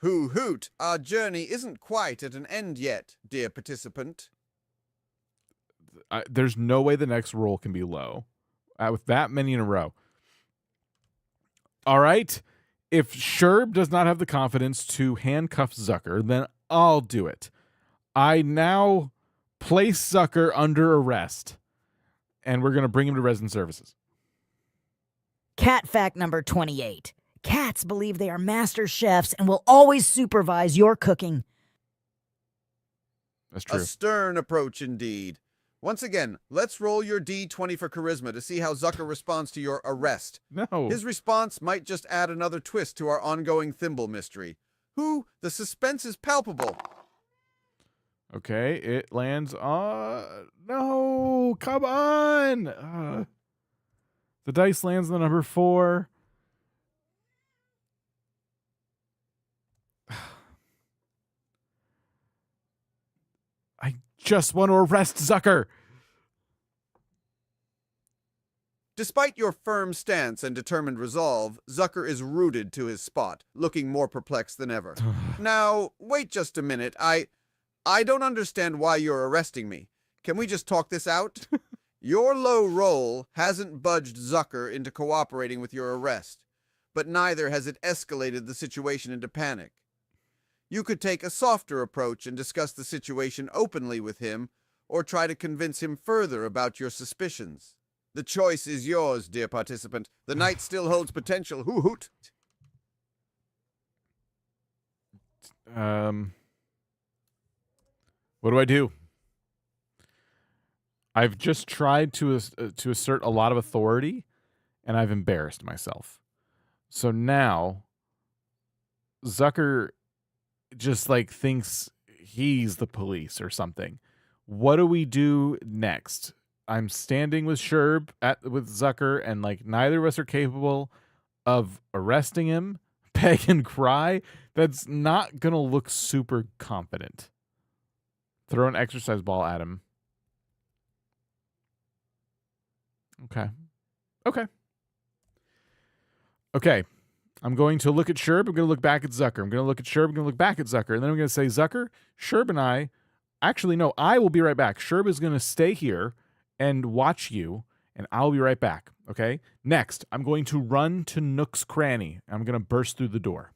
Hoot, our journey isn't quite at an end yet, dear participant.
There's no way the next roll can be low. With that many in a row. All right. If Sherb does not have the confidence to handcuff Zucker, then I'll do it. I now place Zucker under arrest, and we're going to bring him to resident services.
Cat fact number 28. Cats believe they are master chefs and will always supervise your cooking.
That's true.
A stern approach indeed. Once again, let's roll your D20 for charisma to see how Zucker responds to your arrest.
No.
His response might just add another twist to our ongoing thimble mystery. The suspense is palpable.
Okay, it lands on... No, come on! The dice lands on the number 4. I just want to arrest Zucker!
Despite your firm stance and determined resolve, Zucker is rooted to his spot, looking more perplexed than ever. Now, wait just a minute. I don't understand why you're arresting me. Can we just talk this out? Your low roll hasn't budged Zucker into cooperating with your arrest, but neither has it escalated the situation into panic. You could take a softer approach and discuss the situation openly with him, or try to convince him further about your suspicions. The choice is yours, dear participant. The night still holds potential. Hoot.
What do I do? I've just tried to assert a lot of authority, and I've embarrassed myself. So now, Zucker just thinks he's the police or something. What do we do next? I'm standing with Sherb with Zucker, and neither of us are capable of arresting him. Peg and cry. That's not gonna look super confident. Throw an exercise ball at him. Okay. I'm going to look at Sherb. I'm going to look back at Zucker. I'm going to look at Sherb. I'm going to look back at Zucker. And then I'm going to say, Zucker, Sherb and I... Actually, no, I will be right back. Sherb is going to stay here and watch you, and I'll be right back, okay? Next, I'm going to run to Nook's Cranny. I'm going to burst through the door.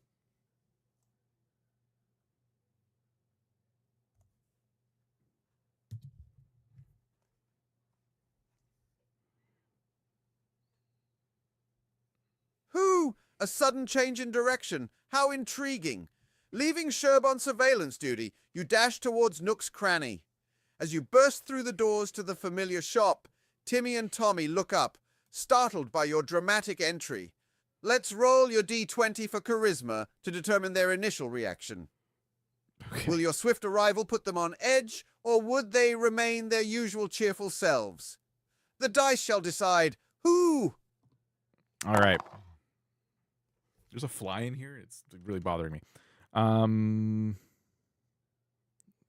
A sudden change in direction. How intriguing. Leaving Sherb on surveillance duty, you dash towards Nook's Cranny. As you burst through the doors to the familiar shop, Timmy and Tommy look up, startled by your dramatic entry. Let's roll your D20 for charisma to determine their initial reaction. Okay. Will your swift arrival put them on edge, or would they remain their usual cheerful selves? The dice shall decide. Who?
All right. There's a fly in here. It's really bothering me.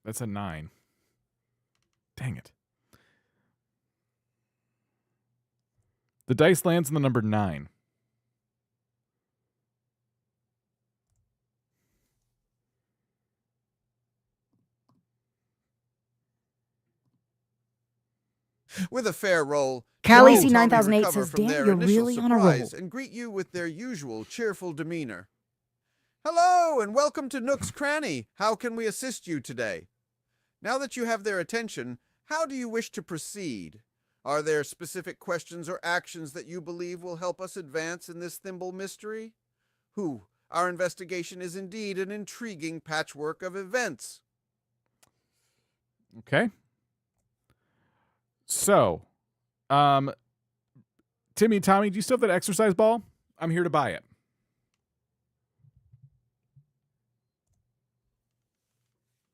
That's a 9. Dang it. The dice lands on the number 9.
With a fair roll,
Khaleesi 9008 says, damn, you're really on a roll.
And greet you with their usual cheerful demeanor. Hello, and welcome to Nook's Cranny. How can we assist you today? Now that you have their attention, How do you wish to proceed? Are there specific questions or actions that you believe will help us advance in this thimble mystery? Our investigation is indeed an intriguing patchwork of events.
Okay. So, Timmy, Tommy, do you still have that exercise ball? I'm here to buy it.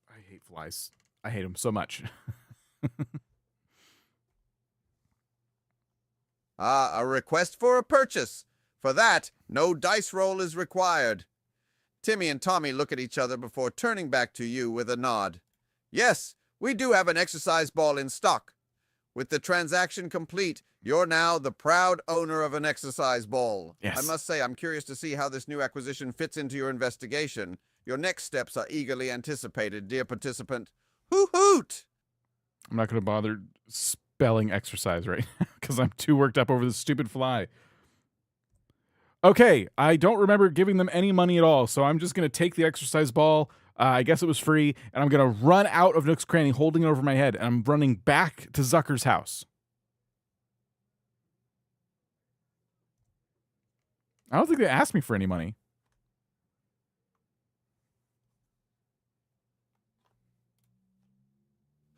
I hate flies. I hate them so much.
A request for a purchase. For that, no dice roll is required. Timmy and Tommy look at each other before turning back to you with a nod. Yes, we do have an exercise ball in stock. With the transaction complete, you're now the proud owner of an exercise ball.
Yes.
I must say, I'm curious to see how this new acquisition fits into your investigation. Your next steps are eagerly anticipated, dear participant. Hoot!
I'm not going to bother spelling exercise right now because I'm too worked up over this stupid fly. Okay, I don't remember giving them any money at all, so I'm just going to take the exercise ball. I guess it was free, and I'm going to run out of Nook's Cranny holding it over my head, and I'm running back to Zucker's house. I don't think they asked me for any money.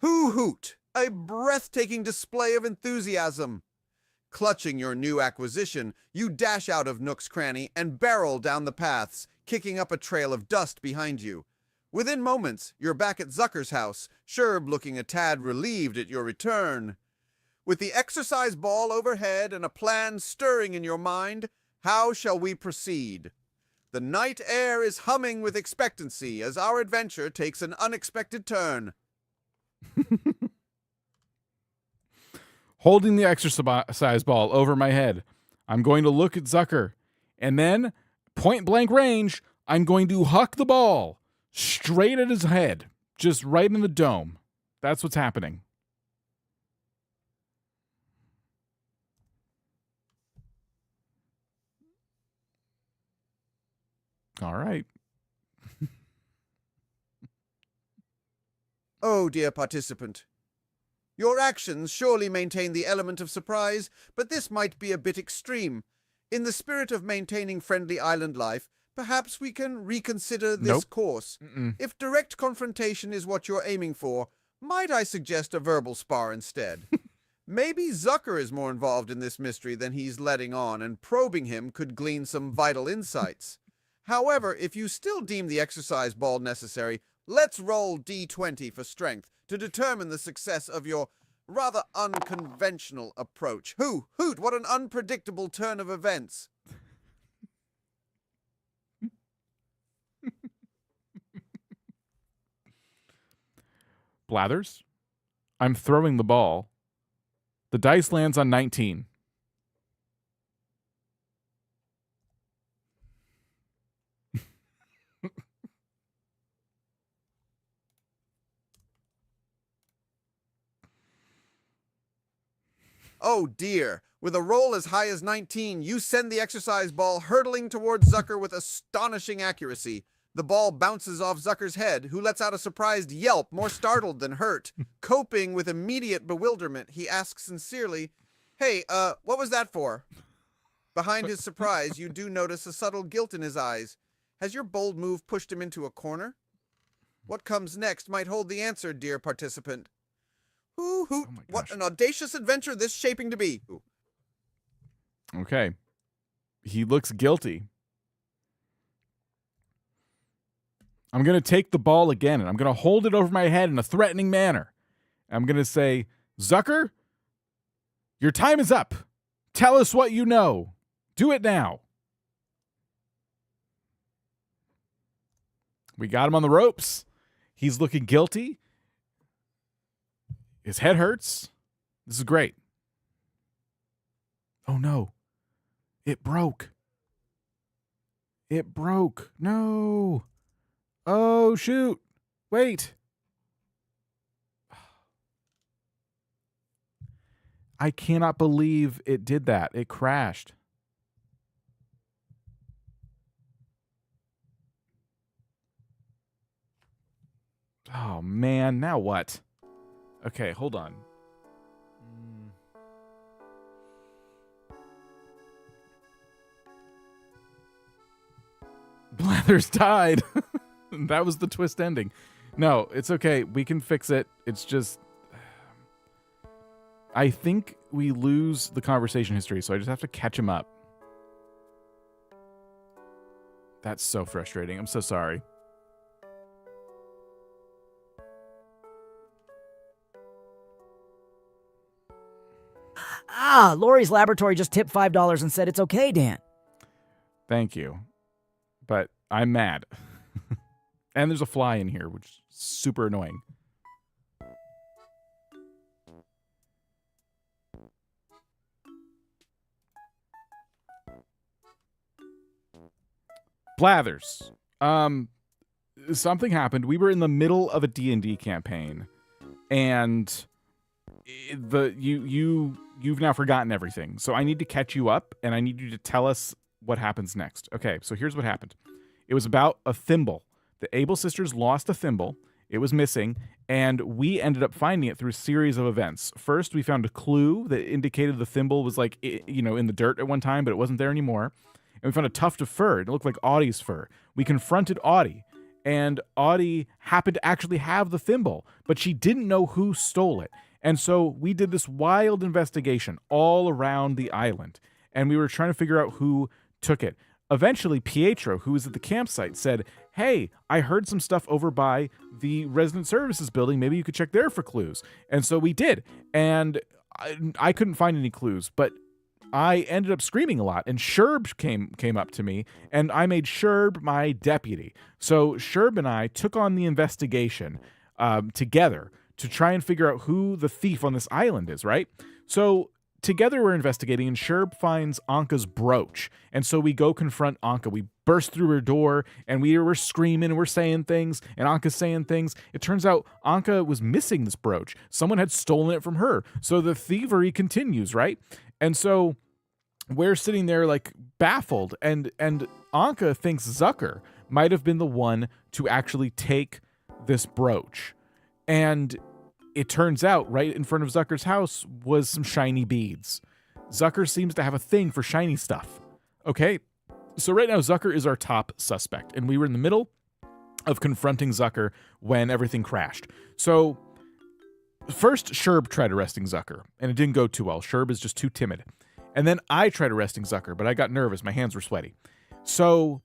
Hoot! A breathtaking display of enthusiasm. Clutching your new acquisition, you dash out of Nook's Cranny and barrel down the paths, kicking up a trail of dust behind you. Within moments, you're back at Zucker's house, Sherb looking a tad relieved at your return. With the exercise ball overhead and a plan stirring in your mind, how shall we proceed? The night air is humming with expectancy as our adventure takes an unexpected turn.
Holding the exercise ball over my head, I'm going to look at Zucker, and then, point blank range, I'm going to huck the ball straight at his head, just right in the dome. That's what's happening. All right.
Oh, dear participant. Your actions surely maintain the element of surprise, but this might be a bit extreme. In the spirit of maintaining friendly island life, perhaps we can reconsider this course. If direct confrontation is what you're aiming for, might I suggest a verbal spar instead? Maybe Zucker is more involved in this mystery than he's letting on, and probing him could glean some vital insights. However, if you still deem the exercise ball necessary, let's roll D20 for strength to determine the success of your rather unconventional approach. Hoot, what an unpredictable turn of events.
Blathers, I'm throwing the ball. The dice lands on 19.
Oh dear. With a roll as high as 19, you send the exercise ball hurtling towards Zucker with astonishing accuracy. The ball bounces off Zucker's head, who lets out a surprised yelp, more startled than hurt. Coping with immediate bewilderment, he asks sincerely, "Hey, what was that for?" Behind his surprise, you do notice a subtle guilt in his eyes. Has your bold move pushed him into a corner? What comes next might hold the answer, dear participant. Hoot,
Oh my
what
gosh.
an audacious adventure this shaping to be.
Okay. He looks guilty. I'm going to take the ball again, and I'm going to hold it over my head in a threatening manner. I'm going to say, Zucker, your time is up. Tell us what you know. Do it now. We got him on the ropes. He's looking guilty. His head hurts. This is great. Oh, no. It broke. It broke. No. Oh, shoot. Wait. I cannot believe it did that. It crashed. Oh, man. Now what? Okay, hold on. Blathers died. That was the twist ending. No, it's okay. We can fix it. It's just... I think we lose the conversation history, so I just have to catch him up. That's so frustrating. I'm so sorry.
Ah, Lori's Laboratory just tipped $5 and said it's okay, Dan.
Thank you. But I'm mad. And there's a fly in here, which is super annoying. Blathers. Something happened. We were in the middle of a D&D campaign, and you've now forgotten everything. So I need to catch you up, and I need you to tell us what happens next. Okay, so here's what happened. It was about a thimble. The Able sisters lost a thimble. It was missing, and we ended up finding it through a series of events. First, we found a clue that indicated the thimble was like, in the dirt at one time, but it wasn't there anymore. And we found a tuft of fur. It looked like Audie's fur. We confronted Audie, and Audie happened to actually have the thimble, but she didn't know who stole it. And so we did this wild investigation all around the island, and we were trying to figure out who took it. Eventually, Pietro, who was at the campsite, said, "Hey, I heard some stuff over by the resident services building. Maybe you could check there for clues." And so we did, and I couldn't find any clues, but I ended up screaming a lot, and Sherb came up to me, and I made Sherb my deputy. So Sherb and I took on the investigation together to try and figure out who the thief on this island is, right? So together we're investigating, and Sherb finds Anka's brooch, and so we go confront Anka. We burst through her door, and we were screaming, and we're saying things, and Anka's saying things. It turns out Anka was missing this brooch. Someone had stolen it from her. So the thievery continues, right? And so we're sitting there like baffled, and Anka thinks Zucker might have been the one to actually take this brooch. And it turns out right in front of Zucker's house was some shiny beads. Zucker seems to have a thing for shiny stuff. Okay, so right now Zucker is our top suspect, and we were in the middle of confronting Zucker when everything crashed. So first, Sherb tried arresting Zucker, and it didn't go too well. Sherb is just too timid. And then I tried arresting Zucker, but I got nervous. My hands were sweaty. So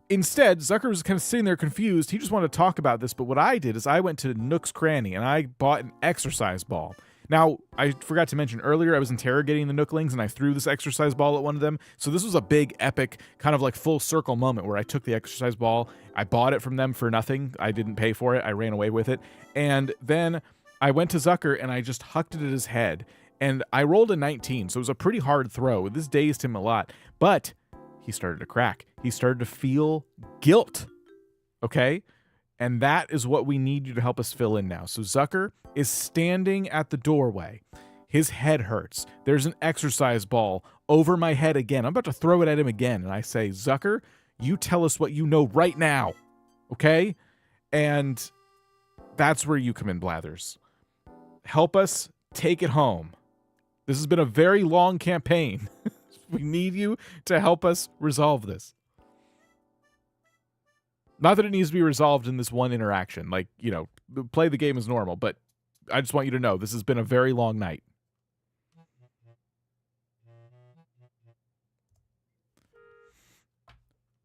instead, Zucker was kind of sitting there confused. He just wanted to talk about this. But what I did is I went to Nook's Cranny, and I bought an exercise ball. Now, I forgot to mention earlier, I was interrogating the nooklings, and I threw this exercise ball at one of them. So this was a big, epic, kind of like full circle moment where I took the exercise ball. I bought it from them for nothing. I didn't pay for it. I ran away with it. And then I went to Zucker, and I just hucked it at his head. And I rolled a 19, so it was a pretty hard throw. This dazed him a lot. But he started to crack. He started to feel guilt. Okay? And that is what we need you to help us fill in now. So Zucker is standing at the doorway. His head hurts. There's an exercise ball over my head again. I'm about to throw it at him again. And I say, Zucker, you tell us what you know right now. Okay? And that's where you come in, Blathers. Help us take it home. This has been a very long campaign. We need you to help us resolve this. Not that it needs to be resolved in this one interaction. Like, play the game as normal. But I just want you to know this has been a very long night.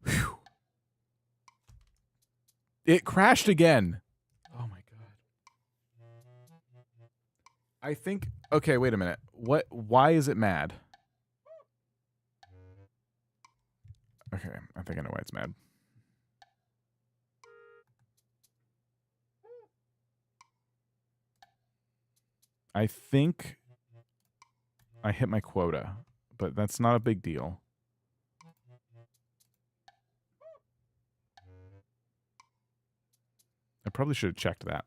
Whew. It crashed again. Oh, my God. I think... Okay, wait a minute. Why is it mad? Okay, I think I know why it's mad. I think I hit my quota, but that's not a big deal. I probably should have checked that.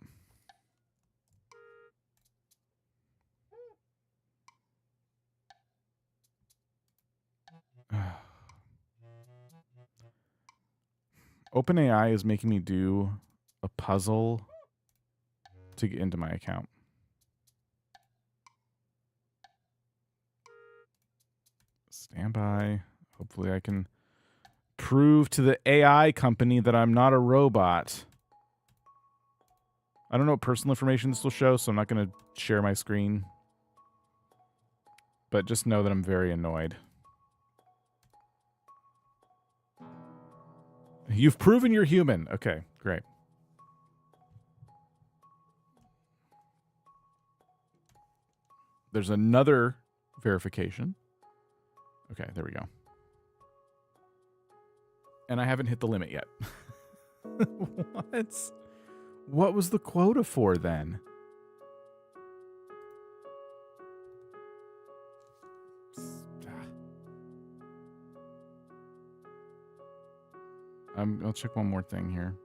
OpenAI is making me do a puzzle to get into my account. Stand by. Hopefully I can prove to the AI company that I'm not a robot. I don't know what personal information this will show, so I'm not going to share my screen. But just know that I'm very annoyed. You've proven you're human. Okay, great. There's another verification. Okay, there we go. And I haven't hit the limit yet. What? What was the quota for then? I'll check one more thing here.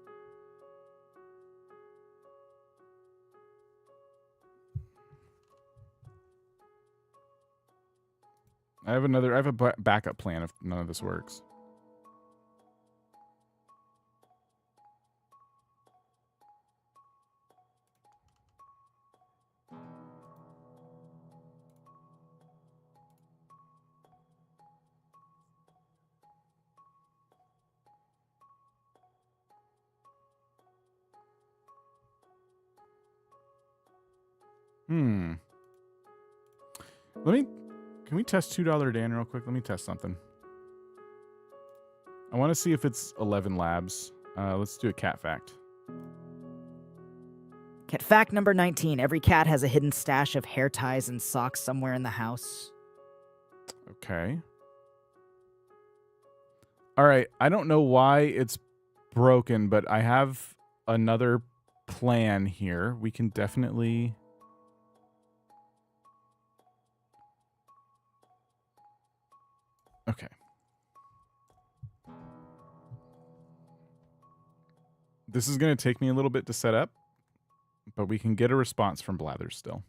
I have a backup plan if none of this works. Can we test $2 Dan real quick? Let me test something. I want to see if it's 11 labs. Let's do a cat fact.
Cat fact number 19. Every cat has a hidden stash of hair ties and socks somewhere in the house.
Okay. All right. I don't know why it's broken, but I have another plan here. We can definitely... Okay. This is going to take me a little bit to set up, but we can get a response from Blathers still.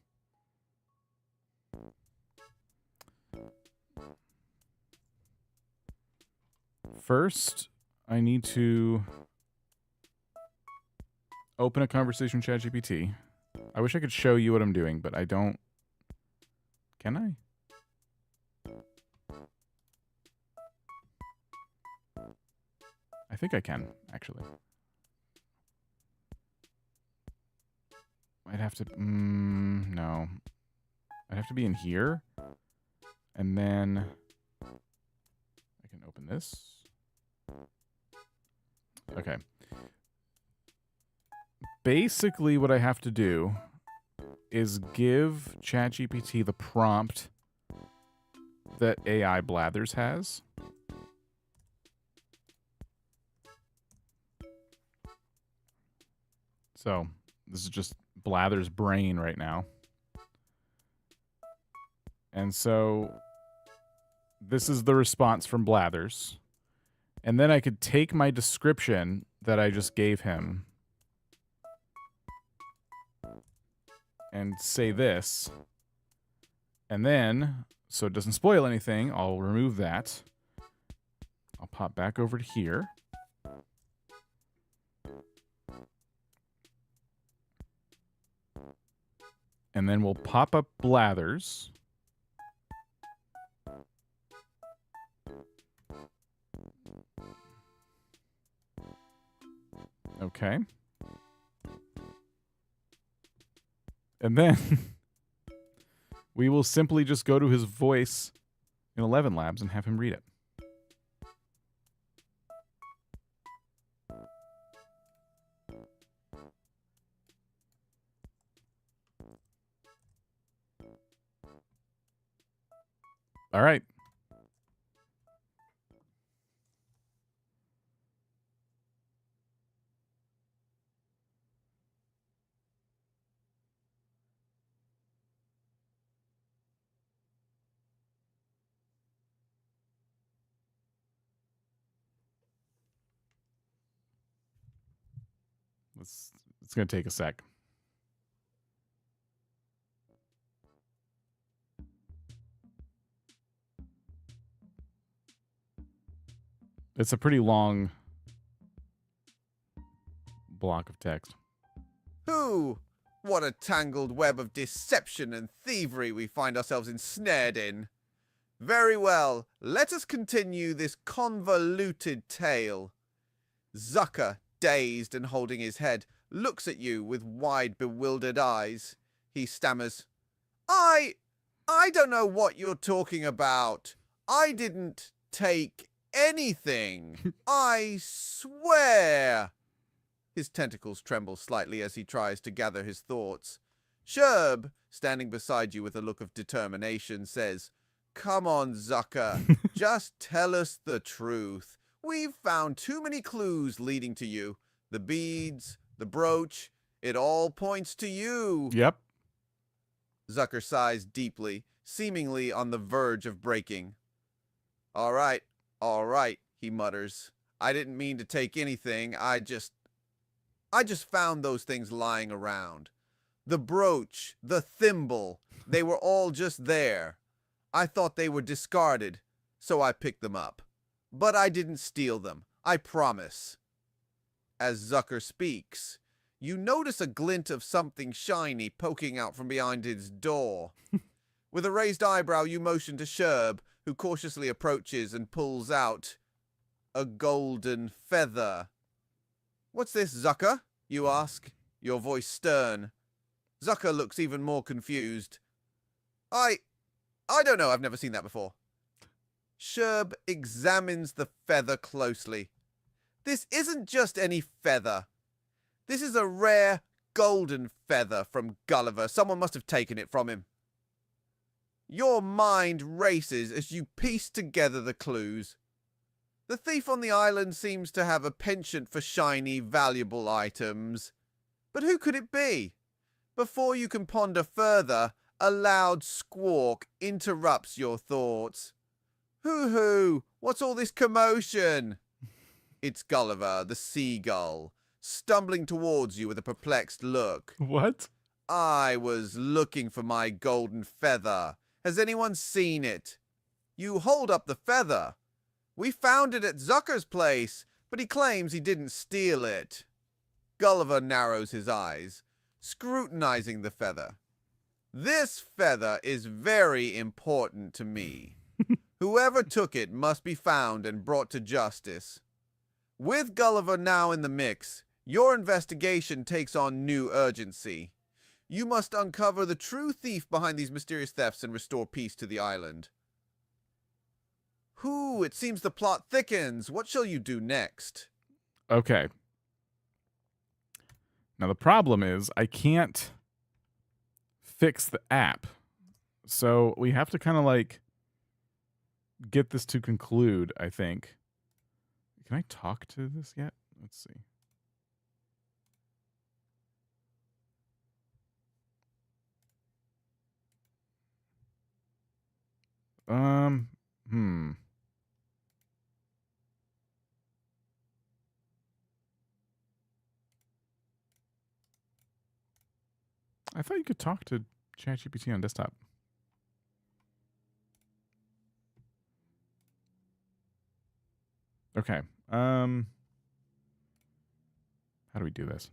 First, I need to open a conversation with ChatGPT. I wish I could show you what I'm doing, but I don't. Can I? I think I can, actually. I'd have to... no. I'd have to be in here. And then... I can open this. Okay. Basically, what I have to do is give ChatGPT the prompt that AI Blathers has. So, this is just Blathers' brain right now. And so, this is the response from Blathers. And then I could take my description that I just gave him and say this. And then, so it doesn't spoil anything, I'll remove that. I'll pop back over to here. And then we'll pop up Blathers. Okay. And then we will simply just go to his voice in 11 Labs and have him read it. All right. It's going to take a sec. It's a pretty long block of text.
Who? What a tangled web of deception and thievery we find ourselves ensnared in. Very well, let us continue this convoluted tale. Zucker, dazed and holding his head, looks at you with wide, bewildered eyes. He stammers, I don't know what you're talking about. I didn't take anything. I swear. His tentacles tremble slightly as he tries to gather his thoughts. Sherb, standing beside you with a look of determination, says, Come on, Zucker. Just tell us the truth. We've found too many clues leading to you. The beads, the brooch, it all points to you.
Yep.
Zucker sighs deeply, seemingly on the verge of breaking. All right, he mutters. I didn't mean to take anything. I just found those things lying around. The brooch, the thimble, they were all just there. I thought they were discarded, so I picked them up. But I didn't steal them, I promise. As Zucker speaks, you notice a glint of something shiny poking out from behind his door. With a raised eyebrow, you motion to Sherb, who cautiously approaches and pulls out a golden feather. What's this, Zucker? You ask, your voice stern. Zucker looks even more confused. I don't know, I've never seen that before. Sherb examines the feather closely. This isn't just any feather. This is a rare golden feather from Gulliver. Someone must have taken it from him. Your mind races as you piece together the clues. The thief on the island seems to have a penchant for shiny, valuable items. But who could it be? Before you can ponder further, a loud squawk interrupts your thoughts. Hoo-hoo! What's all this commotion? It's Gulliver, the seagull, stumbling towards you with a perplexed look.
What?
I was looking for my golden feather. Has anyone seen it? You hold up the feather. We found it at Zucker's place, but he claims he didn't steal it. Gulliver narrows his eyes, scrutinizing the feather. This feather is very important to me. Whoever took it must be found and brought to justice. With Gulliver now in the mix, your investigation takes on new urgency. You must uncover the true thief behind these mysterious thefts and restore peace to the island. It seems the plot thickens. What shall you do next?
Okay. Now the problem is I can't fix the app. So we have to kind of like get this to conclude, I think. Can I talk to this yet? Let's see. I thought you could talk to ChatGPT on desktop. Okay. How do we do this?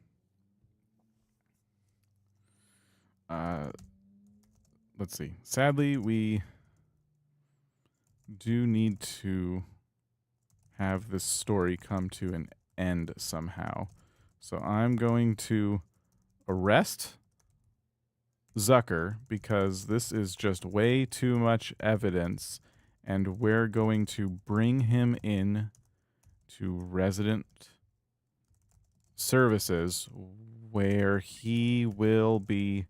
Let's see. Sadly, we do need to have this story come to an end somehow. So I'm going to arrest Zucker because this is just way too much evidence, and we're going to bring him in to resident services where he will be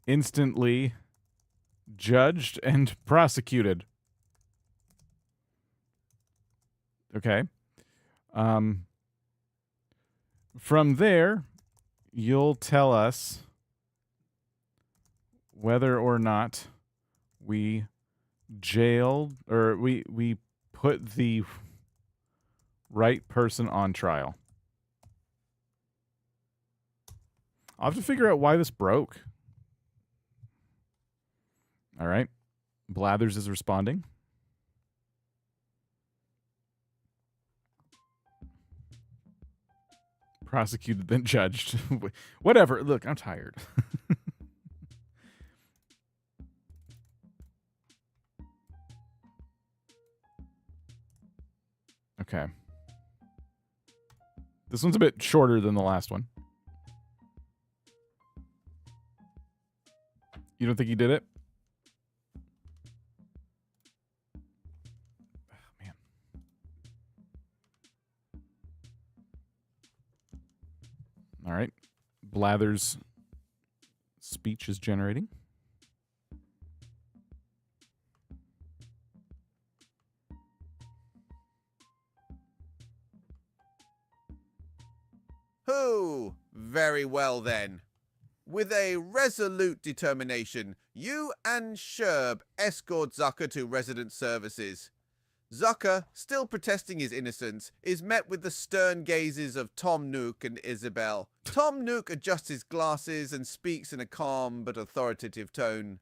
instantly judged and prosecuted. Okay. From there, you'll tell us whether or not we jailed or we put the right person on trial. I'll have to figure out why this broke. All right. Blathers is responding. Prosecuted, then judged. Whatever. Look, I'm tired. Okay. This one's a bit shorter than the last one. You don't think he did it? Oh, man. All right. Blathers' speech is generating.
Oh, very well then. With a resolute determination, you and Sherb escort Zucker to resident services. Zucker, still protesting his innocence, is met with the stern gazes of Tom Nook and Isabel. Tom Nook adjusts his glasses and speaks in a calm but authoritative tone.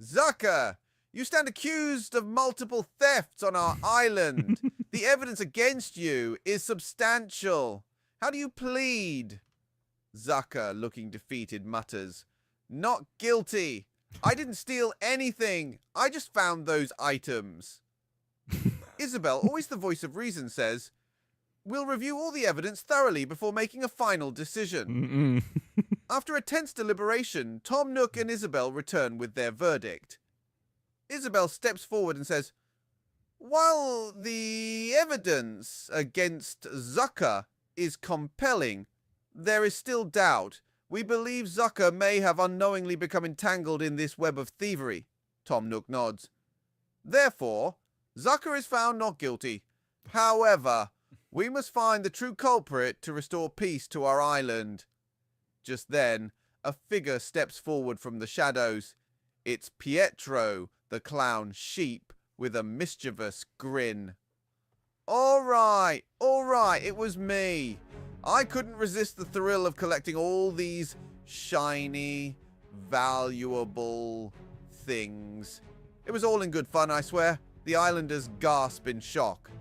Zucker, you stand accused of multiple thefts on our island. The evidence against you is substantial. How do you plead? Zucker, looking defeated, mutters, "Not guilty. I didn't steal anything. I just found those items." Isabel, always the voice of reason, says, "We'll review all the evidence thoroughly before making a final decision." After a tense deliberation, Tom Nook and Isabel return with their verdict. Isabel steps forward and says, "While the evidence against Zucker is compelling, there is still doubt. We believe Zucker may have unknowingly become entangled in this web of thievery." Tom Nook nods. "Therefore, Zucker is found not guilty. However, we must find the true culprit to restore peace to our island." Just then, a figure steps forward from the shadows. It's Petro, the clown sheep, with a mischievous grin. All right, it was me. I couldn't resist the thrill of collecting all these shiny, valuable things. It was all in good fun, I swear." The islanders gasp in shock.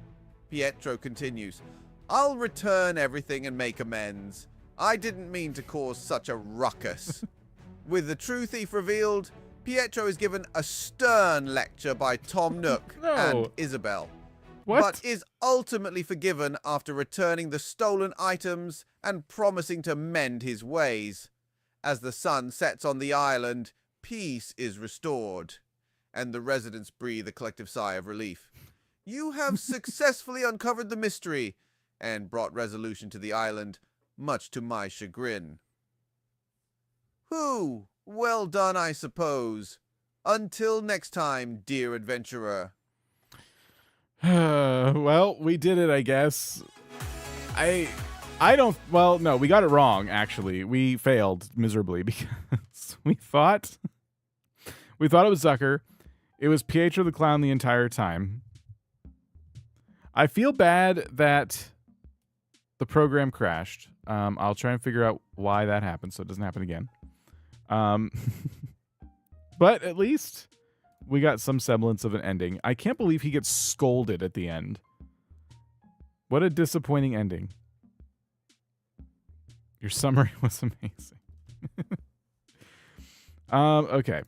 Petro continues, "I'll return everything and make amends. I didn't mean to cause such a ruckus." With the true thief revealed, Petro is given a stern lecture by Tom Nook and Isabel.
What?
But is ultimately forgiven after returning the stolen items and promising to mend his ways. As the sun sets on the island, peace is restored, and the residents breathe a collective sigh of relief. You have successfully uncovered the mystery and brought resolution to the island, much to my chagrin. Whew, well done, I suppose. Until next time, dear adventurer.
Well, we did it, I guess. I don't, well, no, we got it wrong, actually. We failed miserably because we thought it was Zucker. It was Pietro the Clown the entire time. I feel bad that the program crashed. I'll try and figure out why that happened so it doesn't happen again. But at least we got some semblance of an ending. I can't believe he gets scolded at the end. What a disappointing ending. Your summary was amazing. Okay.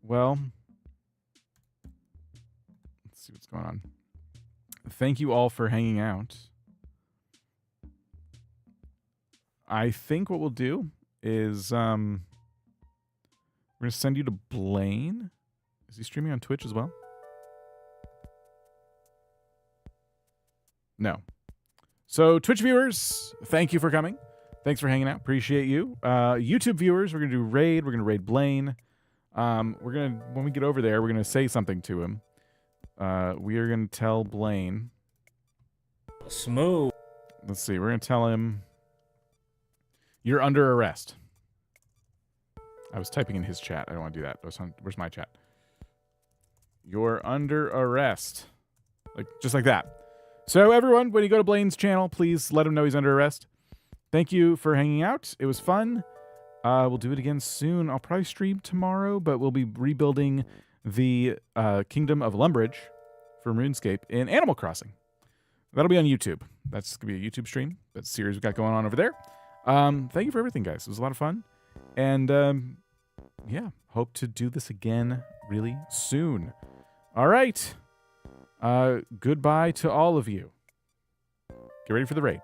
Well, let's see what's going on. Thank you all for hanging out. I think what we'll do is we're going to send you to Blaine. Is he streaming on Twitch as well? No. So Twitch viewers, thank you for coming. Thanks for hanging out. Appreciate you. YouTube viewers, we're going to do raid. We're going to raid Blaine. We're going to, when we get over there, we're going to say something to him. We are going to tell Blaine.
Smooth.
Let's see. We're going to tell him you're under arrest. I was typing in his chat. I don't want to do that. Where's my chat? You're under arrest. Just like that. So everyone, when you go to Blaine's channel, please let him know he's under arrest. Thank you for hanging out. It was fun. We'll do it again soon. I'll probably stream tomorrow, but we'll be rebuilding the Kingdom of Lumbridge from RuneScape in Animal Crossing. That'll be on YouTube. That's going to be a YouTube stream. series we got going on over there. Thank you for everything, guys. It was a lot of fun. And yeah, hope to do this again really soon. All right. Goodbye to all of you. Get ready for the raid.